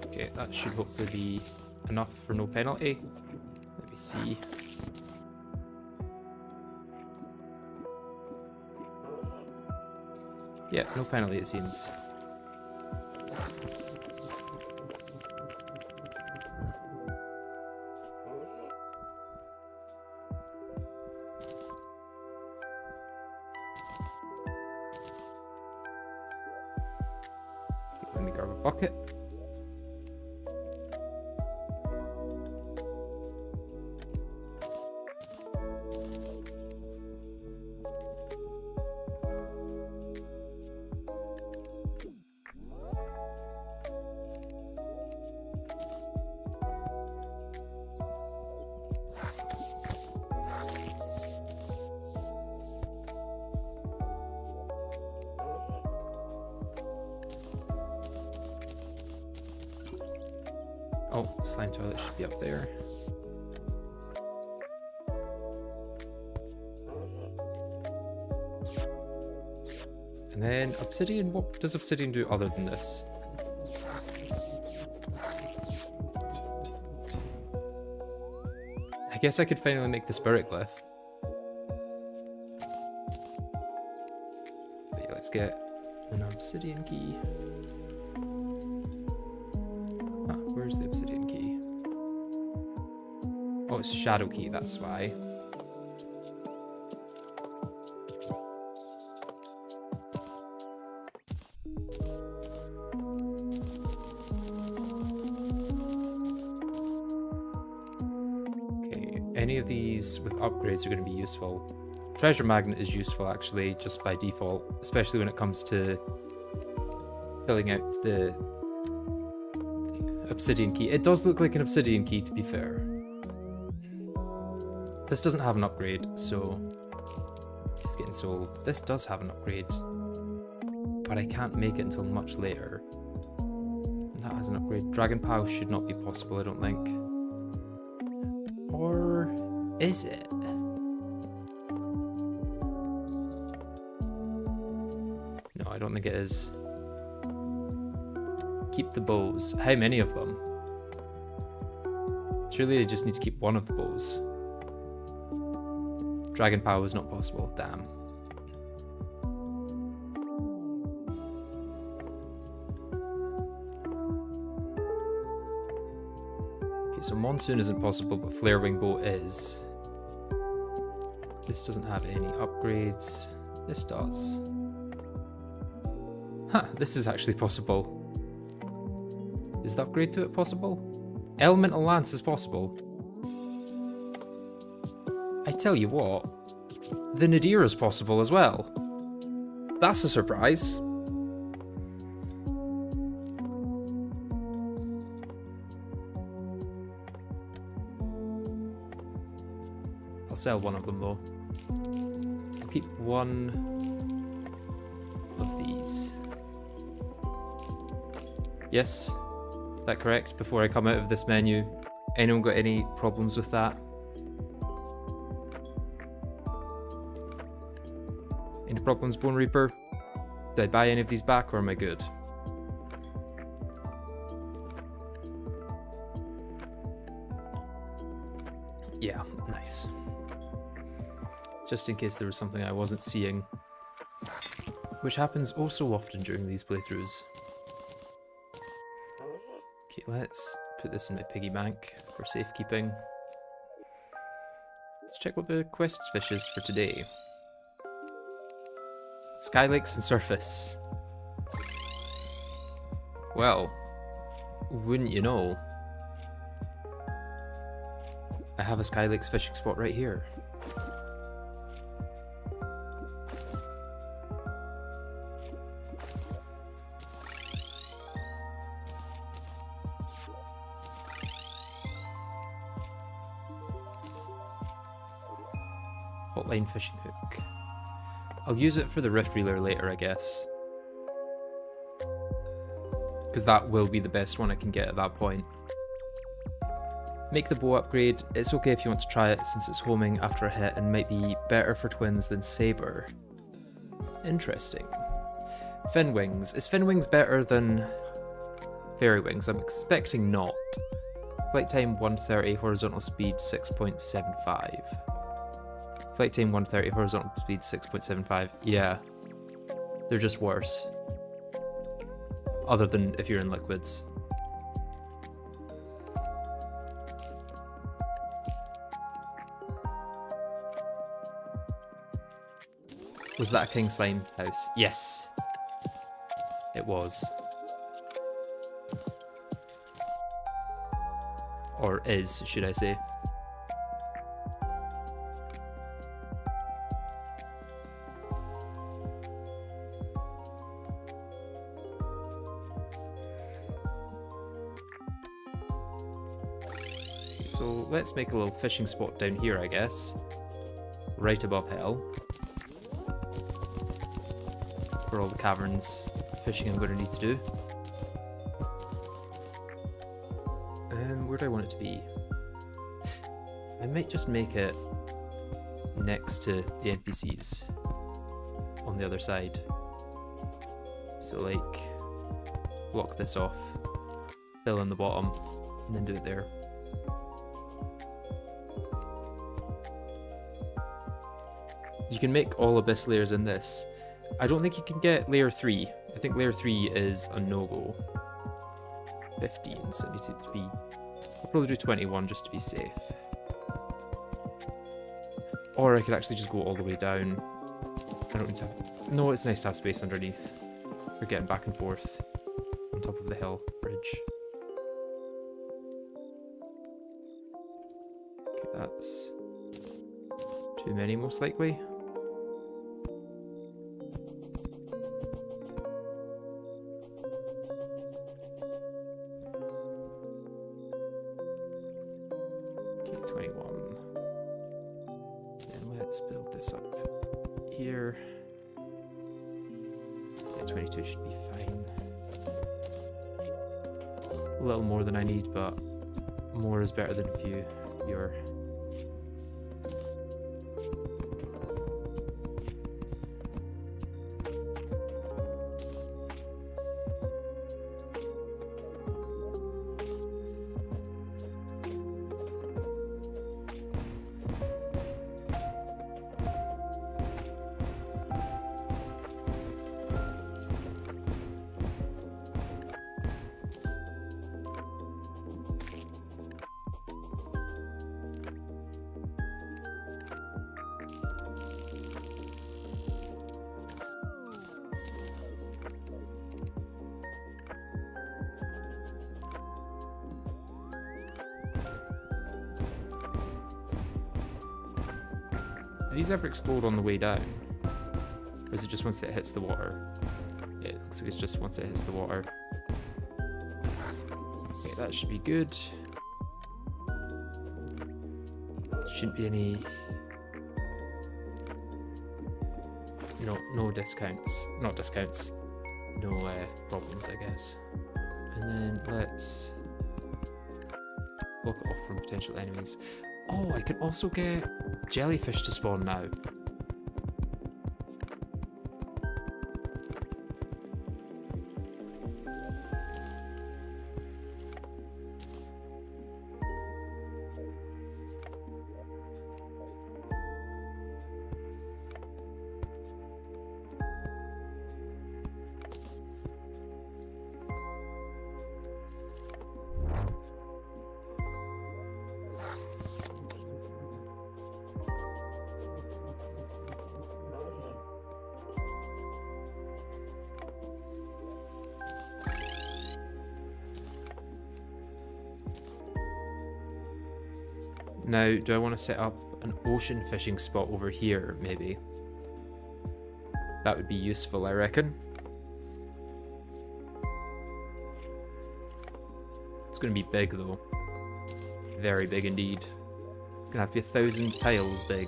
Okay, that should hopefully be enough for no penalty. Let me see. Yeah, no penalty it seems. Okay, let me grab a bucket. Oh, slime toilet should be up there. And then obsidian, what does obsidian do other than this? I guess I could finally make the spirit glyph. But yeah, let's get an obsidian key. Where's the obsidian key? Oh, it's shadow key, that's why. Okay, any of these with upgrades are going to be useful. Treasure magnet is useful actually, just by default, especially when it comes to filling out the obsidian key. It does look like an obsidian key, to be fair. This doesn't have an upgrade, so it's getting sold. This does have an upgrade, but I can't make it until much later. And that has an upgrade. Dragon Pow should not be possible, I don't think. Or is it? No, I don't think it is. Keep the bows. How many of them? Surely I just need to keep one of the bows. Dragon Power is not possible, damn. Okay, so Monsoon isn't possible, but Flare Wing Bow is. This doesn't have any upgrades. This does. Huh, this is actually possible. Is the upgrade to it possible? Elemental Lance is possible. I tell you what, the Nadir is possible as well. That's a surprise. I'll sell one of them though. I'll keep one of these. Yes. Is that correct? Before I come out of this menu, anyone got any problems with that? Any problems, Bone Reaper? Did I buy any of these back, or am I good? Yeah, nice. Just in case there was something I wasn't seeing, which happens oh so often during these playthroughs. Okay, let's put this in my piggy bank for safekeeping. Let's check what the quest fish is for today. Sky Lakes and Surface. Well, wouldn't you know, I have a Sky Lakes fishing spot right here. Hotline fishing hook. I'll use it for the rift reeler later, I guess. Because that will be the best one I can get at that point. Make the bow upgrade. It's okay if you want to try it since it's homing after a hit and might be better for twins than Saber. Interesting. Fin Wings. Is Fin Wings better than Fairy Wings? I'm expecting not. Flight time 130, horizontal speed 6.75. Flight time 130, horizontal speed 6.75. Yeah. They're just worse. Other than if you're in liquids. Was that a King Slime house? Yes. It was. Or is, should I say. So let's make a little fishing spot down here, I guess. Right above hell. For all the caverns fishing I'm going to need to do. Where do I want it to be? I might just make it next to the NPCs on the other side. So like, block this off, fill in the bottom, and then do it there. You can make all abyss layers in this. I don't think you can get layer 3. I think layer 3 is a no-go. 15, so it needs to be... I'll probably do 21 just to be safe. Or I could actually just go all the way down. I don't need to have... No, it's nice to have space underneath. For getting back and forth on top of the hill bridge. Okay, that's too many most likely. build this up here. Yeah, 22 should be fine. A little more than I need, but more is better than fewer. Do these ever explode on the way down? Or is it just once it hits the water? Yeah, it looks like it's just once it hits the water. Okay, that should be good. Shouldn't be any... No discounts. Not discounts. No problems, I guess. And then let's block it off from potential enemies. Oh, I can also get jellyfish to spawn now. Now, do I want to set up an ocean fishing spot over here, maybe? That would be useful, I reckon. It's going to be big, though. Very big indeed. It's going to have to be 1,000 tiles big.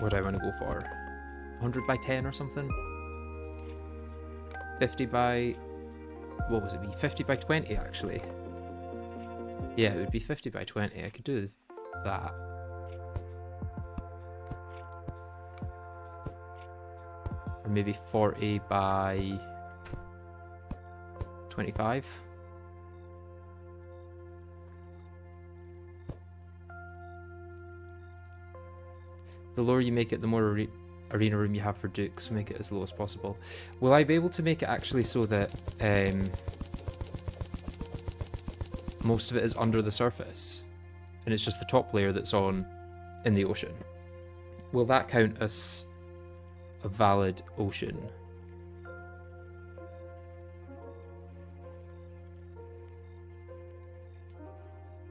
What do I want to go for? 100 by 10 or something? 50 by... What was it be? 50 by 20 actually. Yeah, it would be 50 by 20. I could do that. Or maybe 40 by 25. The lower you make it, the more arena room you have for Duke, so make it as low as possible. Will I be able to make it actually so that most of it is under the surface and it's just the top layer that's on in the ocean? Will that count as a valid ocean?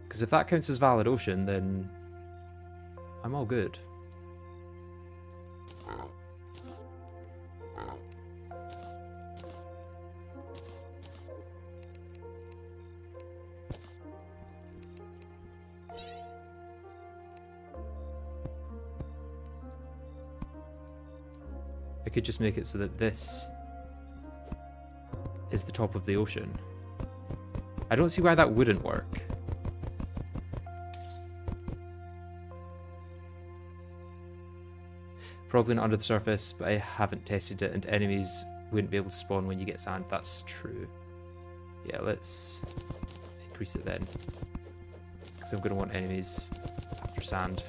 Because if that counts as valid ocean, then I'm all good. I could just make it so that this is the top of the ocean. I don't see why that wouldn't work. Probably not under the surface, but I haven't tested it, and enemies wouldn't be able to spawn when you get sand. That's true. Yeah, let's increase it then, because I'm going to want enemies after sand.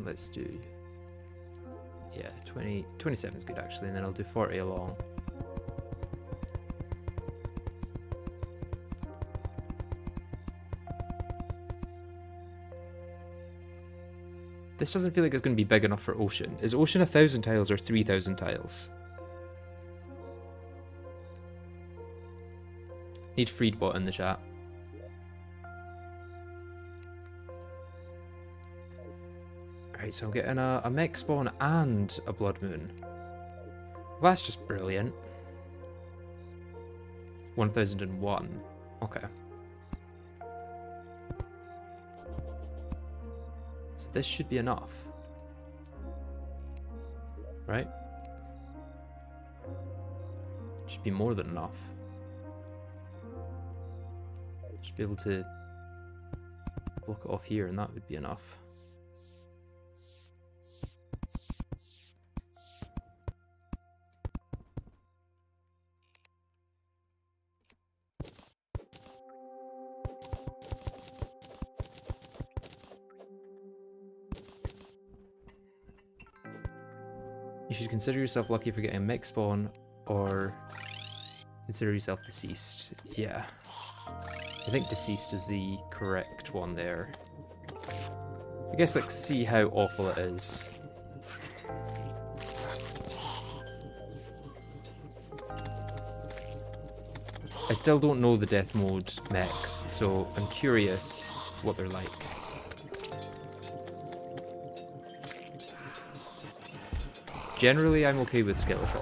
Let's do, yeah, 27 is good actually, and then I'll do 40 along. This doesn't feel like it's going to be big enough for ocean. Is ocean 1,000 tiles or 3,000 tiles? Need Freedbot in the chat. Alright, so I'm getting a mech spawn and a blood moon. Well, that's just brilliant. 1001. Okay. So this should be enough. Right? Should be more than enough. Should be able to block it off here and that would be enough. You should consider yourself lucky for getting a mech spawn, or consider yourself deceased. Yeah. I think deceased is the correct one there. I guess let's see how awful it is. I still don't know the death mode mechs, so I'm curious what they're like. Generally, I'm okay with Skeleton.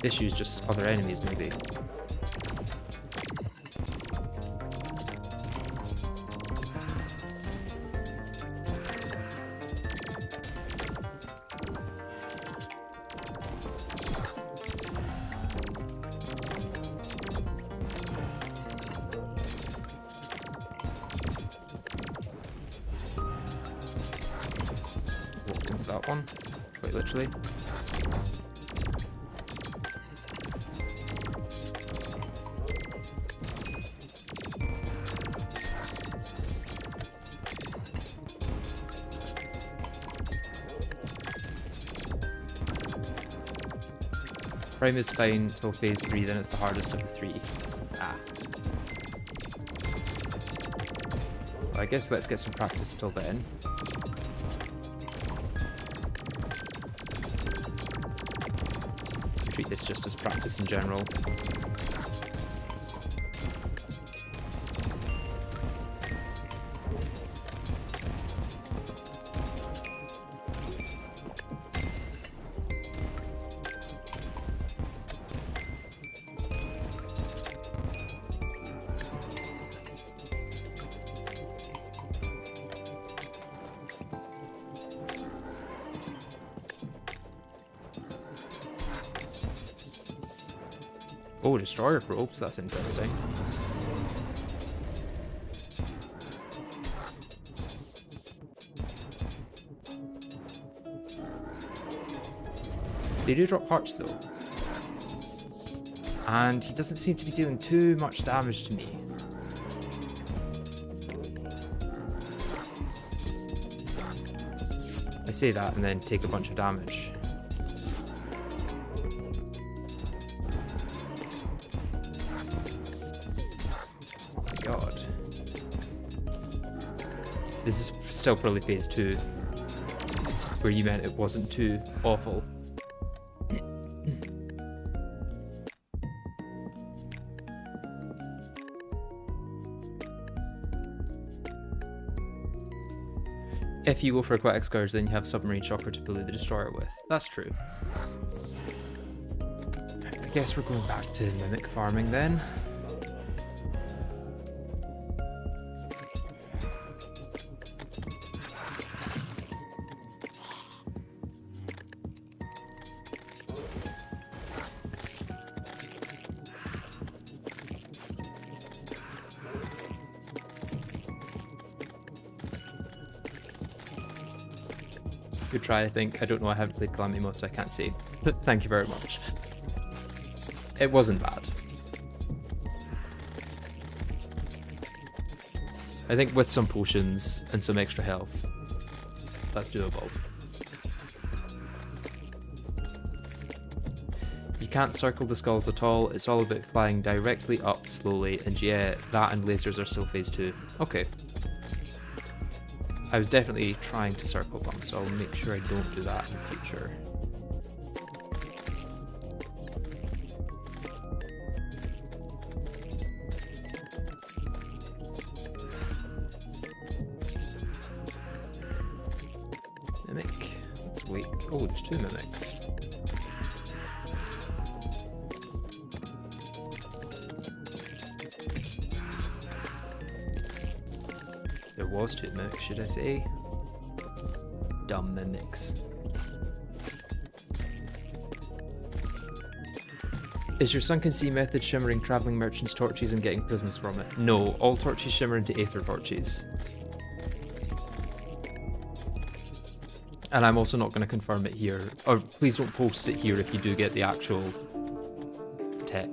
Issues just other enemies, maybe. Walked into that one, quite literally. Prime is fine till phase 3, then it's the hardest of the 3. Ah. Well, I guess let's get some practice till then. Treat this just as practice in general. Oh, destroyer probes, that's interesting. They do drop hearts though. And he doesn't seem to be dealing too much damage to me. I say that and then take a bunch of damage. God. This is still probably phase 2, where you meant it wasn't too awful. If you go for aquatic scourge, then you have submarine shocker to bully the destroyer with. That's true. I guess we're going back to mimic farming then. Good try, I think. I don't know, I haven't played Calamity mode, so I can't say. But thank you very much. It wasn't bad. I think with some potions and some extra health, that's doable. You can't circle the skulls at all, it's all about flying directly up slowly, and yeah, that and lasers are still phase 2. Okay. I was definitely trying to circle them, so I'll make sure I don't do that in the future. Mimic. Let's wait. Oh, there's 2 mimics. There was 2 mimics, should I say? Dumb mimics. Is your sunken sea method shimmering travelling merchants' torches and getting prisms from it? No, all torches shimmer into aether torches. And I'm also not going to confirm it here. Or please don't post it here if you do get the actual tech.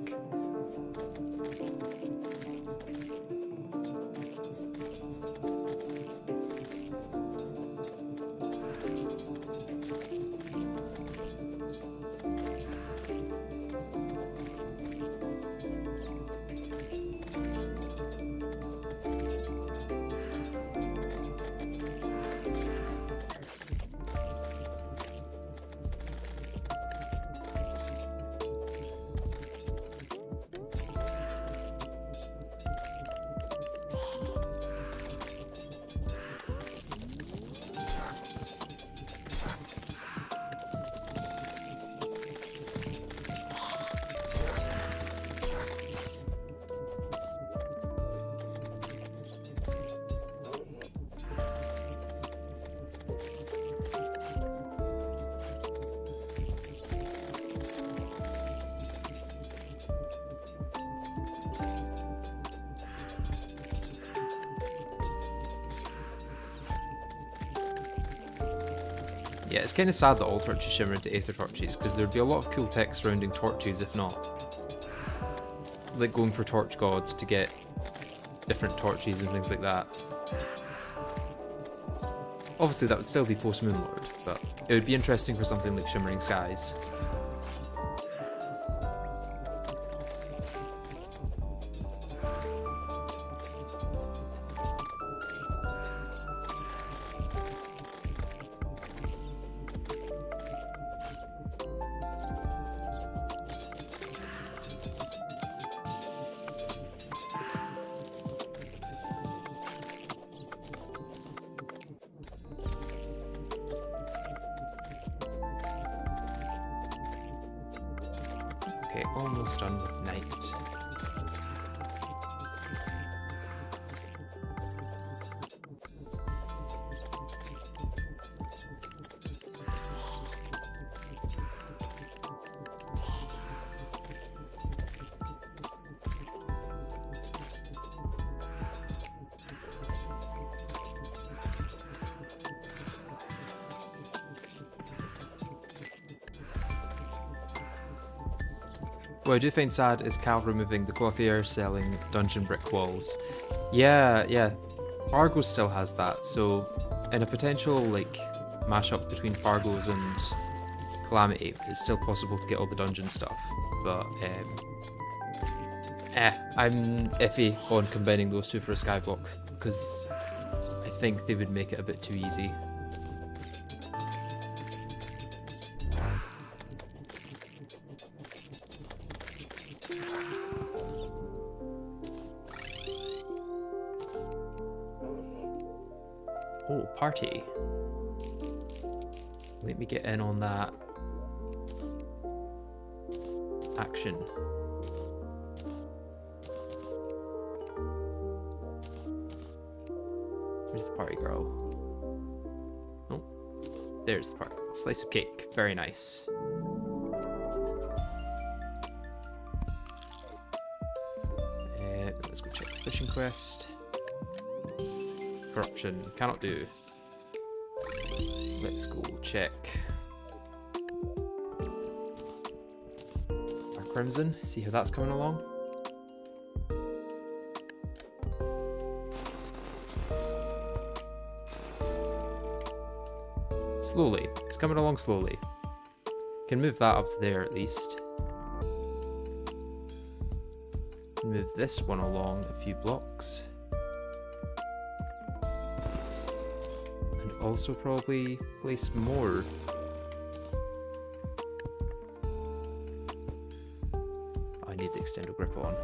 Yeah, it's kind of sad that all torches shimmer into aether torches, because there'd be a lot of cool tech surrounding torches if not. Like going for torch gods to get different torches and things like that. Obviously that would still be post Moonlord, but it would be interesting for something like Shimmering Skies. Okay, almost done with night. What I do find sad is Cal removing the clothier selling dungeon brick walls. Yeah. Fargo still has that, so in a potential like mashup between Fargo's and Calamity, it's still possible to get all the dungeon stuff. But I'm iffy on combining those two for a Skyblock, because I think they would make it a bit too easy. Oh, party. Let me get in on that action. Where's the party girl? Oh, there's the party. Slice of cake. Very nice. Let's go check the fishing quest. Corruption, cannot do. Let's go check our Crimson, see how that's coming along. Slowly. It's coming along slowly. Can move that up to there at least. Move this one along a few blocks. And also probably place more. I need the extended grip on.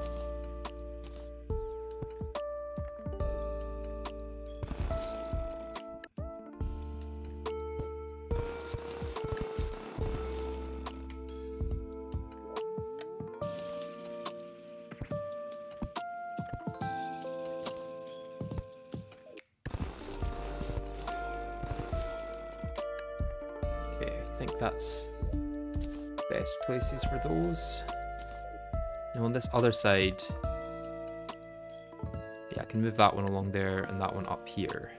Okay, I think that's best places for those. Now on this other side, yeah, I can move that one along there and that one up here.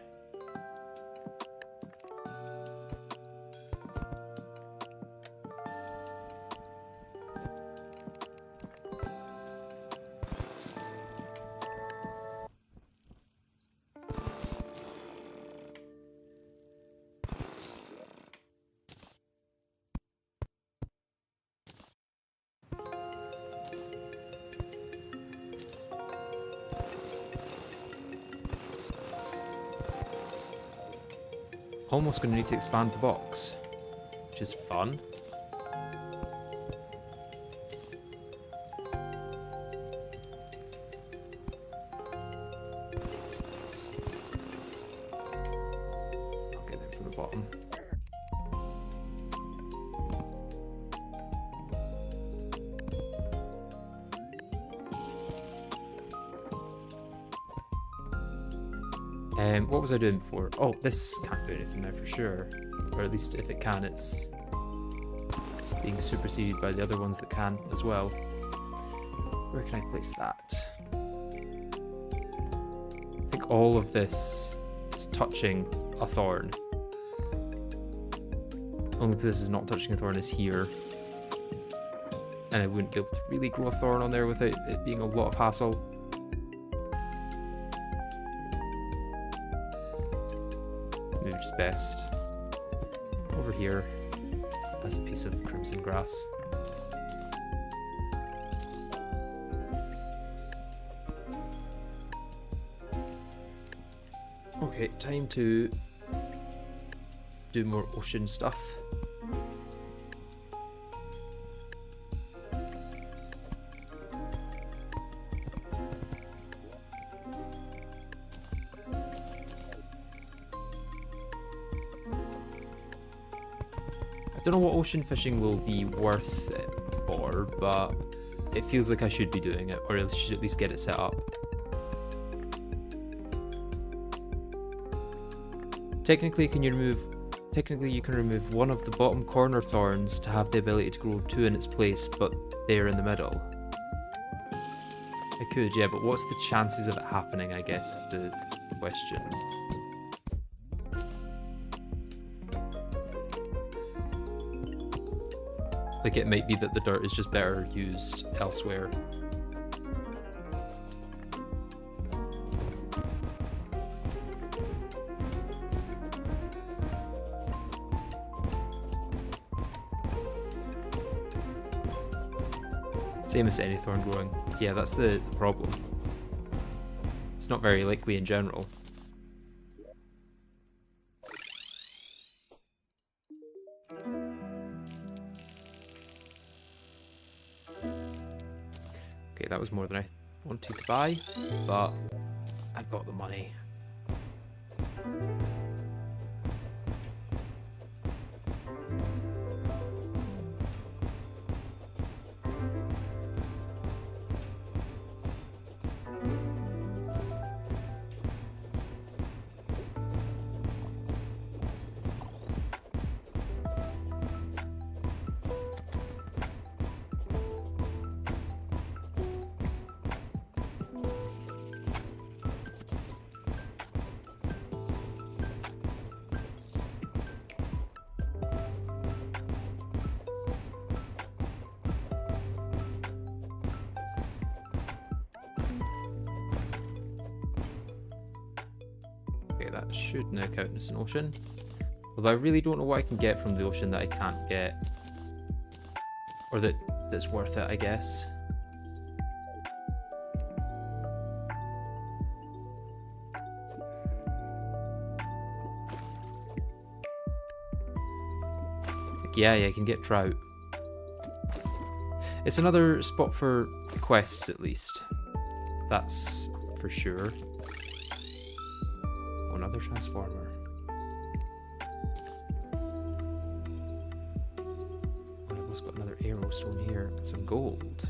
Almost going to need to expand the box, which is fun. I'll get them from the bottom. What was I doing before? Oh, this can't do anything now for sure. Or at least if it can, it's being superseded by the other ones that can as well. Where can I place that? I think all of this is touching a thorn. Only place this is not touching a thorn is here. And I wouldn't be able to really grow a thorn on there without it being a lot of hassle. Maybe just best over here as a piece of crimson grass. Okay, time to do more ocean stuff. I don't know what ocean fishing will be worth it for, but it feels like I should be doing it, or I should at least get it set up. Technically you can remove one of the bottom corner thorns to have the ability to grow two in its place, but they're in the middle. I could, yeah, but what's the chances of it happening, I guess, is the question. Like, it might be that the dirt is just better used elsewhere. Same as any thorn growing. Yeah, that's the problem. It's not very likely in general. Okay, that was more than I wanted to buy, but I've got the money. Okay, that should now count as an ocean. Although I really don't know what I can get from the ocean that I can't get. Or that's worth it, I guess. Like, yeah, I can get trout. It's another spot for quests, at least. That's for sure. Oh, another transformer. Oh, I've also got another arrow stone here and some gold.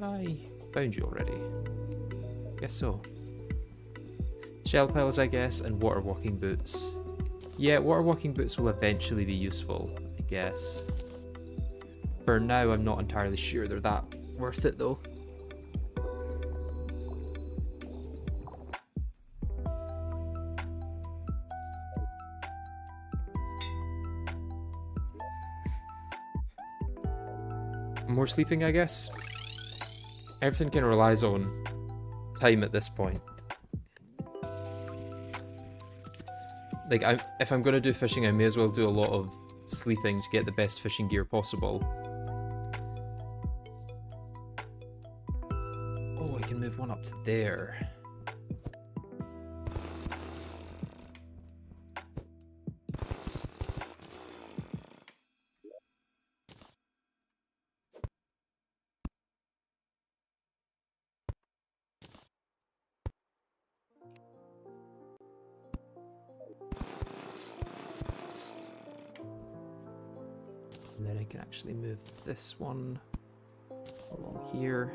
I found you already. Guess so. Shell piles, I guess, and water walking boots. Yeah, water walking boots will eventually be useful, I guess. For now, I'm not entirely sure they're that worth it, though. More sleeping, I guess. Everything kind of relies on time at this point. Like, if I'm going to do fishing, I may as well do a lot of sleeping to get the best fishing gear possible. Oh, I can move one up to there. And then I can actually move this one along here.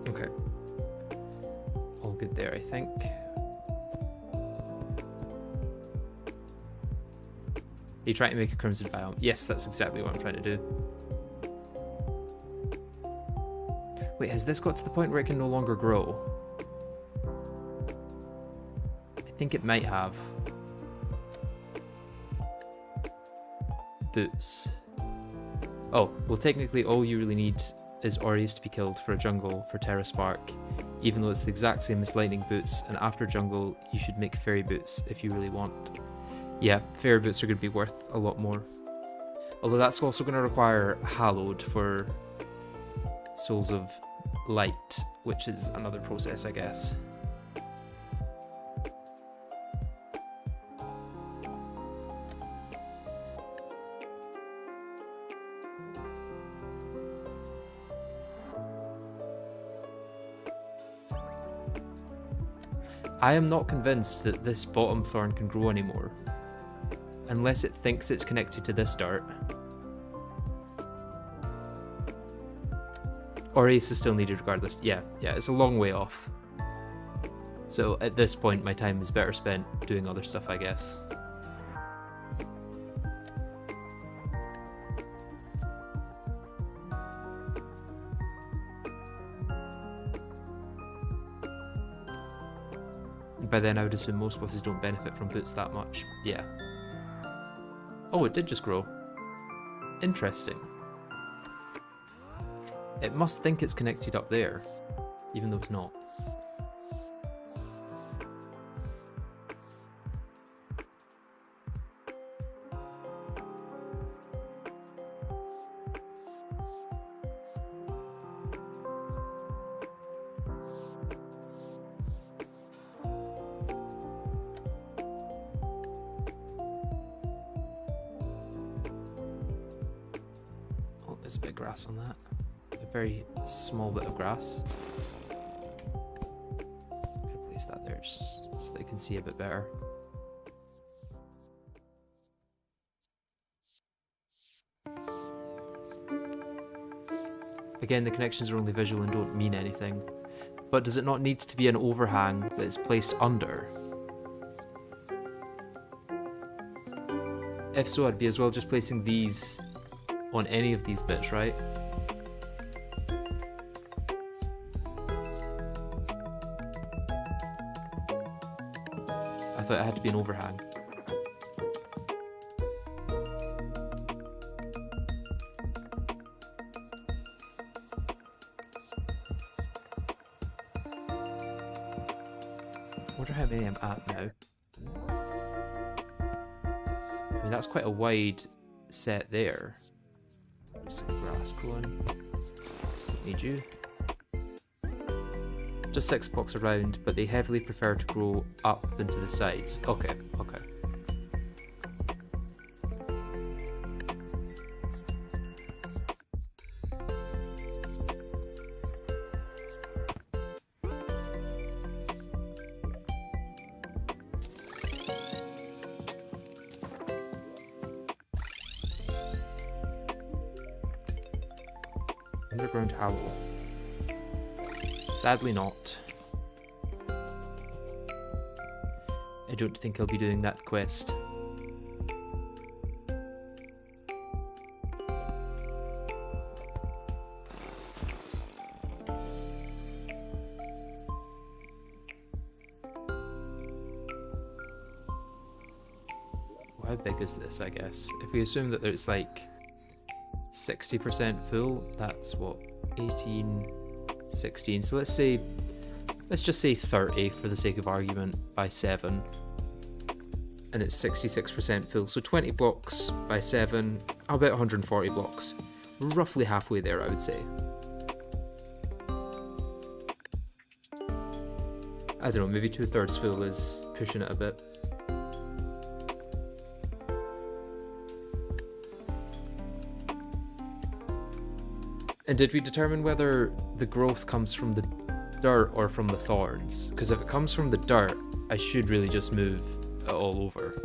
Okay. All good there, I think. Are you trying to make a crimson biome? Yes, that's exactly what I'm trying to do. Wait, has this got to the point where it can no longer grow? I think it might have. Boots. Oh, well technically all you really need is Aureus to be killed for a jungle for Terra Spark, even though it's the exact same as lightning boots, and after jungle you should make fairy boots if you really want. Yeah, fairy boots are going to be worth a lot more. Although that's also going to require hallowed for Souls of Light, which is another process, I guess. I am not convinced that this bottom thorn can grow anymore, unless it thinks it's connected to this dirt. Or Ace is still needed regardless. Yeah, it's a long way off. So at this point, my time is better spent doing other stuff, I guess. And by then, I would assume most bosses don't benefit from boots that much. Yeah. Oh, it did just grow. Interesting. It must think it's connected up there, even though it's not. Oh, there's a bit of grass on that. A very small bit of grass. I'm gonna place that there just so they can see a bit better. Again, the connections are only visual and don't mean anything. But does it not need to be an overhang that is placed under? If so, I'd be as well just placing these on any of these bits, right? I thought it had to be an overhang. wonder how many I'm at now. I mean, that's quite a wide set there. There's some grass growing. Need you. Just 6 blocks around, but they heavily prefer to grow up than to the sides. Okay, okay. Underground Hollow. Sadly not. I don't think I'll be doing that quest. How big is this, I guess? If we assume that it's like 60% full, that's what, 18, 16. So let's just say 30 for the sake of argument by 7. And it's 66% full. So 20 blocks by 7, I'll bet 140 blocks. Roughly halfway there, I would say. I don't know, maybe 2/3 full is pushing it a bit. And did we determine whether the growth comes from the dirt or from the thorns? Because if it comes from the dirt, I should really just move it all over.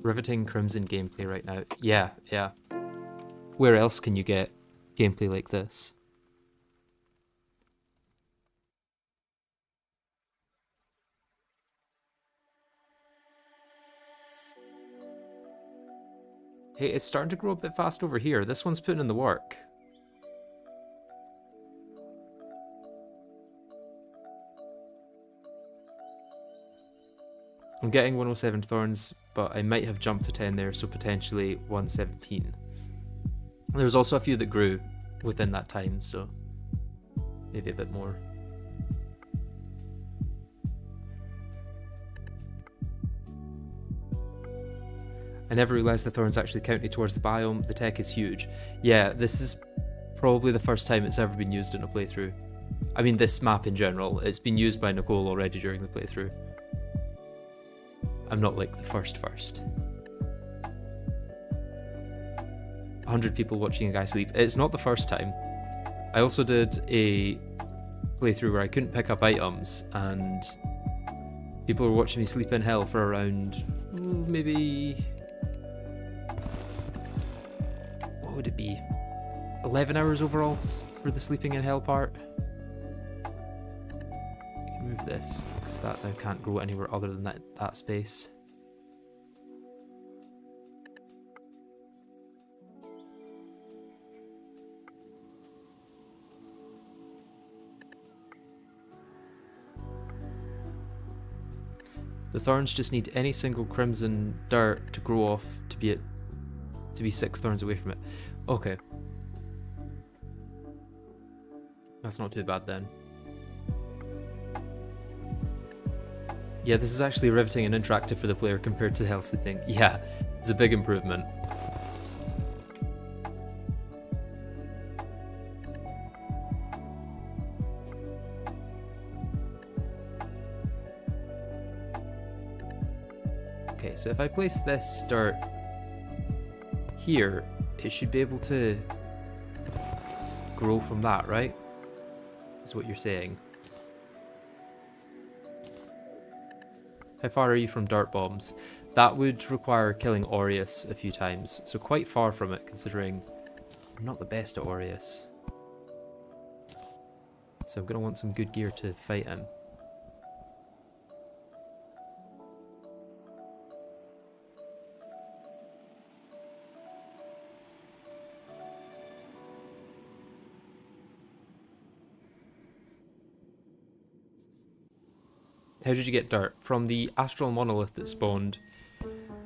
Riveting Crimson gameplay right now. Yeah, yeah. Where else can you get gameplay like this? Hey, it's starting to grow a bit fast over here. This one's putting in the work. I'm getting 107 thorns, but I might have jumped to 10 there, so potentially 117. There's also a few that grew within that time, so maybe a bit more. I never realised the thorns actually counted towards the biome. The tech is huge. Yeah, this is probably the first time it's ever been used in a playthrough. I mean, this map in general. It's been used by Nicole already during the playthrough. I'm not like the first. 100 people watching a guy sleep. It's not the first time. I also did a playthrough where I couldn't pick up items and people were watching me sleep in hell for around maybe... what would it be? 11 hours overall for the sleeping in hell part. Move this, because that now can't grow anywhere other than that space. The thorns just need any single crimson dirt to grow off to be 6 thorns away from it. Okay. That's not too bad then. Yeah, this is actually riveting and interactive for the player compared to hell sleeping. Yeah, it's a big improvement. Okay, so if I place this dirt here, it should be able to grow from that, right? is what you're saying. How far are you from dirt bombs? That would require killing Aureus a few times, so quite far from it considering I'm not the best at Aureus. So I'm going to want some good gear to fight him. How did you get dirt? From the astral monolith that spawned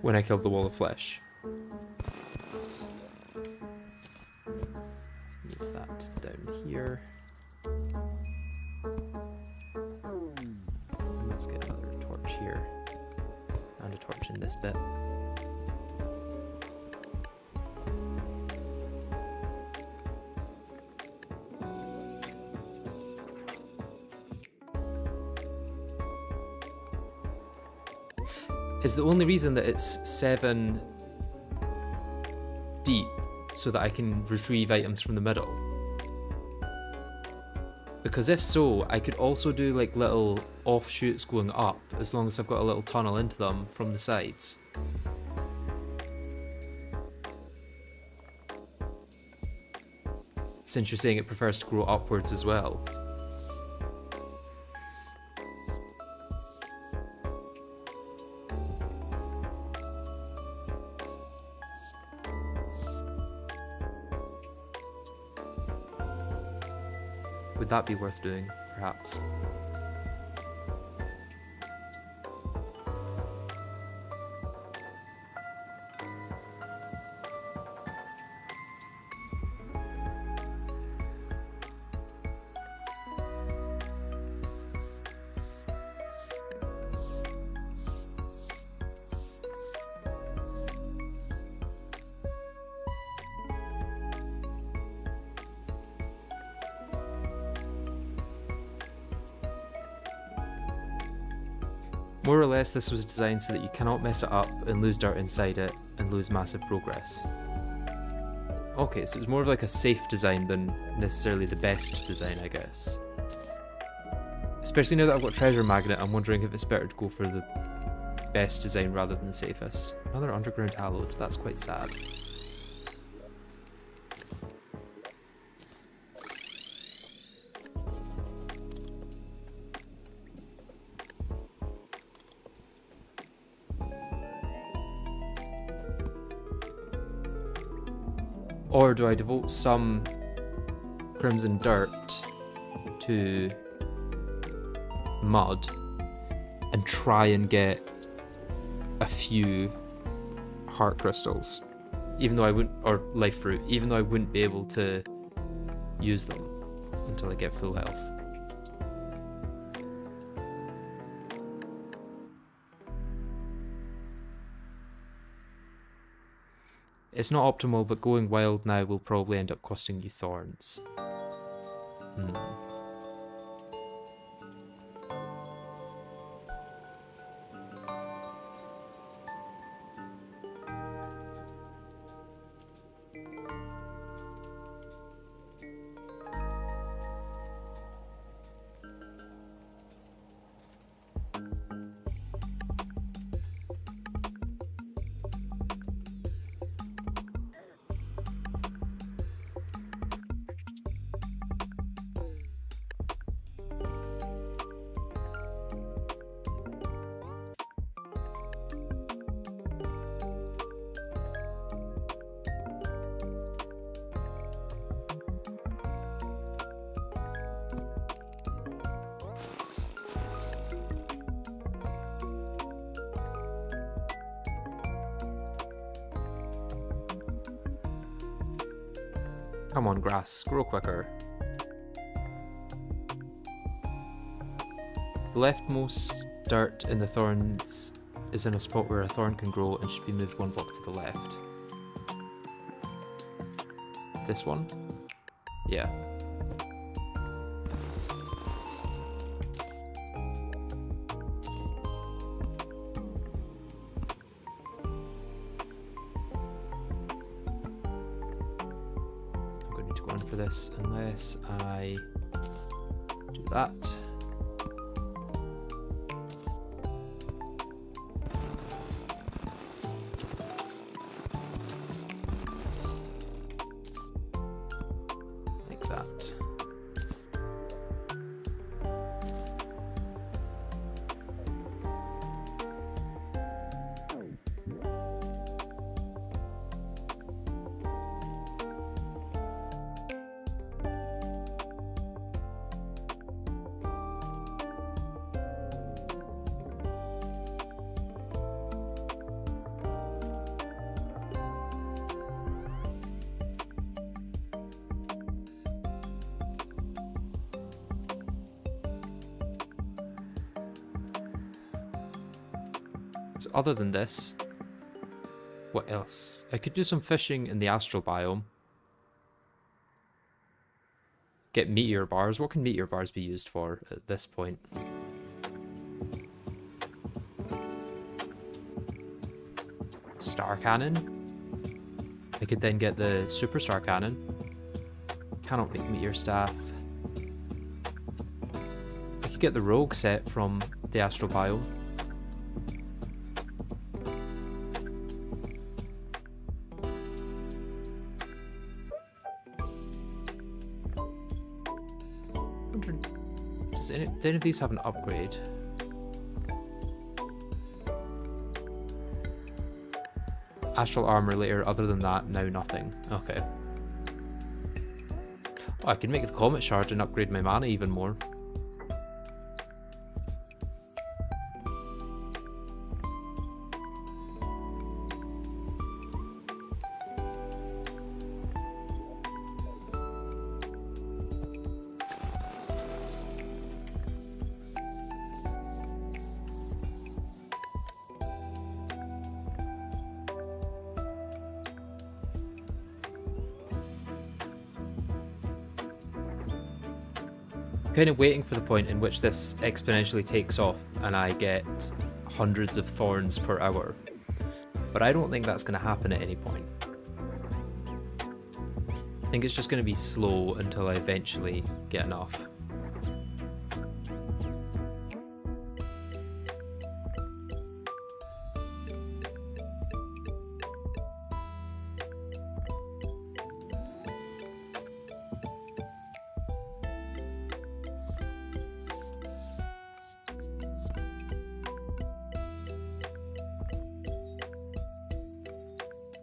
when I killed the wall of flesh. Move that down here. Let's get another torch here. And a torch in this bit. Is the only reason that it's 7 deep so that I can retrieve items from the middle? Because if so, I could also do like little offshoots going up as long as I've got a little tunnel into them from the sides. Since you're saying it prefers to grow upwards as well. Would that be worth doing, perhaps? More or less, this was designed so that you cannot mess it up and lose dirt inside it and lose massive progress. Okay, so it's more of like a safe design than necessarily the best design, I guess. Especially now that I've got Treasure Magnet, I'm wondering if it's better to go for the best design rather than the safest. Another underground hallowed, that's quite sad. Or do I devote some crimson dirt to mud and try and get a few heart crystals, even though I wouldn't, or life fruit, even though I wouldn't be able to use them until I get full health. It's not optimal, but going wild now will probably end up costing you thorns. Come on, grass, grow quicker. The leftmost dirt in the thorns is in a spot where a thorn can grow and should be moved 1 block to the left. This one? Yeah. For this, unless I that. Like that. So other than this, what else? I could do some fishing in the astral biome. Get meteor bars. What can meteor bars be used for at this point? Star cannon. I could then get the superstar cannon. Cannot make meteor staff. I could get the rogue set from the astral biome. Do any of these have an upgrade? Astral armor later, other than that, now nothing. Okay. Oh, I can make the comet shard and upgrade my mana even more. Kind of waiting for the point in which this exponentially takes off and I get hundreds of thorns per hour. But I don't think that's going to happen at any point. I think it's just going to be slow until I eventually get enough.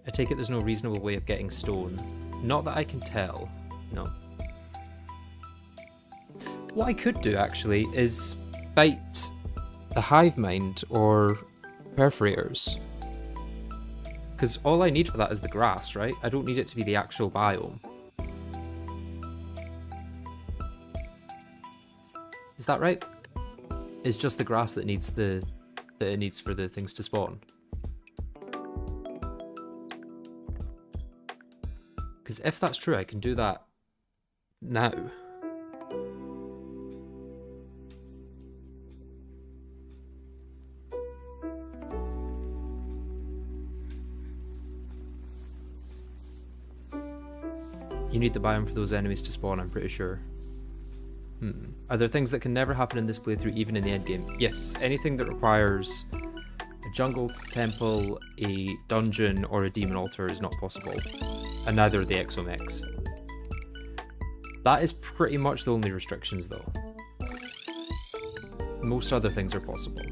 I take it there's no reasonable way of getting stone. Not that I can tell. No. What I could do, actually, is bite the hive mind or perforators. Because all I need for that is the grass, right? I don't need it to be the actual biome. Is that right? It's just the grass that needs that it needs for the things to spawn. Because if that's true, I can do that now. You need the biome for those enemies to spawn, I'm pretty sure. Are there things that can never happen in this playthrough, even in the endgame? Yes, anything that requires a jungle temple, a dungeon, or a demon altar is not possible. And neither are the exomechs. That is pretty much the only restrictions, though. Most other things are possible.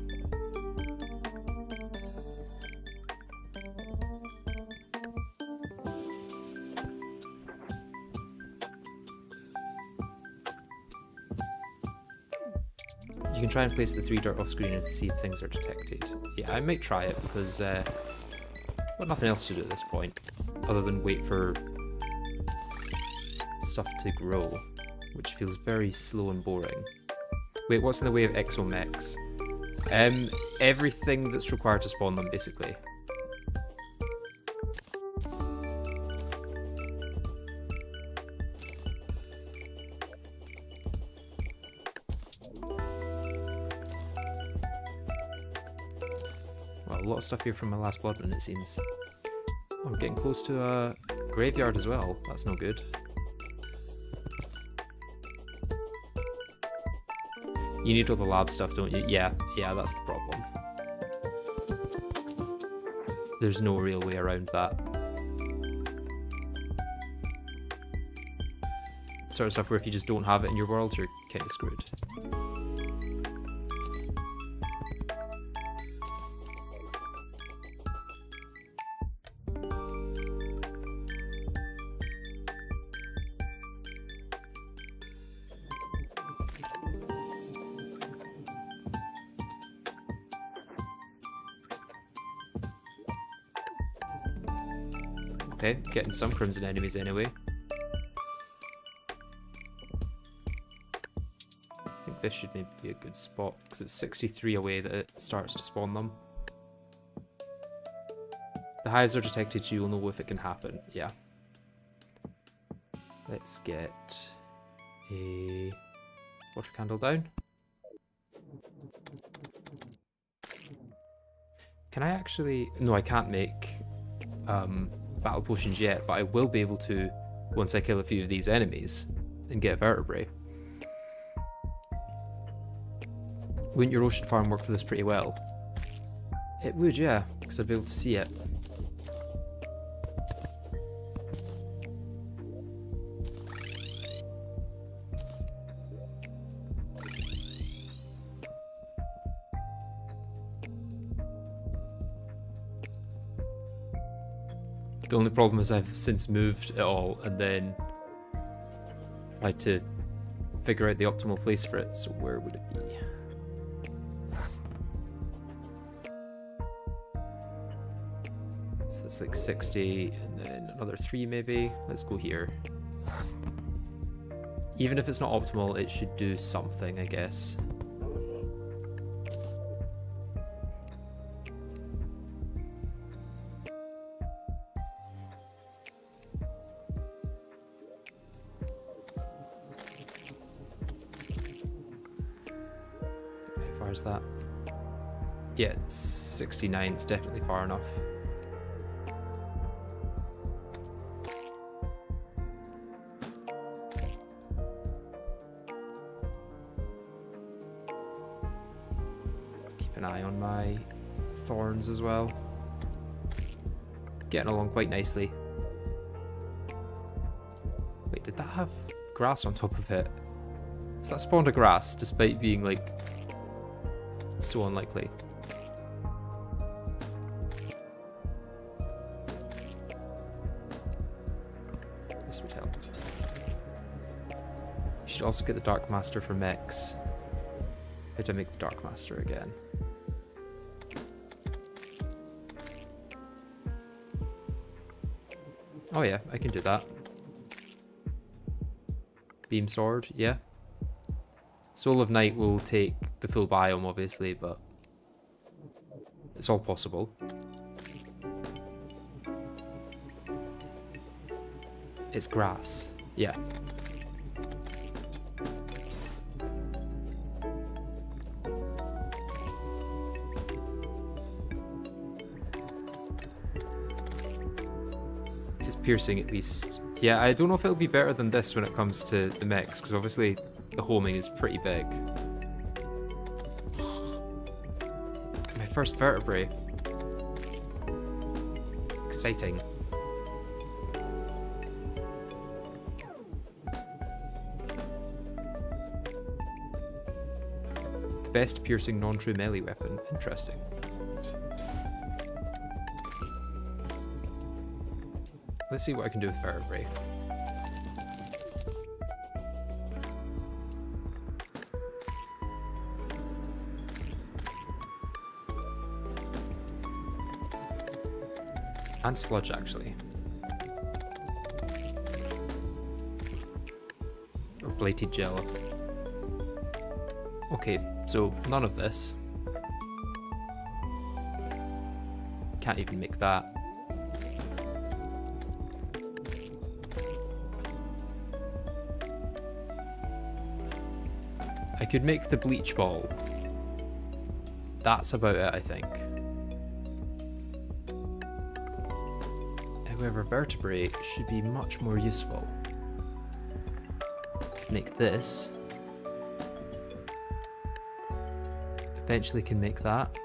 You can try and place the 3 dirt off screen and see if things are detected. Yeah, I might try it because I've got nothing else to do at this point other than wait for stuff to grow, which feels very slow and boring. Wait, what's in the way of exomechs? Everything that's required to spawn them, basically. Well, a lot of stuff here from my last blood run, it seems. Oh, we're getting close to a graveyard as well. That's no good. You need all the lab stuff, don't you? Yeah, that's the problem. There's no real way around that. Sort of stuff where if you just don't have it in your world, you're kind of screwed. Okay, getting some crimson enemies anyway. I think this should maybe be a good spot, because it's 63 away that it starts to spawn them. The hives are detected, so you'll know if it can happen. Yeah. Let's get a water candle down. Can I actually... No, I can't make battle potions yet, but I will be able to once I kill a few of these enemies and get a vertebrae. Wouldn't your ocean farm work for this pretty well? It would, yeah, because I'd be able to see it. The only problem is I've since moved it all and then tried to figure out the optimal place for it. So where would it be? So it's like 60 and then another 3 maybe. Let's go here. Even if it's not optimal, it should do something, I guess. Is that? Yeah, 69 is definitely far enough. Let's keep an eye on my thorns as well. Getting along quite nicely. Wait, did that have grass on top of it? So that spawned a grass despite being like so unlikely. This would help. You should also get the Dark Master for mechs. How do I make the Dark Master again? Oh yeah, I can do that. Beam sword, yeah. Soul of Night will take the full biome, obviously, but it's all possible. It's grass. Yeah. It's piercing at least. Yeah, I don't know if it'll be better than this when it comes to the mechs, because obviously the homing is pretty big. My first vertebrae. Exciting. The best piercing non-true melee weapon. Interesting. Let's see what I can do with vertebrae. And sludge, actually. Or bladed gel. Okay, so none of this. Can't even make that. I could make the bleach ball. That's about it, I think. However, vertebrae should be much more useful. Could make this. eventually can make that.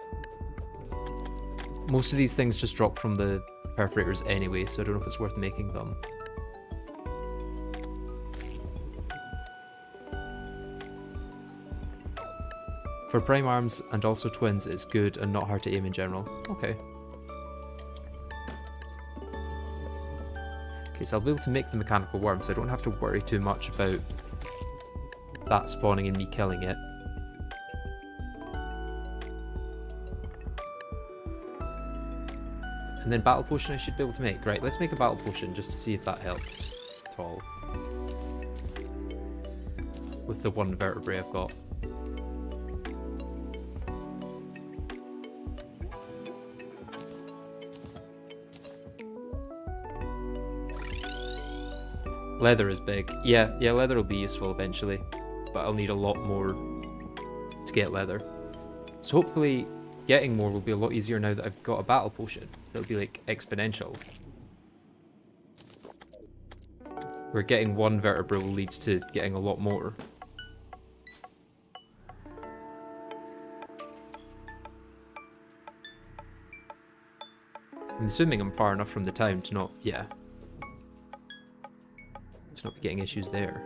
Most of these things just drop from the perforators anyway, so I don't know if it's worth making them. For prime arms and also twins, it's good and not hard to aim in general. Okay. Okay, so I'll be able to make the mechanical worm, so I don't have to worry too much about that spawning and me killing it. And then battle potion I should be able to make. Right, let's make a battle potion just to see if that helps at all. With the one vertebrae I've got. Leather is big. Yeah, leather will be useful eventually, but I'll need a lot more to get leather. So hopefully getting more will be a lot easier now that I've got a battle potion. It'll be like exponential. Where getting one vertebra will lead to getting a lot more. I'm assuming I'm far enough from the town to not, yeah. To not be getting issues there.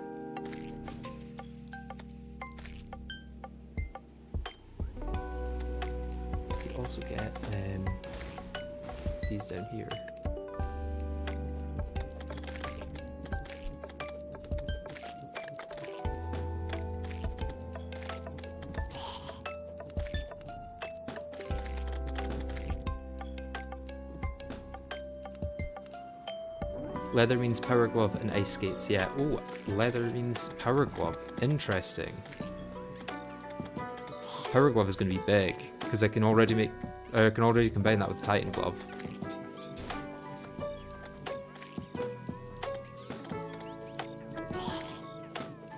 We also get these down here. Leather means power glove and ice skates, yeah. Oh, leather means power glove. Interesting. Power glove is going to be big, because I can already combine that with Titan glove.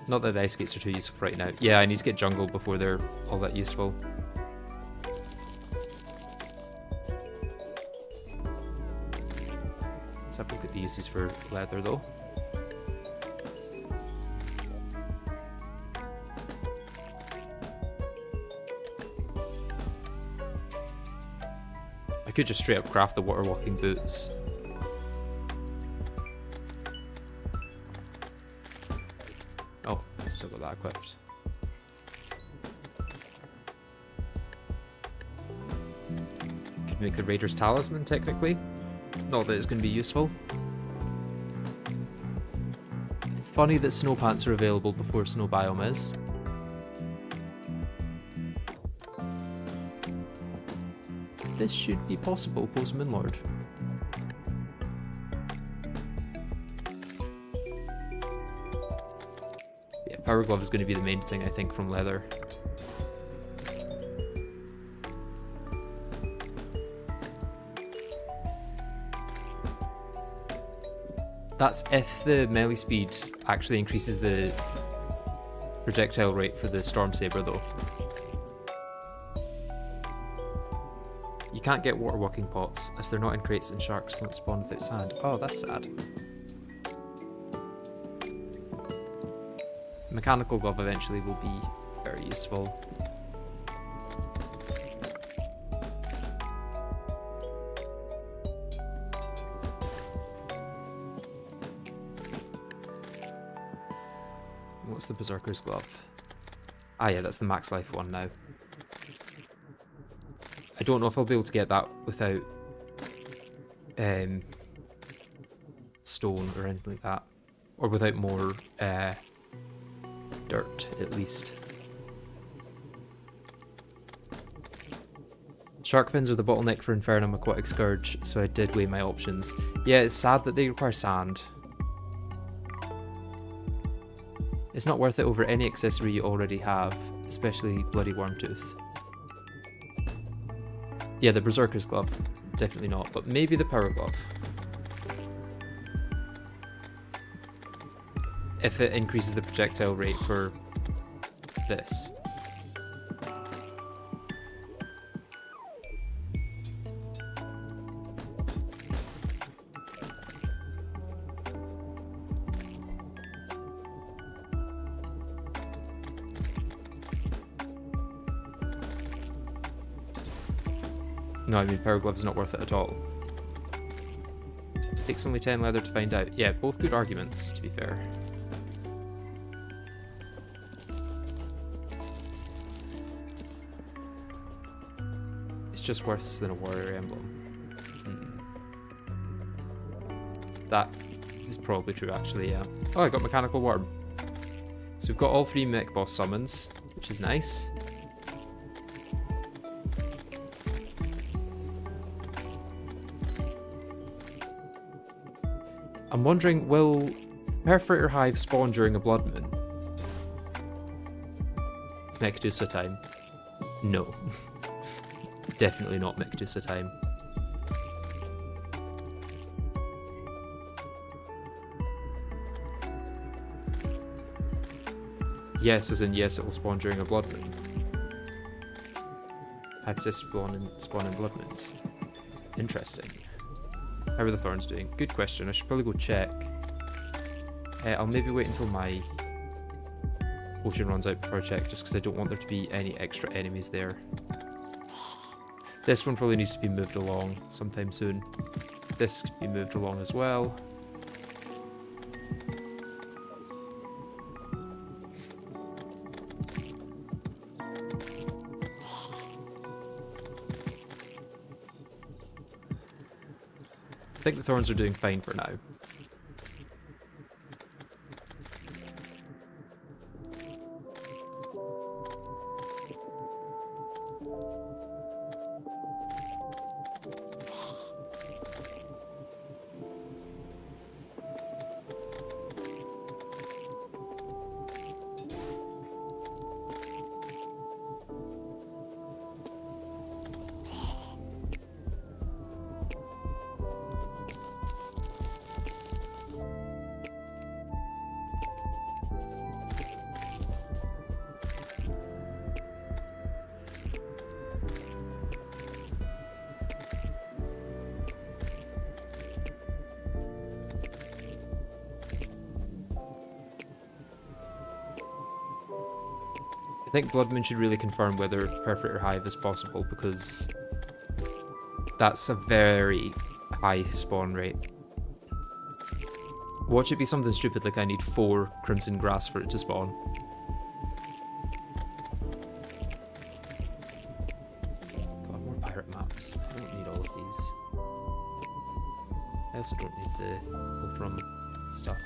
Not that the ice skates are too useful right now. Yeah, I need to get jungle before they're all that useful. Let's have a look at the uses for leather though. I could just straight up craft the water walking boots. Oh, I still got that equipped. Could make the Raider's Talisman technically. Not that it's going to be useful. Funny that snow pants are available before snow biome is. This should be possible post Moonlord. Yeah, power glove is going to be the main thing I think from leather. That's if the melee speed actually increases the projectile rate for the Storm Saber though. You can't get water walking pots as they're not in crates and sharks don't spawn without sand. Oh, that's sad. Mechanical glove eventually will be very useful. What's the Berserker's glove? Ah yeah, that's the max life one now. I don't know if I'll be able to get that without stone or anything like that. Or without more dirt, at least. Shark fins are the bottleneck for Infernum Aquatic Scourge, so I did weigh my options. Yeah, it's sad that they require sand. It's not worth it over any accessory you already have, especially Bloody Wormtooth. Yeah, the Berserker's glove, definitely not, but maybe the Power glove. If it increases the projectile rate for this. No, I mean, power gloves not worth it at all. Takes only 10 leather to find out. Yeah, both good arguments, to be fair. It's just worse than a warrior emblem. That is probably true, actually, yeah. Oh, I got mechanical worm. So we've got all 3 mech boss summons, which is nice. I'm wondering, will Perforator Hive spawn during a blood moon? Mechdusa time. No. Definitely not Mechdusa time. Yes, as in yes, it will spawn during a blood moon. Hives just spawn in blood moons. Interesting. How are the thorns doing? Good question. I should probably go check. I'll maybe wait until my potion runs out before I check, just because I don't want there to be any extra enemies there. This one probably needs to be moved along sometime soon. This could be moved along as well. I think the thorns are doing fine for now. I think Blood Moon should really confirm whether Perforator Hive is possible, because that's a very high spawn rate. Watch it be something stupid like I need 4 Crimson Grass for it to spawn. God, more pirate maps. I don't need all of these. I also don't need the Wolfram stuff.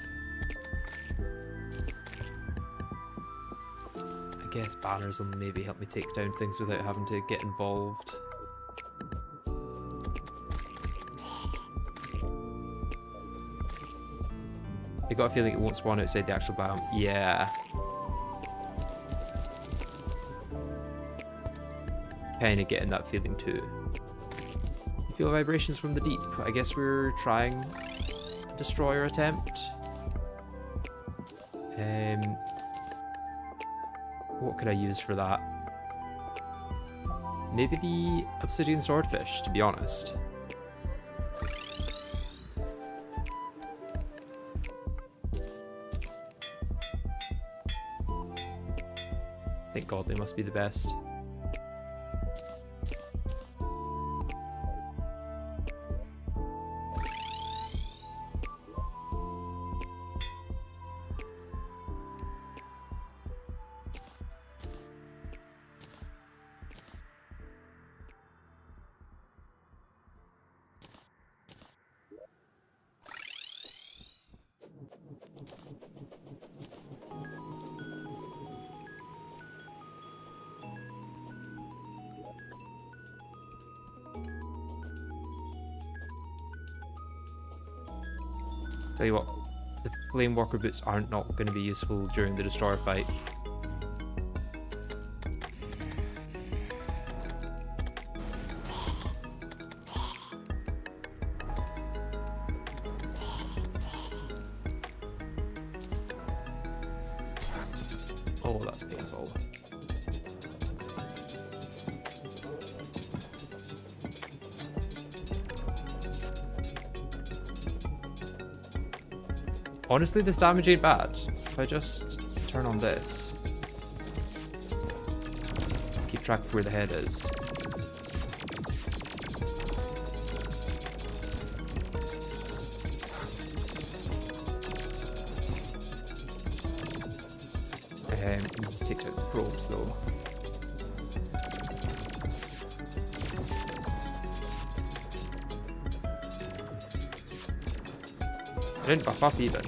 I guess banners will maybe help me take down things without having to get involved. I got a feeling it won't spawn outside the actual biome. Yeah. Kinda getting that feeling too. Feel vibrations from the deep. I guess we're trying a destroyer attempt. What could I use for that? Maybe the obsidian swordfish, to be honest. Thank God they must be the best. Tell you what, the flame walker boots aren't not going to be useful during the destroyer fight. Oh, that's painful. Honestly, this damage ain't bad. If I just turn on this, keep track of where the head is. Need to take out the probes though. I didn't buff up even.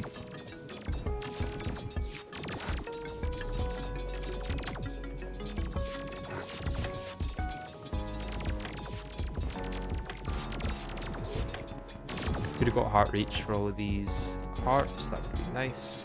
Could have got heart reach for all of these hearts, that would be nice.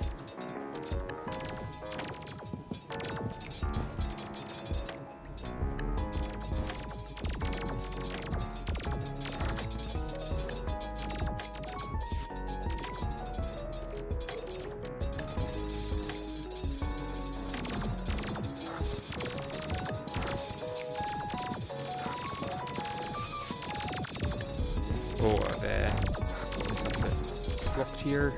Oh, I've got this up a bit blocked here.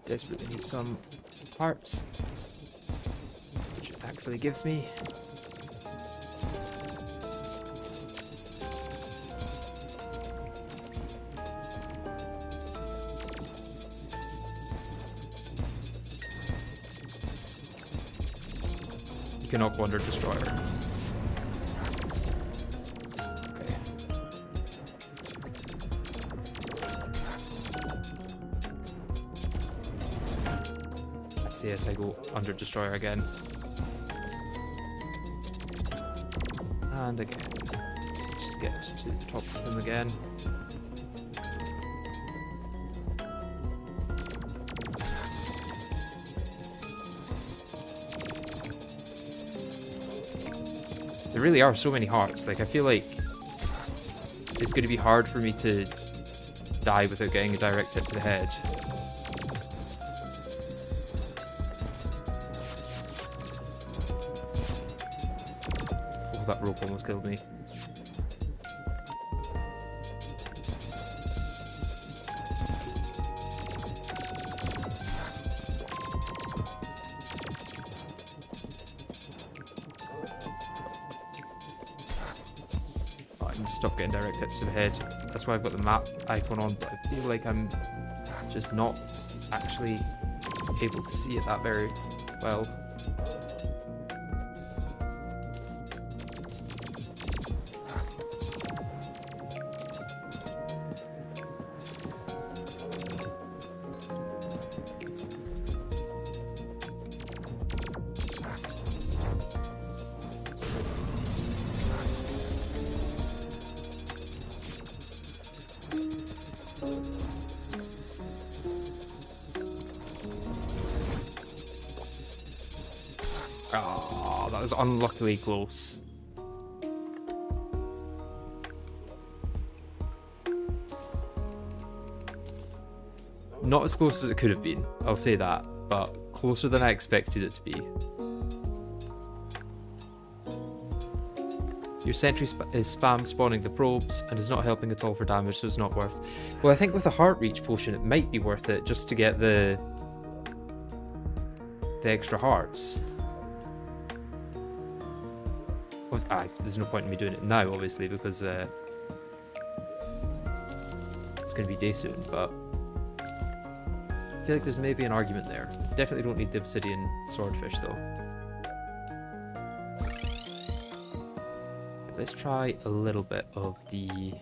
Desperately need some hearts, which it actually gives me. You can knock Wonder Destroyer. Okay. Let's see as I go under Destroyer again. And again. Let's just get to the top of them again. There really are so many hearts. Like, I feel like it's going to be hard for me to die without getting a direct hit to the head. Oh, that rope almost killed me. Stop getting direct hits to the head. That's why I've got the map icon on, but I feel like I'm just not actually able to see it that very well. Oh, that was unluckily close. Not as close as it could have been, I'll say that, but closer than I expected it to be. Your sentry is spam spawning the probes and is not helping at all for damage, so it's not worth. Well, I think with a heart reach potion it might be worth it just to get the extra hearts. There's no point in me doing it now, obviously, because it's going to be day soon, but I feel like there's maybe an argument there. Definitely don't need the obsidian swordfish, though. Let's try a little bit of the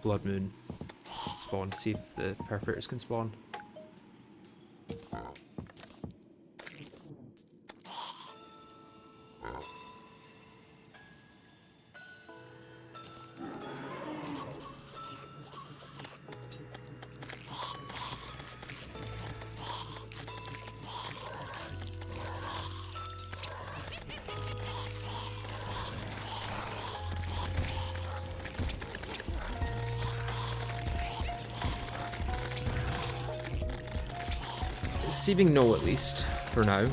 Blood Moon spawn, see if the perforators can spawn. Seeming no, at least, for now.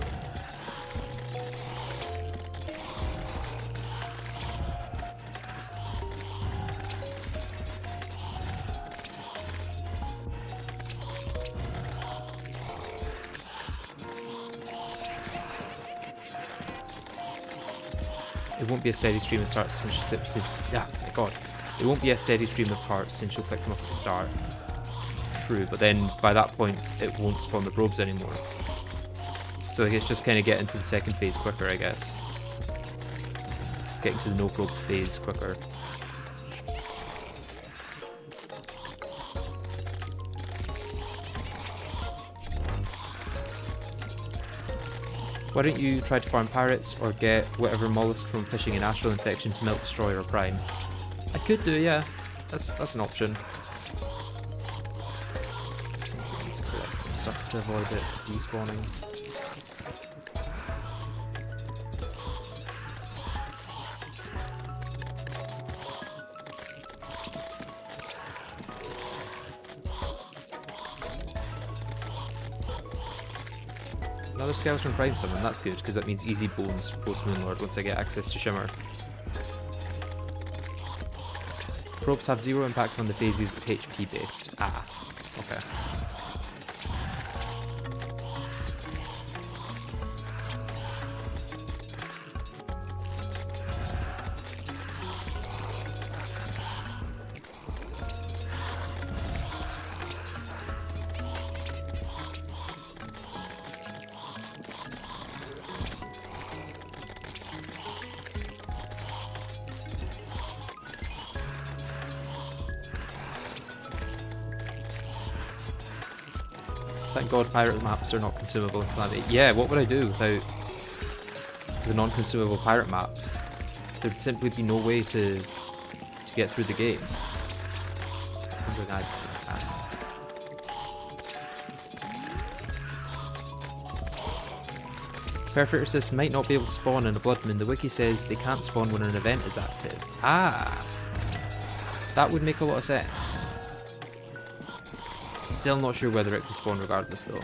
It won't be a steady stream of parts since my god. It won't be a steady stream of parts since you'll pick them up at the start. True, but then by that point it won't spawn the probes anymore. So like, it's just kind of getting to the second phase quicker, I guess. Getting to the no probe phase quicker. Why don't you try to farm pirates or get whatever mollusk from fishing in Astral Infection to Milk Destroyer or Prime? I could do, yeah. That's an option. I need to collect some stuff to avoid it despawning. Another Skeleton Prime summon, that's good, because that means easy bones post Moonlord once I get access to Shimmer. Probes have 0 impact on the phases, it's HP based. Ah, okay. Thank God pirate maps are not consumable in Calamity. Yeah, what would I do without the non-consumable pirate maps? There'd simply be no way to get through the game. Perforator Cyst might not be able to spawn in a Blood Moon. The wiki says they can't spawn when an event is active. Ah! That would make a lot of sense. Still not sure whether it can spawn regardless though.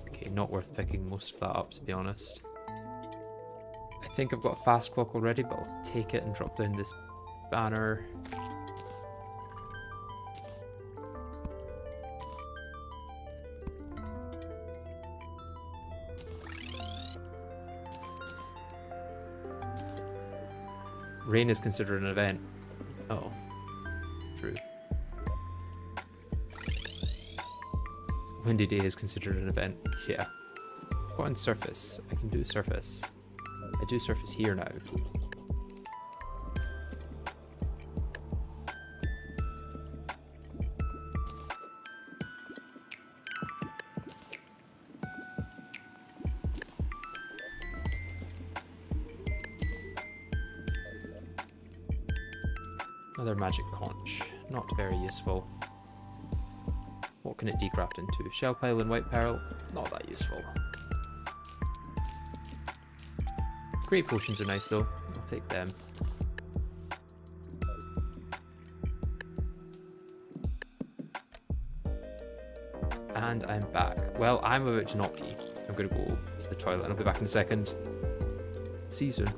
Okay, not worth picking most of that up to be honest. I think I've got a fast clock already, but I'll take it and drop down this banner. Rain is considered an event. Oh, true. Windy day is considered an event. Yeah. Go on surface. I can do surface. I do surface here now. Another magic conch. Not very useful. What can it decraft into? Shell pile and white pearl? Not that useful. Great potions are nice though. I'll take them. And I'm back. Well, I'm about to not pee. I'm going to go to the toilet and I'll be back in a second. See you soon.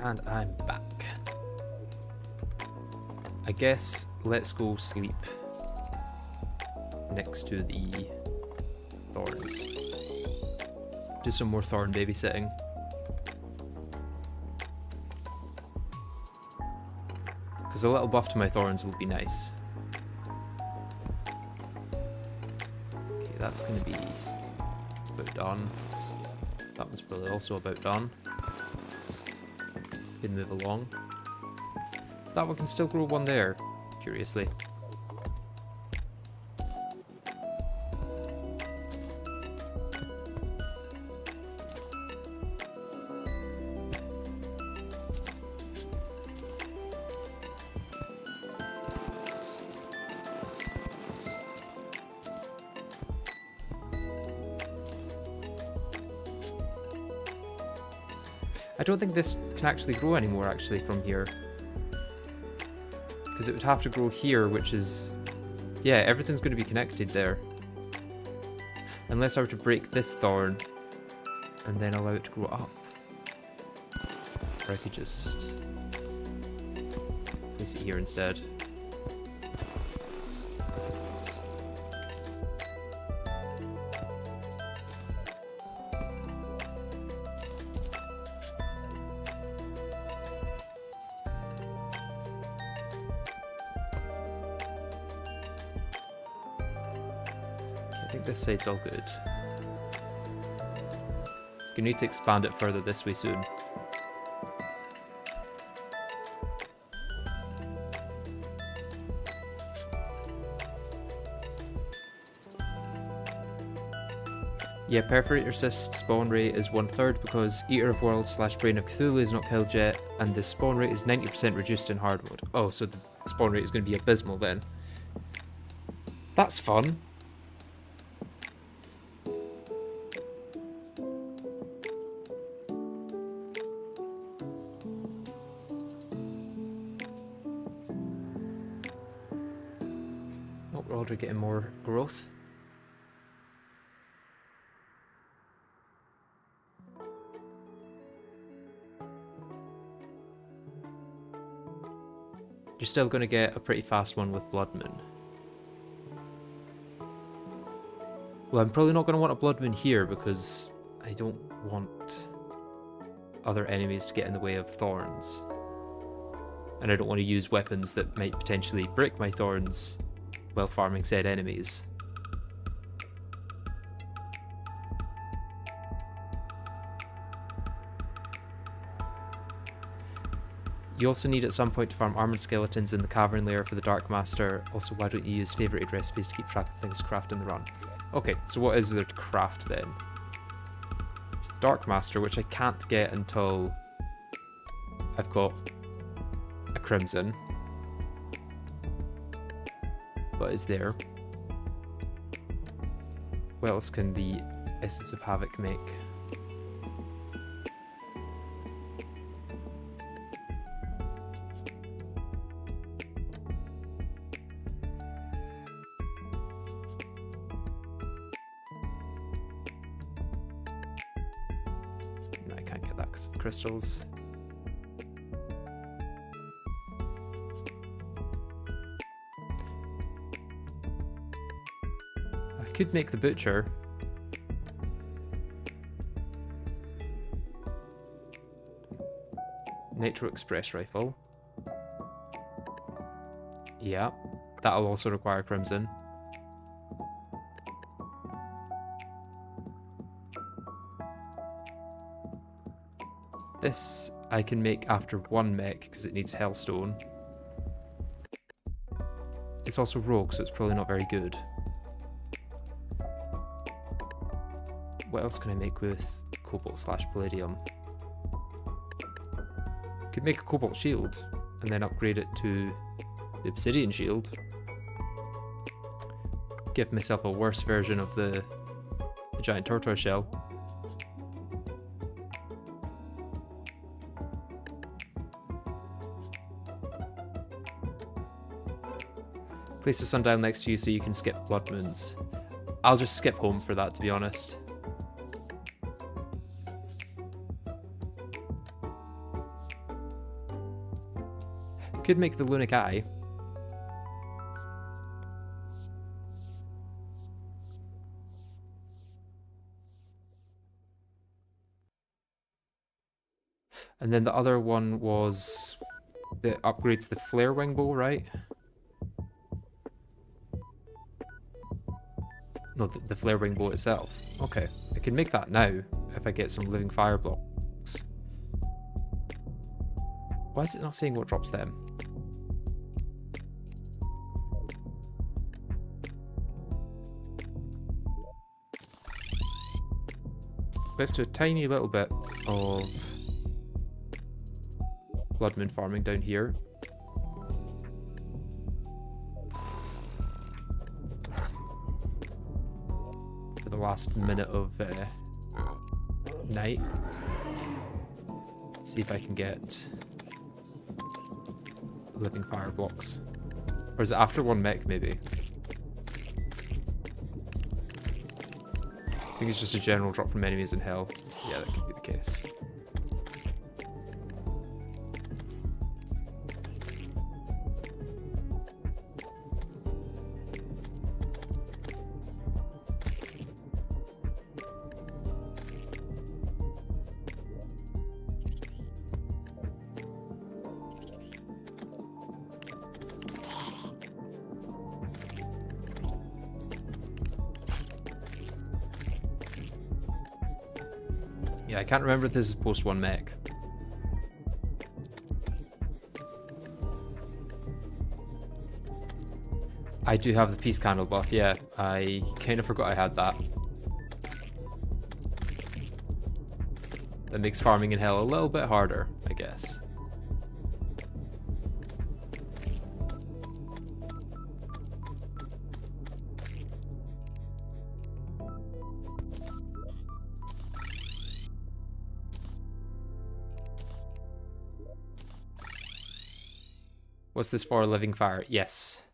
And I'm back. I guess let's go sleep next to the thorns. Do some more thorn babysitting. Because a little buff to my thorns will be nice. Okay, that's going to be about done. That one's probably also about done. Can move along. That one can still grow one there, curiously. I don't think this can actually grow anymore, actually, from here. Because it would have to grow here, which is... yeah, everything's going to be connected there. Unless I were to break this thorn and then allow it to grow up. Or I could just place it here instead. I think this side's all good. You need to expand it further this way soon. Yeah, Perforator Cyst spawn rate is 1/3 because Eater of Worlds / Brain of Cthulhu is not killed yet, and the spawn rate is 90% reduced in hard mode. Oh, so the spawn rate is going to be abysmal then. That's fun. Oh, we're already getting more growth. You're still going to get a pretty fast one with Blood Moon. Well, I'm probably not going to want a Blood Moon here because I don't want other enemies to get in the way of thorns. And I don't want to use weapons that might potentially break my thorns while farming said enemies. You also need at some point to farm armored skeletons in the cavern layer for the Dark Master. Also, why don't you use favorited recipes to keep track of things to craft in the run? Okay, so what is there to craft then? It's the Dark Master, which I can't get until I've got a Crimson. But is there. What else can the Essence of Havoc make? No, I can't get that because of crystals. I could make the Butcher. Nitro Express Rifle. Yeah, that'll also require Crimson. This I can make after one mech because it needs Hellstone. It's also Rogue, so it's probably not very good. What else can I make with Cobalt / Palladium? Could make a Cobalt Shield and then upgrade it to the Obsidian Shield. Give myself a worse version of the giant tortoise shell. Place the sundial next to you so you can skip Blood Moons. I'll just skip home for that, to be honest. Could make the Lunic Eye. And then the other one was the upgrade to the Flare Wing Bow, right? No, the Flare Wing Bow itself. Okay, I can make that now if I get some living fire blocks. Why is it not saying what drops them? Let's do a tiny little bit of Blood Moon farming down here. For the last minute of night. See if I can get living fire blocks. Or is it after one mech, maybe? I think it's just a general drop from enemies in hell. Yeah, that could be the case. Yeah, I can't remember if this is post one mech. I do have the peace candle buff, yeah. I kind of forgot I had that. That makes farming in hell a little bit harder, I guess. What's this for? Living fire? Yes.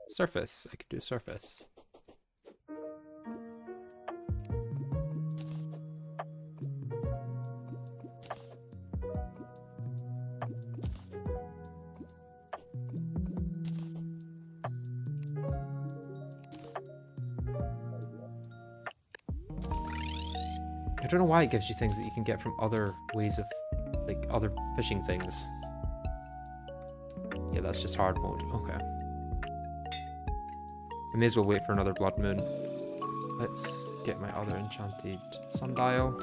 Surface. I could do surface. I don't know why it gives you things that you can get from other ways of, like, other fishing things. Yeah, that's just hard mode. Okay. I may as well wait for another blood moon. Let's get my other enchanted sundial.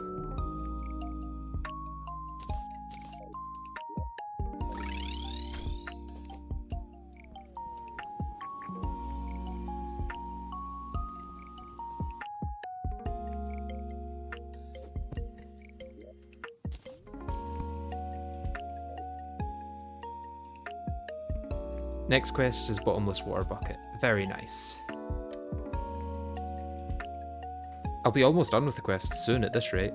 Next quest is Bottomless Water Bucket. Very nice. I'll be almost done with the quest soon at this rate.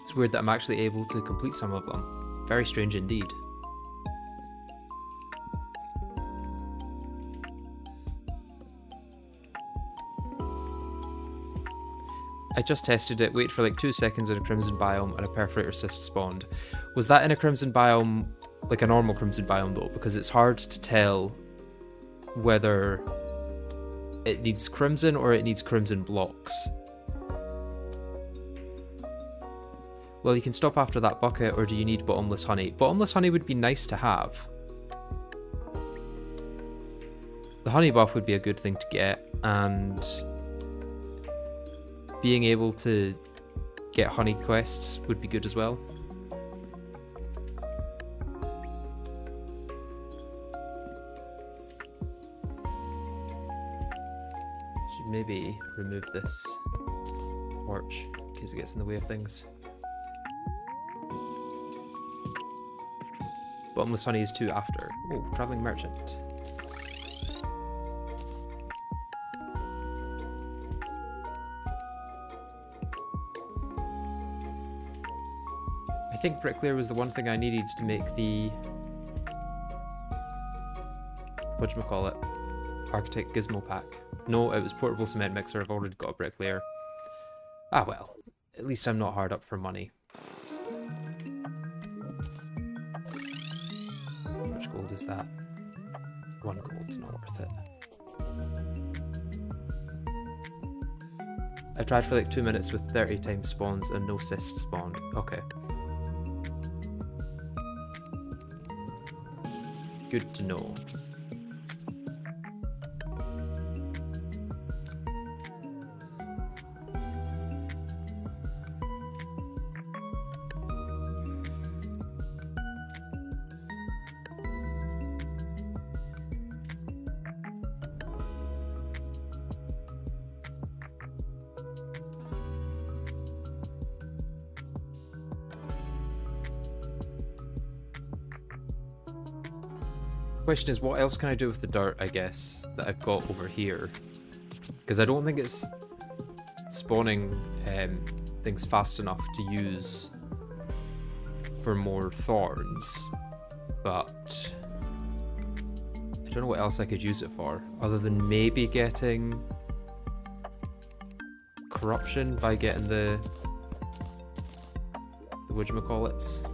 It's weird that I'm actually able to complete some of them. Very strange indeed. I just tested it, wait for like 2 seconds in a crimson biome and a perforator cyst spawned. Was that in a crimson biome, like a normal crimson biome though? Because it's hard to tell whether it needs crimson or it needs crimson blocks. Well, you can stop after that bucket, or do you need bottomless honey? Bottomless honey would be nice to have. The honey buff would be a good thing to get, and being able to get honey quests would be good as well. Should maybe remove this torch in case it gets in the way of things. Bottomless honey is 2 after. Oh, traveling merchant. I think bricklayer was the one thing I needed to make the whatchamacallit, architect gizmo pack. No, it was portable cement mixer. I've already got a bricklayer. Ah well, at least I'm not hard up for money. is that? 1 gold, not worth it. I tried for like 2 minutes with 30 times spawns and no cyst spawned. Okay. Good to know. Question is, what else can I do with the dirt, I guess, that I've got over here? Because I don't think it's spawning things fast enough to use for more thorns, but I don't know what else I could use it for, other than maybe getting corruption by getting the whatchamacallits.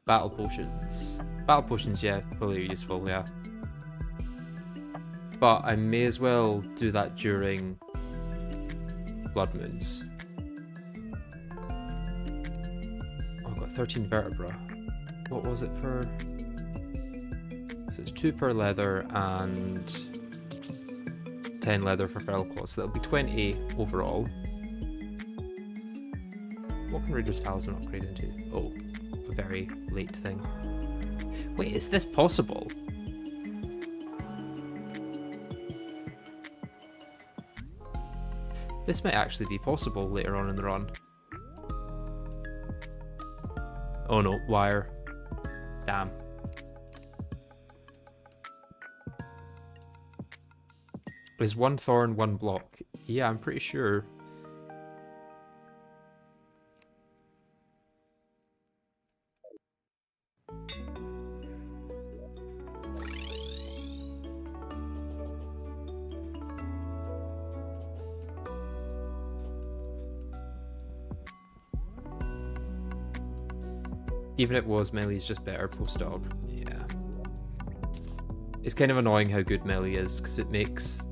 Battle potions. Battle potions, yeah, probably useful, yeah. But I may as well do that during blood moons. Oh, I've got 13 vertebra. What was it for? So it's 2 per leather and 10 leather for feral claws. So that'll be 20 overall. What can Raider's Talisman upgrade into? Oh, a very late thing. Wait, is this possible? This might actually be possible later on in the run. Oh no, wire. Damn. Is 1 thorn, 1 block? Yeah, I'm pretty sure. Even if it was, Melee's just better post-dog. Yeah. It's kind of annoying how good Melee is, because it makes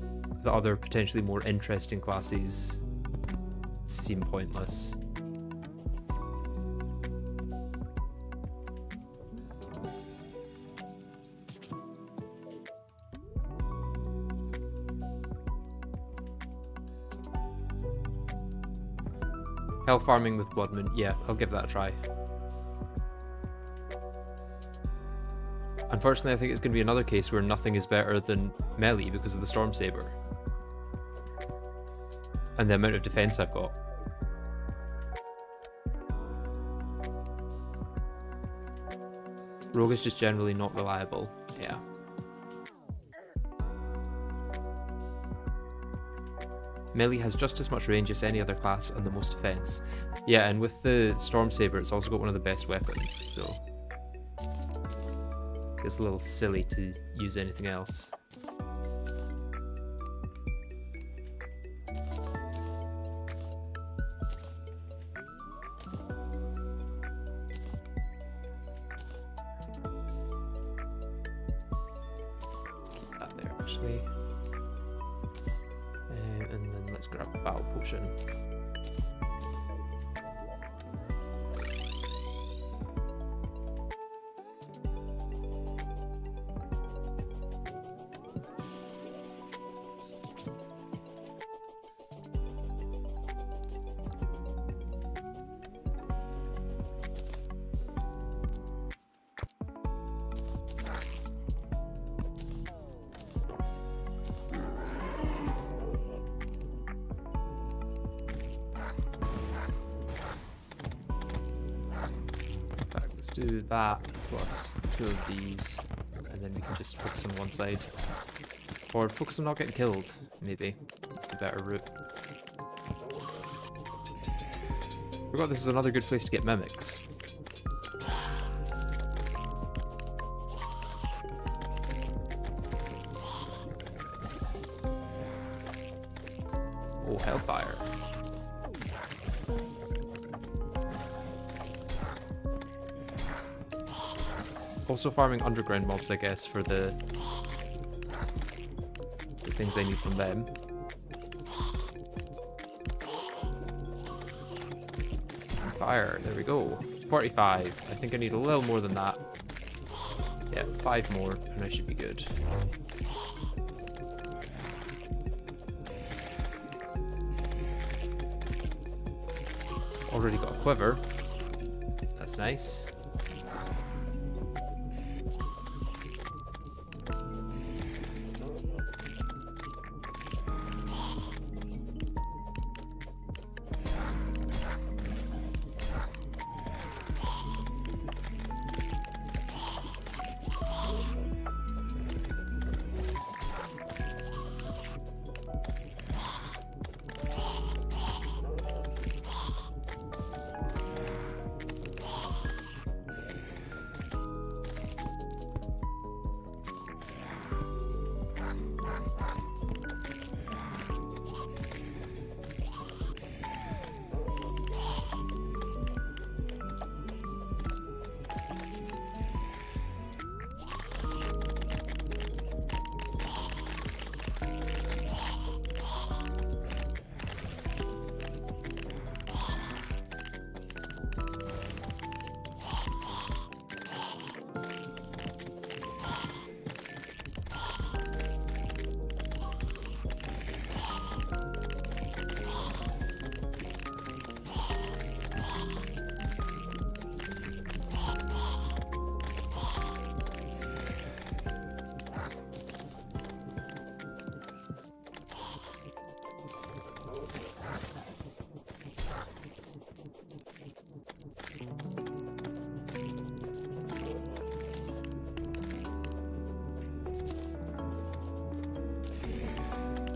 the other potentially more interesting classes seem pointless. Health farming with Blood Moon, yeah, I'll give that a try. Unfortunately, I think it's going to be another case where nothing is better than Melee because of the Storm Saber. And the amount of defense I've got. Rogue is just generally not reliable. Yeah. Melee has just as much range as any other class and the most defense. Yeah, and with the Storm Saber, it's also got one of the best weapons, so it's a little silly to use anything else. Let's keep that there, actually. And then let's grab a battle potion. Do that plus 2 of these, and then we can just focus on one side. Or focus on not getting killed, maybe. That's the better route. Forgot this is another good place to get mimics. Oh, hellfire. Also farming underground mobs, I guess, for the things I need from them. Fire, there we go. 45. I think I need a little more than that. Yeah, 5 more, and I should be good. Already got a quiver. That's nice.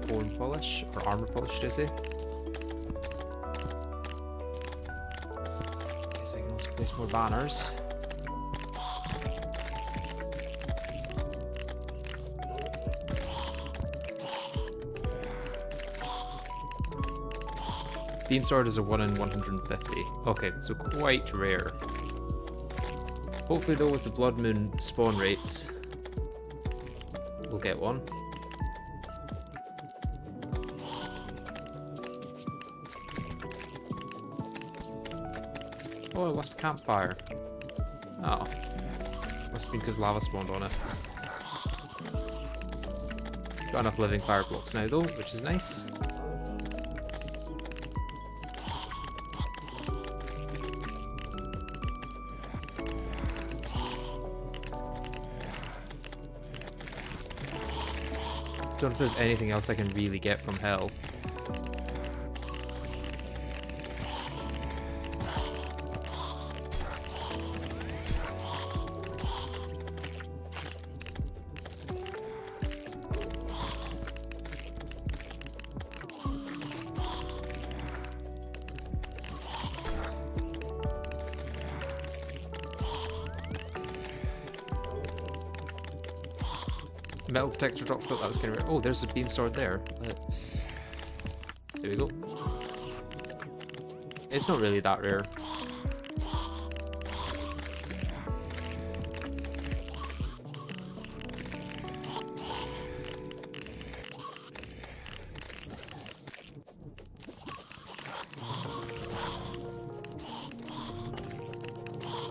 Bone polish, or armor polish, should I say? Guess I can also place more banners. Beam sword is a 1 in 150. Okay, so quite rare. Hopefully though with the Blood Moon spawn rates, we'll get one. Oh, I lost a campfire. Oh. Must have been because lava spawned on it. Got enough living fire blocks now though, which is nice. Don't know if there's anything else I can really get from hell. Metal detector drop, thought that was kind of rare. Oh, there's a beam sword there. Let's... There we go. It's not really that rare.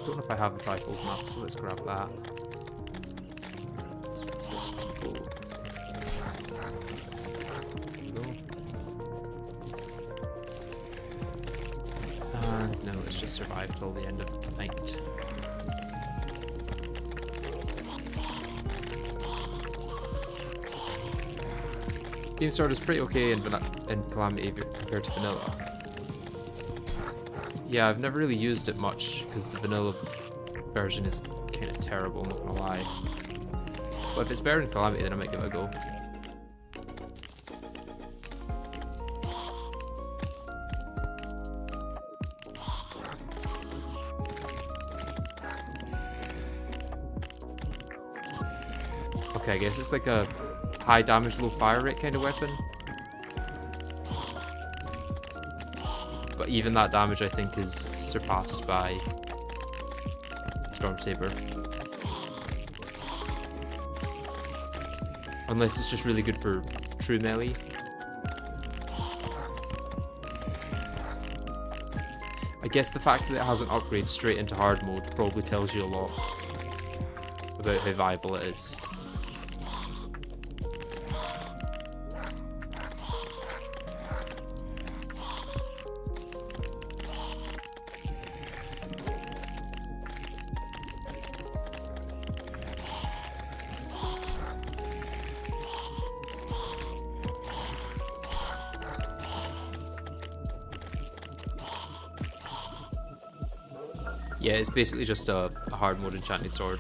Don't know if I have the trifold map, so let's grab that. And no, let's just survive till the end of the night. Beam sword is pretty okay in Calamity compared to vanilla. Yeah, I've never really used it much because the vanilla version is kind of terrible, not gonna lie. But if it's better in Calamity, then I might give it a go. Okay, I guess it's like a high damage, low fire rate kind of weapon. But even that damage, I think, is surpassed by Storm Saber. Unless it's just really good for true melee. I guess the fact that it has an upgrade straight into hard mode probably tells you a lot about how viable it is. Yeah, it's basically just a hard mode enchanted sword.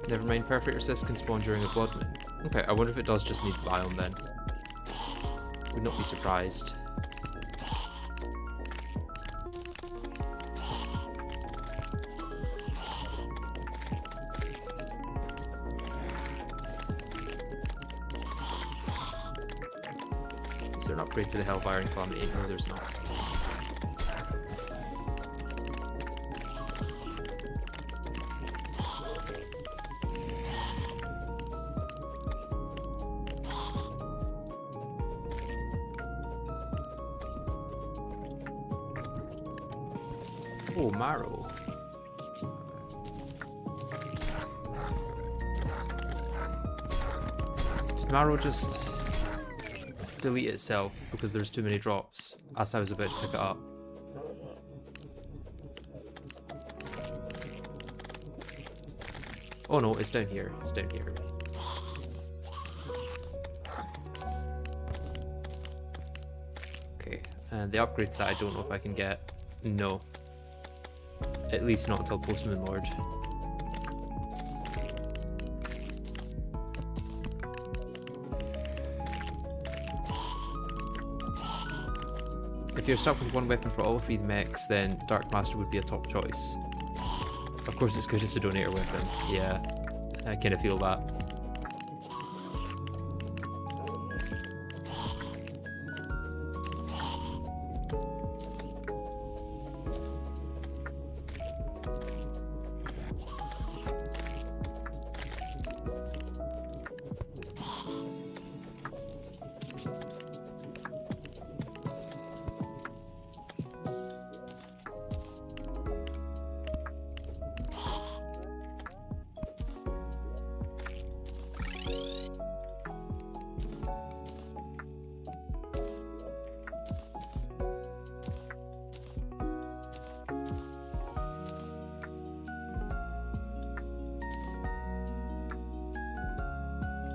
Never mind, perfect resist can spawn during a blood moon. Okay, I wonder if it does just need the biome then. Would not be surprised. Is there an upgrade to the Hellfire and Calamity? No, there's not. Oh, marrow. Did marrow just delete itself because there's too many drops as I was about to pick it up? Oh no, it's down here. It's down here. Okay, and the upgrade to that I don't know if I can get. No. At least not until Post-Moon Lord. If you're stuck with one weapon for all three mechs, then Dark Master would be a top choice. Of course it's good as a donator weapon. Yeah, I kind of feel that.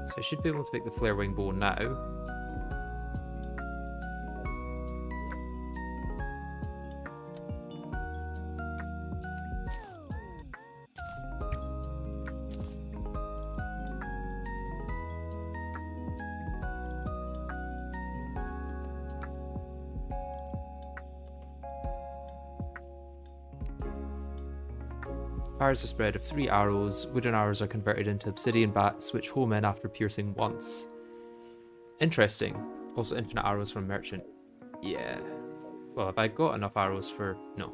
So I should be able to make the Flare Wing Bow now. Fires a spread of 3 arrows. Wooden arrows are converted into obsidian bats, which home in after piercing once. Interesting. Also infinite arrows from merchant. Yeah. Well, have I got enough arrows for... No.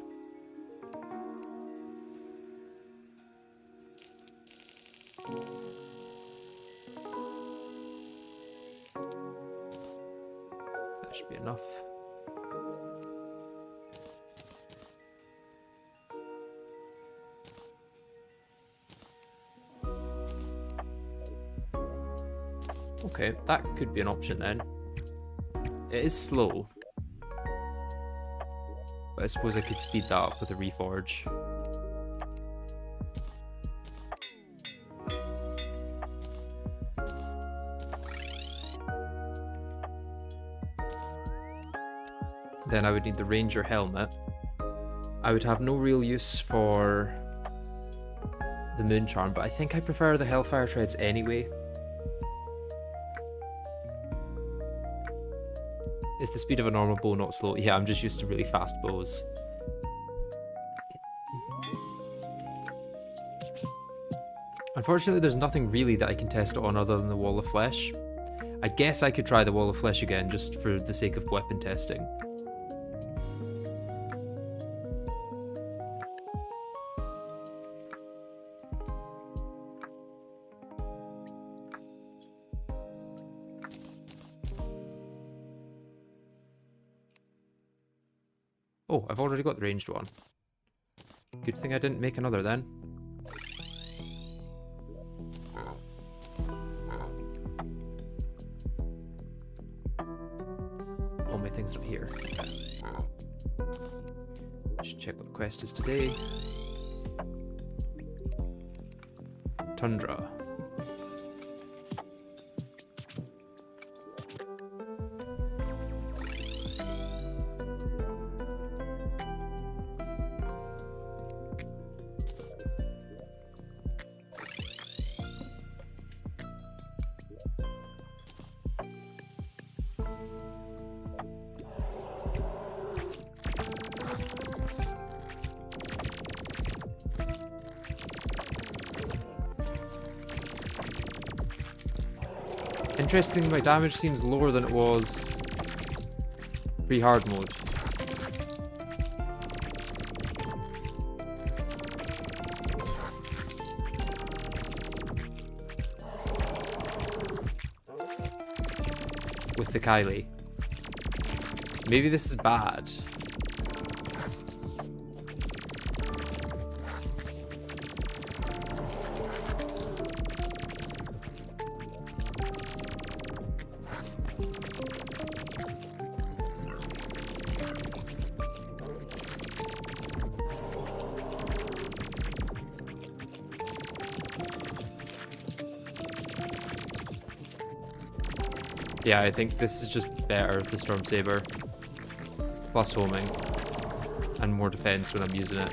That should be enough. Okay, that could be an option then. It is slow, but I suppose I could speed that up with a reforge. Then I would need the Ranger helmet. I would have no real use for the Moon Charm, but I think I prefer the Hellfire Treads anyway. Is the speed of a normal bow not slow? Yeah, I'm just used to really fast bows. Unfortunately, there's nothing really that I can test it on other than the wall of flesh. I guess I could try the wall of flesh again just for the sake of weapon testing. Oh, I've already got the ranged one. Good thing I didn't make another then. All my things up here. Should check what the quest is today. Tundra. Interesting, my damage seems lower than it was pre-hard mode. With the Kylie. Maybe this is bad. Yeah, I think this is just better, the Storm Saber. Plus homing. And more defense when I'm using it.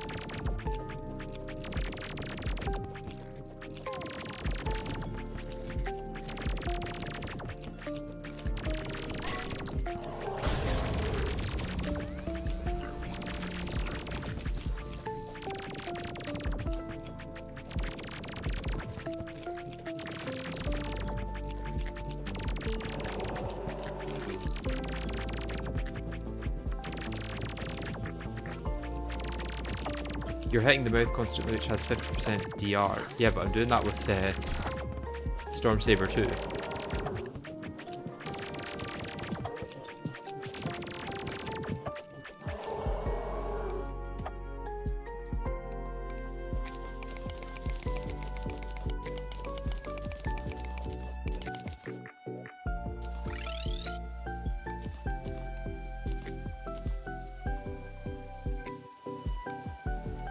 You're hitting the mouth constantly, which has 50% DR. Yeah, but I'm doing that with Storm Saber too.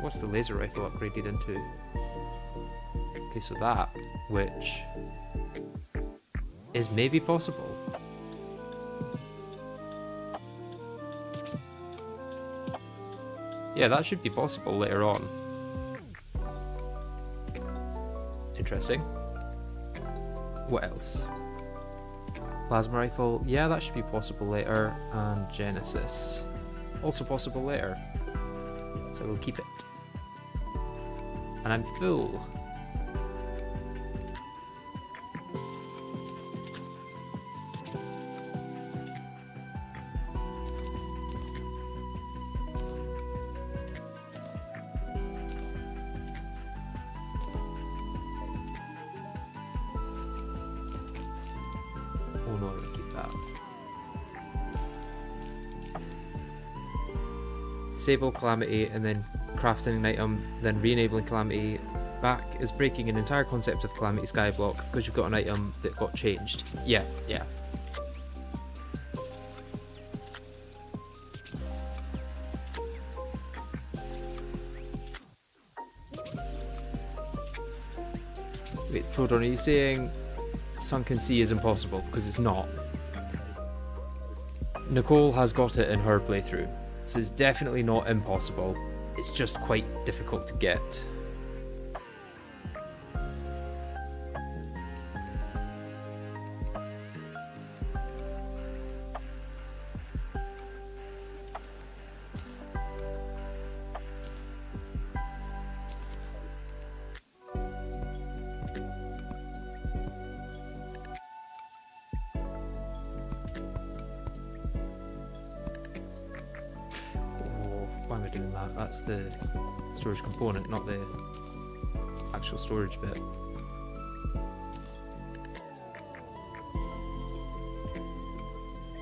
What's the laser rifle upgraded into? Okay, so that, which is maybe possible. Yeah, that should be possible later on. Interesting. What else? Plasma rifle, yeah, that should be possible later. And Genesis, also possible later. So we'll keep it. And I'm full. Oh no, I'm gonna keep that. Disable Calamity and then crafting an item, then re-enabling Calamity back is breaking an entire concept of Calamity Skyblock because you've got an item that got changed. Yeah. Wait, Trodon, are you saying Sunken Sea is impossible? Because it's not. Nicole has got it in her playthrough. This is definitely not impossible. It's just quite difficult to get. Why am I doing that? That's the storage component, not the actual storage bit.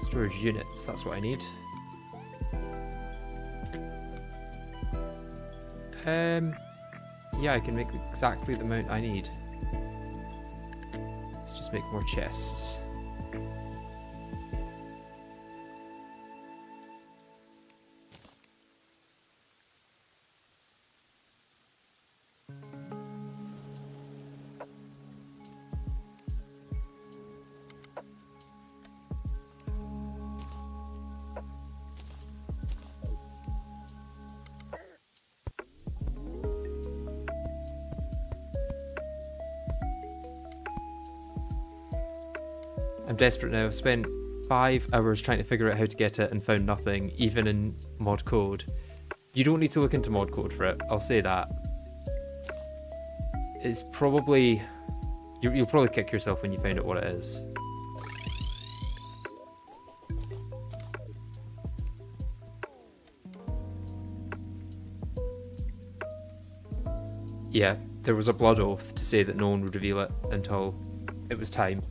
Storage units, that's what I need. Yeah, I can make exactly the amount I need. Let's just make more chests. I'm desperate now. I've spent 5 hours trying to figure out how to get it and found nothing, even in mod code. You don't need to look into mod code for it, I'll say that. It's probably... You'll probably kick yourself when you find out what it is. Yeah, there was a blood oath to say that no one would reveal it until it was time.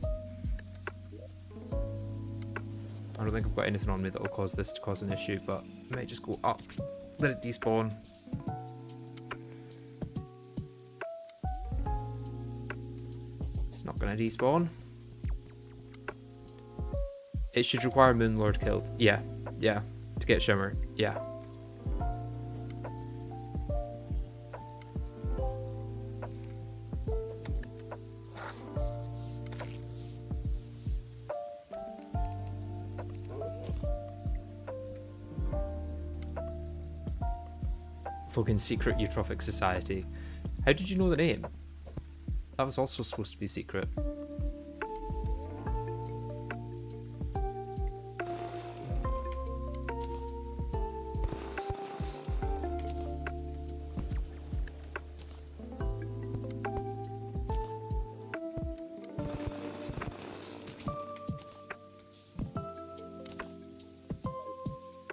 I don't think I've got anything on me that will cause this to cause an issue, but I might just go up, let it despawn. It's not going to despawn. It should require Moonlord killed. Yeah, yeah. To get Shimmer. Yeah. Logan's Secret Eutrophic Society. How did you know the name? That was also supposed to be secret.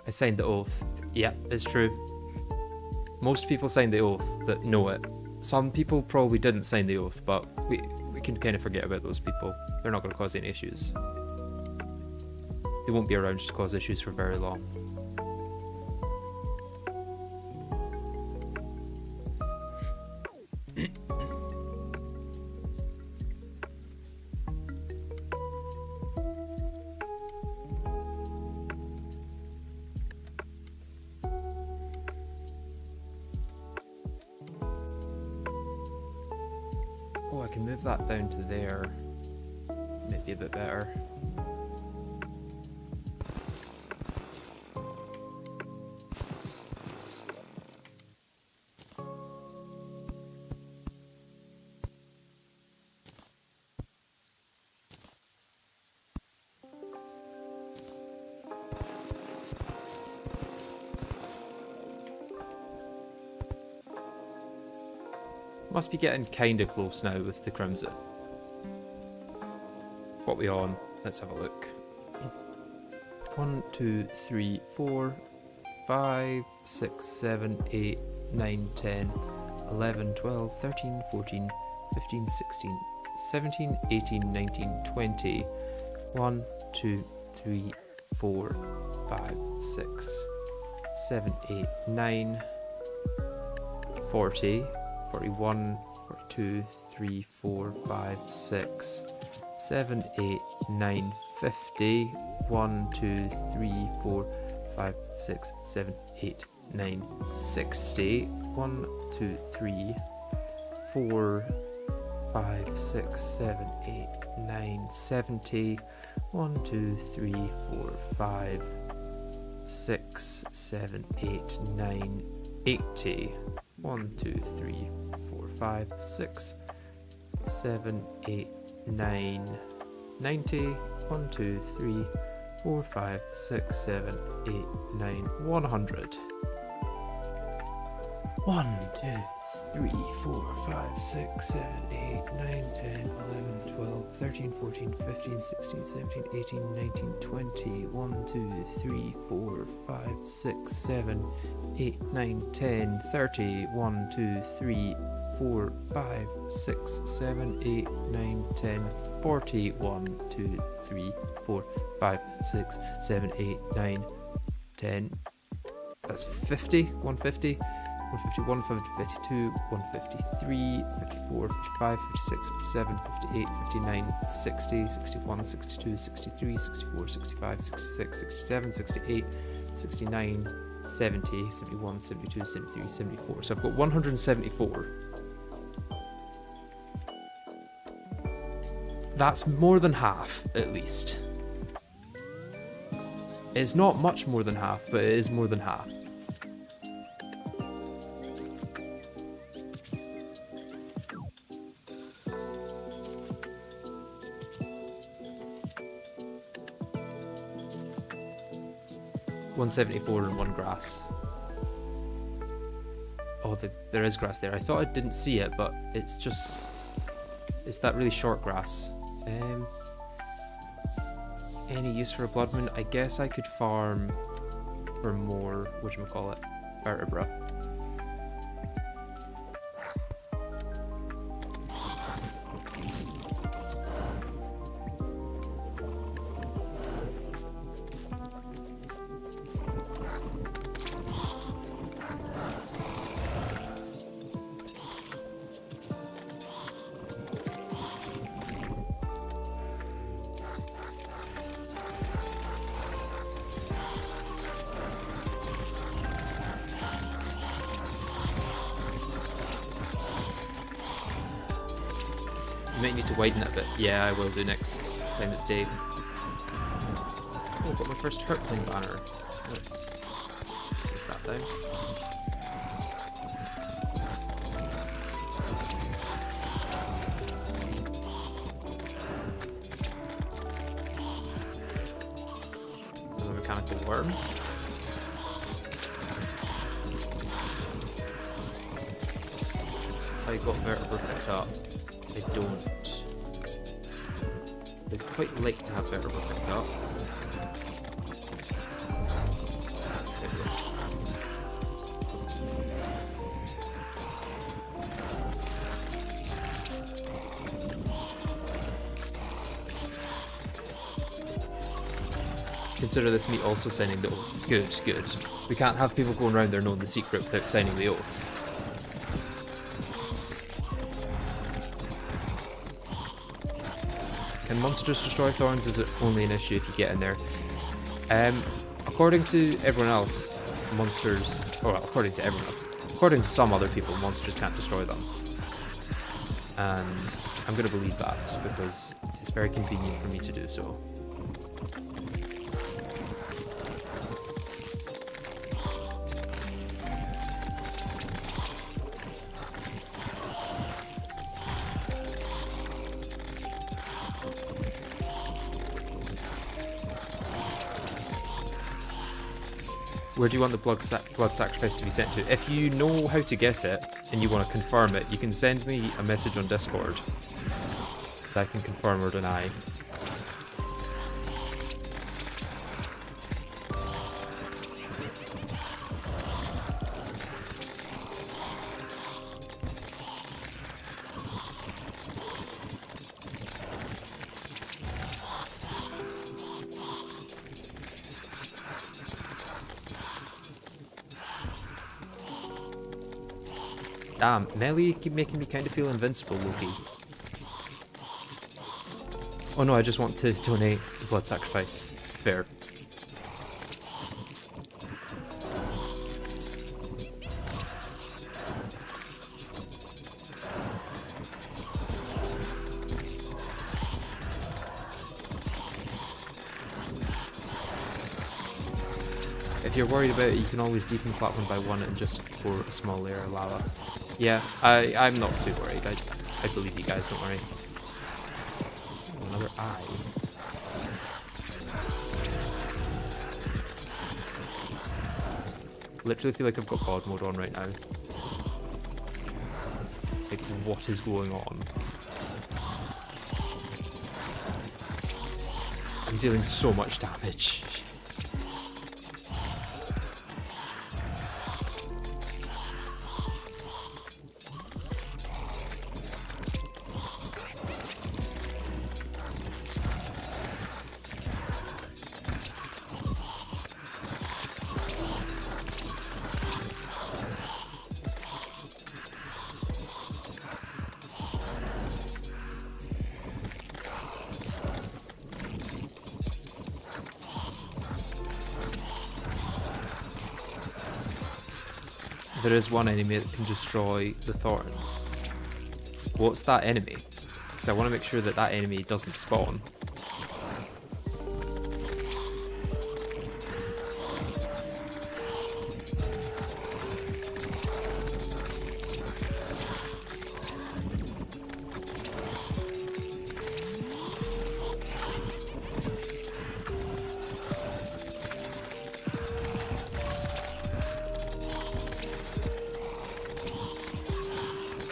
I signed the oath. Yeah, it's true. Most people signed the oath that know it. Some people probably didn't sign the oath, but we can kind of forget about those people. They're not going to cause any issues. They won't be around to cause issues for very long. Oh, I can move that down to there. Maybe a bit better. Must be getting kinda close now with the Crimson. What we on? Let's have a look. 1, 2, 3, 4, 5, 6, 7, 8, 9, 10, 11, 12, 13, 14, 15, 16, 17, 18, 19, 20. 1, 2, 3, 4, 5, 6, 7, 8, 9, 40. 41, 42, 3, 4, 5, 6, 7, 8, 9, 50. 1, 2, 3, 4, 5, 6, 7, 8, 9, 60. 1, 2, 3, 4, 5, 6, 7, 8, 9, 70. 1, 2, 3, 4, 5, 6, 7, 8, 9, 80. 1, 2, 3, 4, 5, 6, 7, 8, 9, 90. 1, 2, 3, 4, 5, 6, 7, 8, 9, 100. 1, 2, 3, 4, 5, 6, 7, 8, 9, 10, 11, 12, 13, 14, 15, 16, 17, 18, 19, 20. 1, 2, 3, 4, 5, 6, 7, 8, 9, 10, 30. 1, 2, 3, 4, 5, 6, 7, 8, 9, 10, 40. 1, 2, 3, 4, 5, 6, 7, 8, 9, 10. That's 50. 150. 151, 152, 153, 54, 55, 56, 57, 58, 59, 60, 61, 62, 63, 64, 65, 66, 67, 68, 69, 70, 71, 72, 73, 74. So I've got 174. That's more than half, at least. It's not much more than half, but it is more than half. $174 and 1 grass. Oh, there is grass there. I thought I didn't see it, but it's that really short grass. Any use for a bloodman? I guess I could farm for more, whatchamacallit, vertebra. You might need to widen it a bit. Yeah, I will do next time it's day. Oh, got my first Hurtling banner. Let's place that down. Another mechanical worm. I got vertebra picked up. I don't. I'd quite like to have vertebra picked up. There we go. Consider this meat also signing the oath. Good, good. We can't have people going around there knowing the secret without signing the oath. Can monsters destroy thorns? Is it only an issue if you get in there? According to everyone else, monsters... Oh, well, according to everyone else. According to some other people, monsters can't destroy them. And I'm going to believe that, because it's very convenient for me to do so. Where do you want the blood sacrifice to be sent to? If you know how to get it and you want to confirm it, you can send me a message on Discord that I can confirm or deny. Damn, melee keep making me kind of feel invincible, Loki. Oh no, I just want to donate the blood sacrifice. Fair. If you're worried about it, you can always deepen the platform by 1 and just pour a small layer of lava. Yeah, I'm not too worried. I believe you guys, don't worry. Oh, another eye. Literally feel like I've got God mode on right now. what is going on. I'm dealing so much damage. There is one enemy that can destroy the thorns. What's that enemy? So I want to make sure that that enemy doesn't spawn.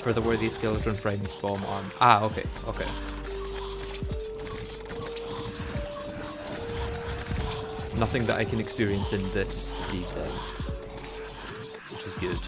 Further where these skeleton friends spawn on. Ah, okay, okay. Nothing that I can experience in this seed then, which is good.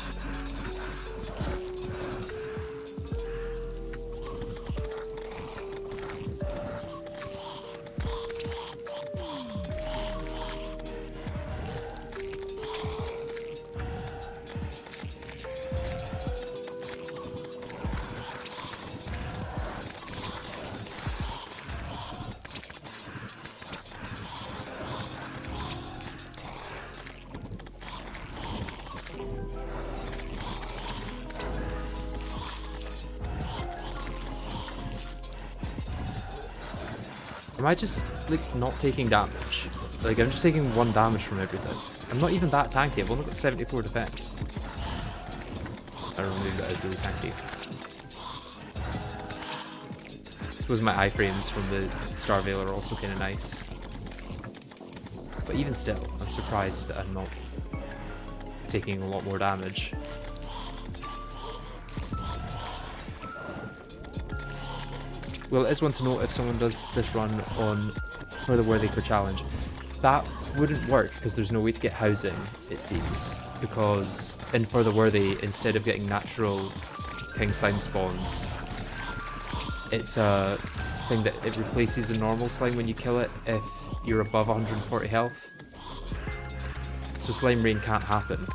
Am I just, like, not taking damage? Like, I'm just taking 1 damage from everything. I'm not even that tanky, I've only got 74 defense. I don't know, maybe that is really tanky. I suppose my iframes from the Star Veil are also kind of nice. But even still, I'm surprised that I'm not taking a lot more damage. Well, it is one to note if someone does this run on Further Worthy for challenge. That wouldn't work because there's no way to get housing, it seems. Because in Further Worthy, instead of getting natural king slime spawns, it's a thing that it replaces a normal slime when you kill it if you're above 140 health. So slime rain can't happen,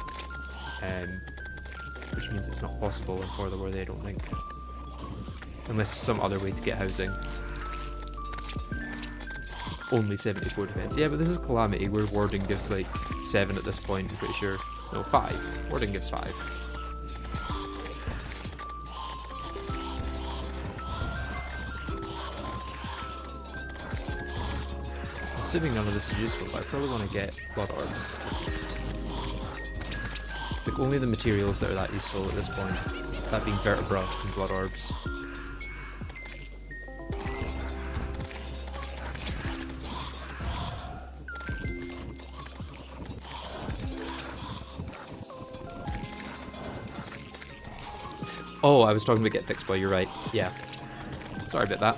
which means it's not possible in Further Worthy, I don't think. Unless there's some other way to get housing. Only 74 defense. Yeah, but this is Calamity, where warding gives like 7 at this point, I'm pretty sure. No, 5. Warding gives 5. I'm assuming none of this is useful, but I probably want to get blood orbs at least. It's like only the materials that are that useful at this point. That being vertebra and blood orbs. Oh, I was talking about Get Fixed Boy, you're right. Yeah. Sorry about that.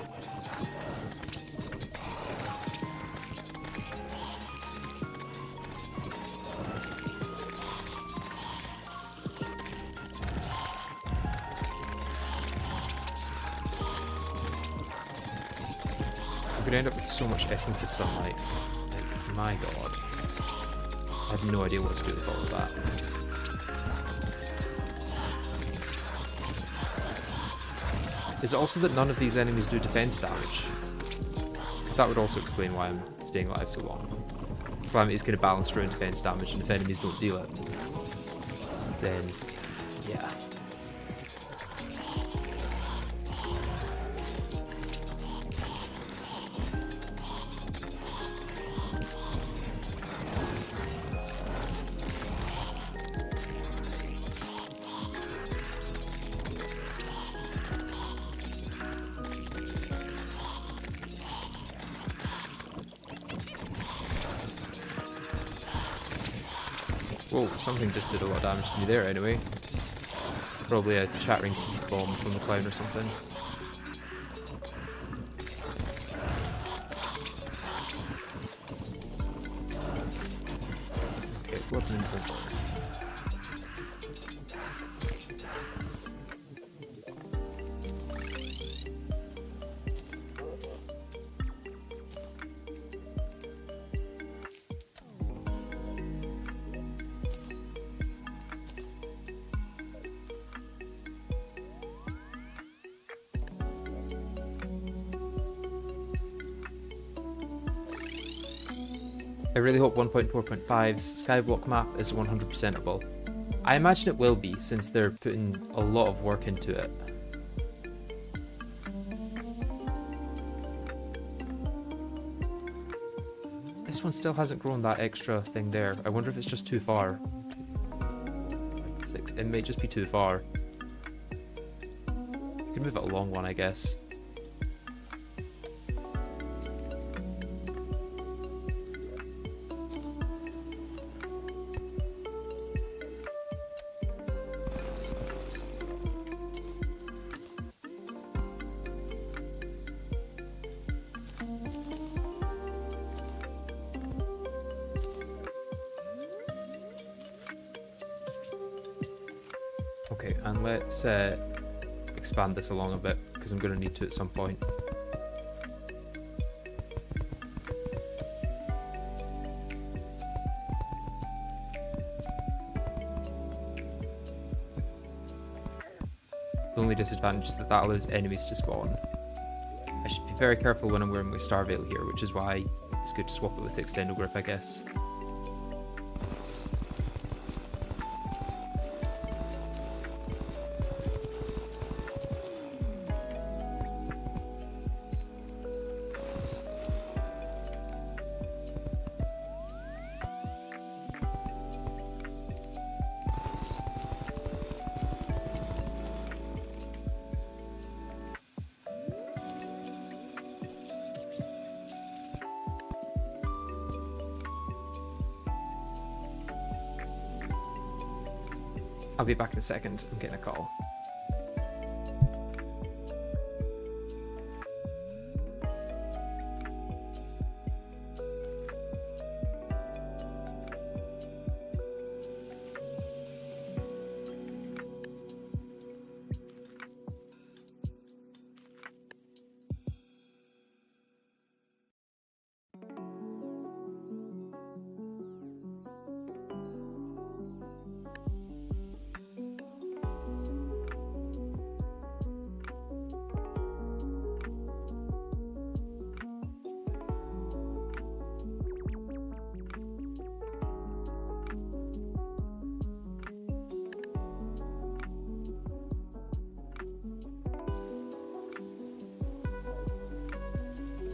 I'm gonna end up with so much Essence of Sunlight. Like, my god. I have no idea what to do with all of that. Is it also that none of these enemies do defense damage? Because that would also explain why I'm staying alive so long. Calamity is going to balance around defense damage, and if enemies don't deal it, then yeah. Whoa, something just did a lot of damage to me there anyway. probably a chattering teeth bomb from the clown or something. Okay, blood moons are gone. I really hope 1.4.5's Skyblock map is 100%able. I imagine it will be, since they're putting a lot of work into it. This one still hasn't grown that extra thing there. I wonder if it's just too far. 6. It may just be too far. You can move it along one, I guess. Okay, and let's expand this along a bit, because I'm going to need to at some point. The only disadvantage is that that allows enemies to spawn. I should be very careful when I'm wearing my Star Veil here, which is why it's good to swap it with the Extendo Grip, I guess. I'll be back in a second. I'm getting a call.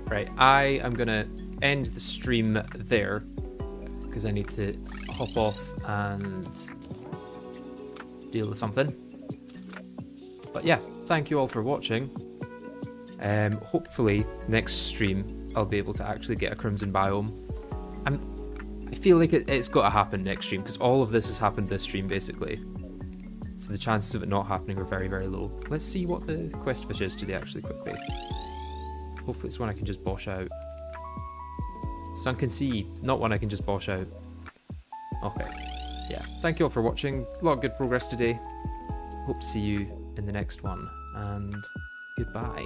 Right, I am gonna end the stream there because I need to hop off and deal with something. But yeah, thank you all for watching. Hopefully next stream I'll be able to actually get a Crimson biome. I feel like it's got to happen next stream because all of this has happened this stream basically. So the chances of it not happening are very, very low. Let's see what the quest fish is today actually quickly. Hopefully it's one I can just bosh out. Sunken Sea, not one I can just bosh out. Okay, yeah. Thank you all for watching. A lot of good progress today. Hope to see you in the next one, and goodbye.